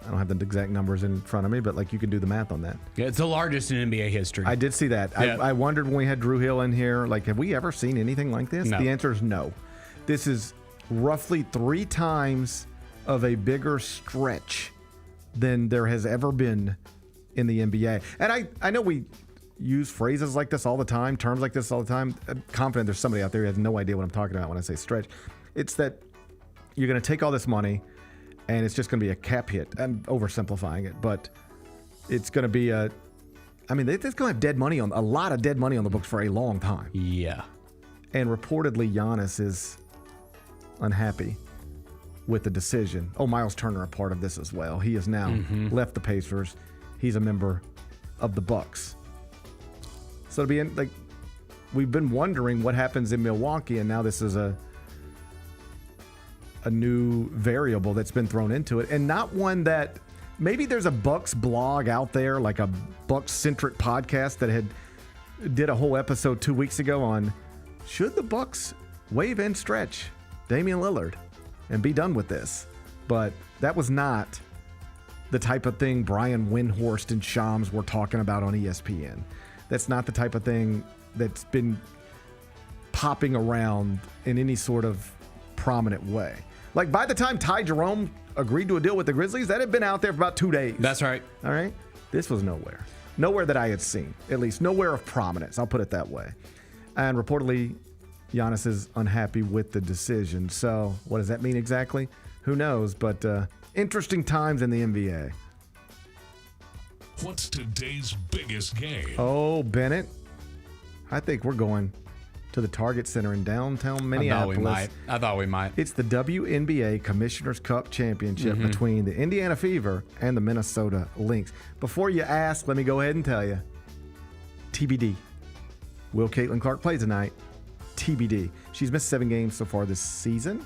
[SPEAKER 8] I don't have the exact numbers in front of me, but like you can do the math on that.
[SPEAKER 9] Yeah, it's the largest in NBA history.
[SPEAKER 8] I did see that.
[SPEAKER 9] Yeah.
[SPEAKER 8] I wondered when we had Drew Hill in here, like, have we ever seen anything like this?
[SPEAKER 9] No.
[SPEAKER 8] The answer is no. This is roughly 3 times of a bigger stretch than there has ever been in the NBA. And I know we use phrases like this all the time, terms like this all the time. I'm confident there's somebody out there who has no idea what I'm talking about when I say stretch. It's that you're going to take all this money and it's just going to be a cap hit. I'm oversimplifying it, but it's going to be they're going to have dead money a lot of dead money on the books for a long time.
[SPEAKER 9] Yeah.
[SPEAKER 8] And reportedly, Giannis is unhappy with the decision. Oh, Miles Turner a part of this as well. He has now left the Pacers. He's a member of the Bucks. So to be we've been wondering what happens in Milwaukee, and now this is a new variable that's been thrown into it, and not one that maybe there's a Bucks blog out there, like a Bucks-centric podcast that did a whole episode 2 weeks ago on should the Bucks waive and stretch Damian Lillard and be done with this. But that was not the type of thing Brian Windhorst and Shams were talking about on ESPN. That's not the type of thing that's been popping around in any sort of prominent way. Like, by the time Ty Jerome agreed to a deal with the Grizzlies, that had been out there for about 2 days.
[SPEAKER 9] That's right.
[SPEAKER 8] All right? This was nowhere. Nowhere that I had seen. At least nowhere of prominence. I'll put it that way. And reportedly, Giannis is unhappy with the decision. So what does that mean exactly? Who knows? But interesting times in the NBA.
[SPEAKER 7] What's today's biggest game?
[SPEAKER 8] Oh, Bennett, I think we're going to the Target Center in downtown Minneapolis.
[SPEAKER 9] I thought we might.
[SPEAKER 8] It's the WNBA Commissioner's Cup Championship between the Indiana Fever and the Minnesota Lynx. Before you ask, let me go ahead and tell you, TBD. Will Caitlin Clark play tonight? TBD. She's missed 7 games so far this season.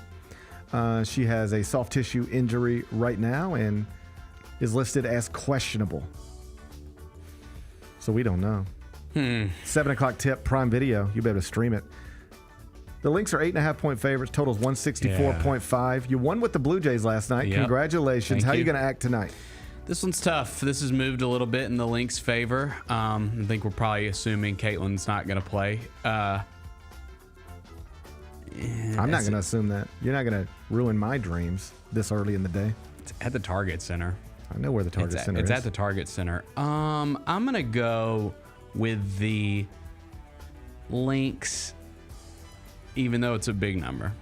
[SPEAKER 8] She has a soft tissue injury right now and is listed as questionable. So we don't know. 7 o'clock tip, Prime Video. You'll be able to stream it. The Lynx are 8.5-point favorites. Total's 164.5. You won with the Blue Jays last night.
[SPEAKER 9] Yep.
[SPEAKER 8] Congratulations. How are you going to act tonight?
[SPEAKER 9] This one's tough. This has moved a little bit in the Lynx' favor. I think we're probably assuming Caitlin's not going to play.
[SPEAKER 8] I'm not going to assume that. You're not going to ruin my dreams this early in the day.
[SPEAKER 9] It's at the Target Center.
[SPEAKER 8] I know where the Target Center is.
[SPEAKER 9] It's at the Target Center. I'm going to go with the Lynx, even though it's a big number.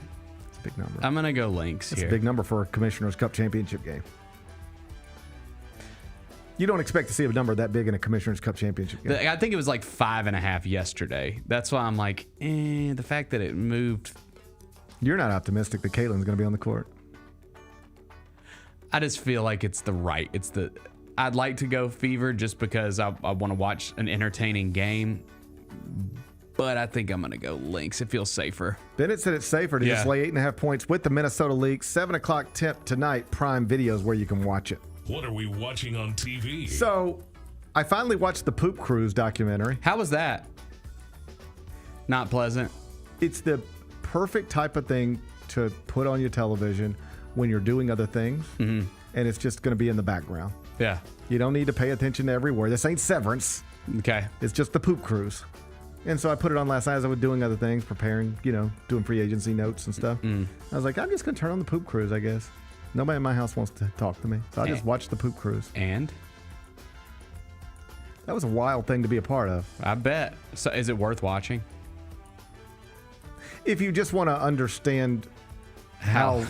[SPEAKER 8] It's a big number.
[SPEAKER 9] I'm going to go Lynx
[SPEAKER 8] It's
[SPEAKER 9] here.
[SPEAKER 8] a big number for a Commissioner's Cup championship game. You don't expect to see a number that big in a Commissioner's Cup championship game.
[SPEAKER 9] I think it was like 5.5 yesterday. That's why I'm like, the fact that it moved.
[SPEAKER 8] You're not optimistic that Caitlin's going to be on the court.
[SPEAKER 9] I just feel like I'd like to go Fever just because I want to watch an entertaining game, but I think I'm going to go Lynx. It feels safer.
[SPEAKER 8] Bennett said it's safer to just lay 8.5 points with the Minnesota Lynx. 7 o'clock tip tonight. Prime Video is where you can watch it.
[SPEAKER 7] What are we watching on TV?
[SPEAKER 8] So, I finally watched the Poop Cruise documentary.
[SPEAKER 9] How was that? Not pleasant.
[SPEAKER 8] It's the perfect type of thing to put on your television when you're doing other things, and it's just going to be in the background.
[SPEAKER 9] Yeah.
[SPEAKER 8] You don't need to pay attention to every word. This ain't Severance.
[SPEAKER 9] Okay.
[SPEAKER 8] It's just the Poop Cruise. And so I put it on last night as I was doing other things, preparing, doing free agency notes and stuff. I was like, I'm just going to turn on the Poop Cruise, I guess. Nobody in my house wants to talk to me. So I just watched the Poop Cruise.
[SPEAKER 9] And?
[SPEAKER 8] That was a wild thing to be a part of.
[SPEAKER 9] I bet. So is it worth watching?
[SPEAKER 8] If you just want to understand how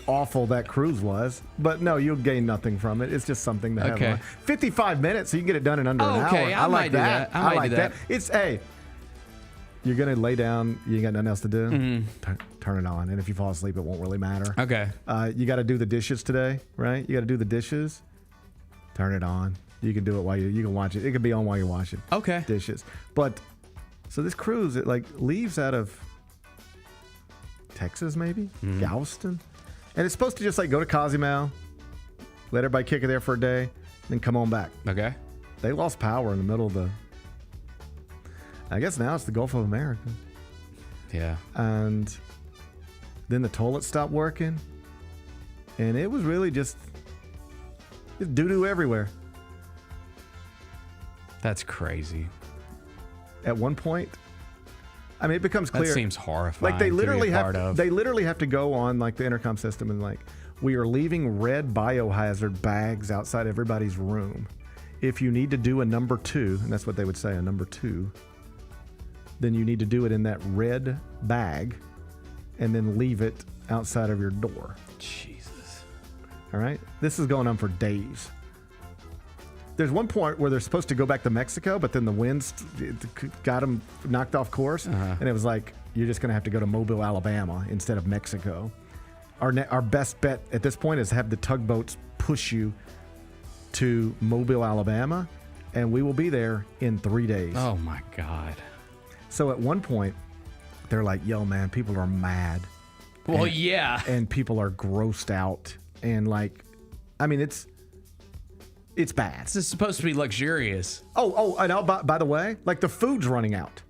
[SPEAKER 8] awful that cruise was. But no, you'll gain nothing from it. It's just something to have on. 55 minutes, so you can get it done in under an hour.
[SPEAKER 9] I
[SPEAKER 8] like
[SPEAKER 9] might
[SPEAKER 8] that.
[SPEAKER 9] do that. I
[SPEAKER 8] like
[SPEAKER 9] do
[SPEAKER 8] that. It's, you're going to lay down. You ain't got nothing else to do. Turn it on. And if you fall asleep, it won't really matter.
[SPEAKER 9] Okay.
[SPEAKER 8] You got to do the dishes today, right? You got to do the dishes. Turn it on. You can do it while you can watch it. It can be on while you're washing.
[SPEAKER 9] Okay.
[SPEAKER 8] Dishes. But so this cruise, it leaves out of Texas, maybe Galveston, and it's supposed to just go to Cozumel, let everybody kick it there for a day, then come on back.
[SPEAKER 9] Okay.
[SPEAKER 8] They lost power in the middle of I guess now it's the Gulf of America.
[SPEAKER 9] Yeah.
[SPEAKER 8] And then the toilet stopped working, and it was really just doo-doo everywhere.
[SPEAKER 9] That's crazy.
[SPEAKER 8] At one point, it becomes clear.
[SPEAKER 9] That seems horrifying.
[SPEAKER 8] They literally
[SPEAKER 9] to be a part of.
[SPEAKER 8] They literally have to go on the intercom system and We are leaving red biohazard bags outside everybody's room. If you need to do a number 2, and that's what they would say, a number 2, then you need to do it in that red bag and then leave it outside of your door.
[SPEAKER 9] Jesus.
[SPEAKER 8] All right? This is going on for days. There's one point where they're supposed to go back to Mexico, but then the winds got them knocked off course. And it was like, you're just going to have to go to Mobile, Alabama instead of Mexico. Our best bet at this point is have the tugboats push you to Mobile, Alabama, and we will be there in 3 days.
[SPEAKER 9] Oh, my God.
[SPEAKER 8] So at one point, they're like, yo, man, people are mad.
[SPEAKER 9] Well,
[SPEAKER 8] and,
[SPEAKER 9] yeah.
[SPEAKER 8] And people are grossed out. And like, I mean, it's bad.
[SPEAKER 9] This is supposed to be luxurious.
[SPEAKER 8] And by the way, like the food's running out.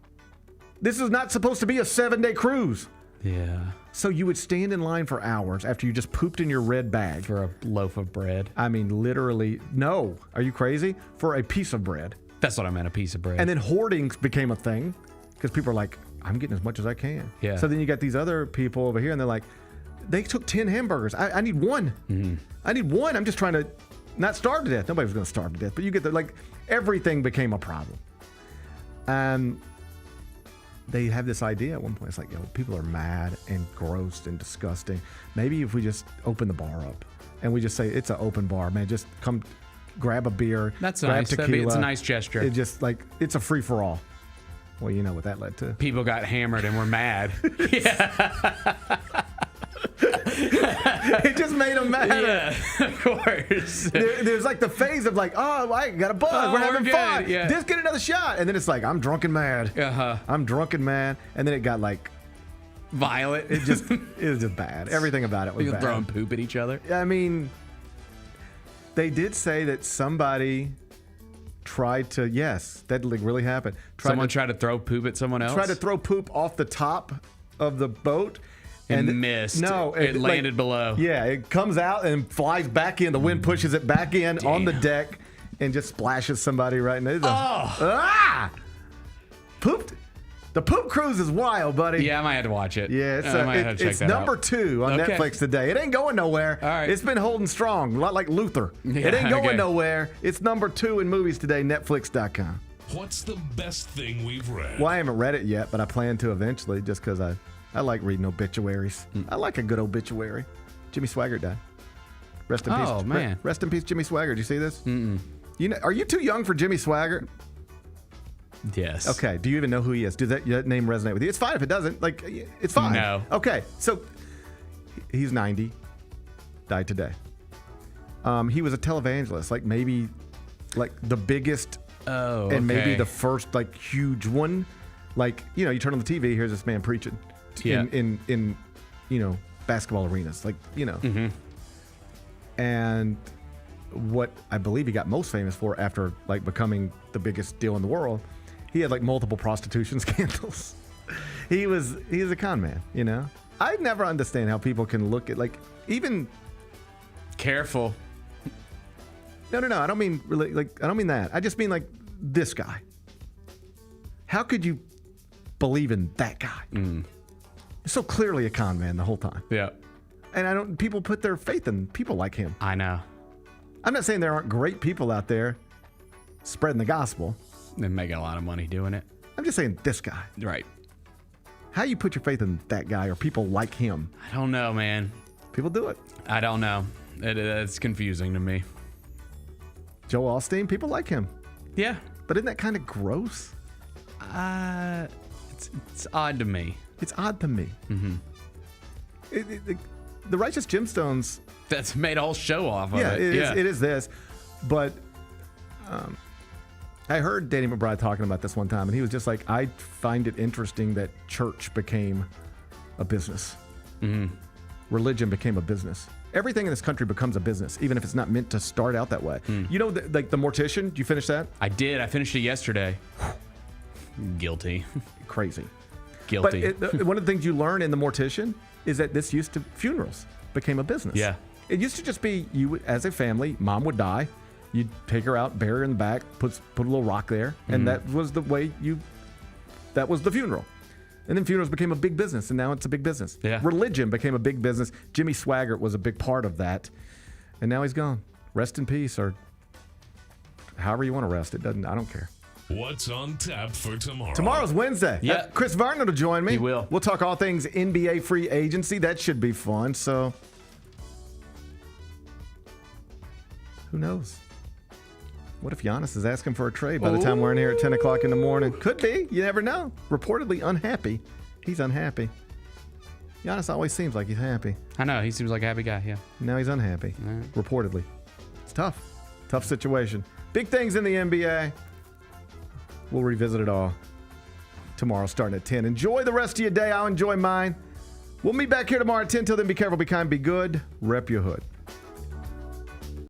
[SPEAKER 8] This is not supposed to be a 7-day cruise.
[SPEAKER 9] Yeah.
[SPEAKER 8] So you would stand in line for hours after you just pooped in your red bag.
[SPEAKER 9] For a loaf of bread.
[SPEAKER 8] I mean, literally, no. Are you crazy? For a piece of bread.
[SPEAKER 9] That's what I meant, a piece of bread.
[SPEAKER 8] And then hoarding became a thing because people are like, I'm getting as much as I can.
[SPEAKER 9] Yeah.
[SPEAKER 8] So then you got these other people over here and they're like, they took 10 hamburgers. I need one.
[SPEAKER 9] Mm-hmm.
[SPEAKER 8] I need one. I'm just trying to not starve to death. Nobody was going to starve to death. But you get like, everything became a problem. And they have this idea at one point. It's like, yo, people are mad and gross and disgusting. Maybe if we just open the bar up and we just say it's an open bar, man, just come grab a beer.
[SPEAKER 9] That's
[SPEAKER 8] grab
[SPEAKER 9] nice.
[SPEAKER 8] Tequila.
[SPEAKER 9] It's a nice gesture.
[SPEAKER 8] It just like, it's a free for all. Well, you know what that led to.
[SPEAKER 9] People got hammered and were mad.
[SPEAKER 8] It just made them mad.
[SPEAKER 9] Yeah, of course.
[SPEAKER 8] There's like the phase of like, oh, I got a buzz. We're having fun.
[SPEAKER 9] Yeah.
[SPEAKER 8] Just get another shot. And then it's like, I'm drunk and mad. I'm drunk and mad. And then it got like
[SPEAKER 9] violent.
[SPEAKER 8] It was just bad. Everything about it was
[SPEAKER 9] People
[SPEAKER 8] bad.
[SPEAKER 9] throwing poop at each other.
[SPEAKER 8] I mean, they did say that somebody tried to, yes, that really happened.
[SPEAKER 9] Someone tried to throw poop at someone else?
[SPEAKER 8] Tried to throw poop off the top of the boat.
[SPEAKER 9] And missed.
[SPEAKER 8] No,
[SPEAKER 9] it landed below.
[SPEAKER 8] Yeah, it comes out and flies back in. The wind pushes it back in on the deck and just splashes somebody right in there. Pooped. The poop cruise is wild, buddy.
[SPEAKER 9] Yeah, I might have to watch it.
[SPEAKER 8] Yeah, it's number 2 on Netflix today. It ain't going nowhere.
[SPEAKER 9] All right.
[SPEAKER 8] It's been holding strong, a lot like Luther.
[SPEAKER 7] Yeah,
[SPEAKER 8] it ain't going nowhere. It's number 2 in movies today, Netflix.com.
[SPEAKER 7] What's the best thing we've read?
[SPEAKER 8] Well, I haven't read it yet, but I plan to eventually just because I like reading obituaries. I like a good obituary. Jimmy Swaggart died. Rest in peace.
[SPEAKER 9] Oh, man.
[SPEAKER 8] Rest in peace, Jimmy Swaggart. Do you see this? Mm-mm. You know, are you too young for Jimmy Swaggart?
[SPEAKER 9] Yes.
[SPEAKER 8] Okay. Do you even know who he is? Does that name resonate with you? It's fine if it doesn't. Like, it's fine.
[SPEAKER 9] No.
[SPEAKER 8] Okay. So he's 90. Died today. He was a televangelist. Like maybe like the biggest and maybe the first like huge one. Like, you know, you turn on the TV, here's this man preaching in you know, basketball arenas. Like, you know.
[SPEAKER 9] Mm-hmm.
[SPEAKER 8] And what I believe he got most famous for after like becoming the biggest deal in the world, he had like multiple prostitution scandals. He's a con man, you know. I never understand how people can look at like even
[SPEAKER 9] careful.
[SPEAKER 8] No. I don't mean really like I don't mean that. I just mean like this guy. How could you believe in that guy? So clearly a con man the whole time.
[SPEAKER 9] Yeah.
[SPEAKER 8] And people put their faith in people like him.
[SPEAKER 9] I know.
[SPEAKER 8] I'm not saying there aren't great people out there spreading the gospel.
[SPEAKER 9] They're making a lot of money doing it.
[SPEAKER 8] I'm just saying this guy.
[SPEAKER 9] Right.
[SPEAKER 8] How you put your faith in that guy or people like him?
[SPEAKER 9] I don't know, man.
[SPEAKER 8] People do it.
[SPEAKER 9] I don't know. It's confusing to me.
[SPEAKER 8] Joel Osteen, people like him.
[SPEAKER 9] Yeah.
[SPEAKER 8] But isn't that kind of gross?
[SPEAKER 9] It's odd to me.
[SPEAKER 8] It's odd to me.
[SPEAKER 9] Mm-hmm.
[SPEAKER 8] The Righteous Gemstones.
[SPEAKER 9] That's made a whole show off of it.
[SPEAKER 8] It is this. But I heard Danny McBride talking about this one time, and he was just like, I find it interesting that church became a business.
[SPEAKER 9] Mm-hmm.
[SPEAKER 8] Religion became a business. Everything in this country becomes a business, even if it's not meant to start out that way. You know, like The Mortician, did you finish that?
[SPEAKER 9] I did. I finished it yesterday. Guilty.
[SPEAKER 8] Crazy.
[SPEAKER 9] Guilty.
[SPEAKER 8] But one of the things you learn in The Mortician is that this used to, funerals became a business.
[SPEAKER 9] Yeah.
[SPEAKER 8] It used to just be you as a family, mom would die, you'd take her out, bury her in the back, put a little rock there, and that was the way that was the funeral. And then funerals became a big business, and now it's a big business.
[SPEAKER 9] Yeah.
[SPEAKER 8] Religion became a big business. Jimmy Swaggart was a big part of that, and now he's gone. Rest in peace, or however you want to rest. I don't care.
[SPEAKER 7] What's on tap for tomorrow?
[SPEAKER 8] Tomorrow's Wednesday.
[SPEAKER 9] Yeah.
[SPEAKER 8] Chris Vernon will join me.
[SPEAKER 9] He will.
[SPEAKER 8] We'll talk all things NBA free agency. That should be fun. So, who knows? What if Giannis is asking for a trade by the time we're in here at 10 o'clock in the morning? Could be. You never know. Reportedly unhappy. He's unhappy. Giannis always seems like he's happy.
[SPEAKER 9] I know. He seems like a happy guy, yeah.
[SPEAKER 8] Now he's unhappy, reportedly. It's tough. Tough situation. Big things in the NBA. We'll revisit it all tomorrow starting at 10. Enjoy the rest of your day. I'll enjoy mine. We'll meet back here tomorrow at 10. Till then, be careful, be kind, be good. Rep your hood.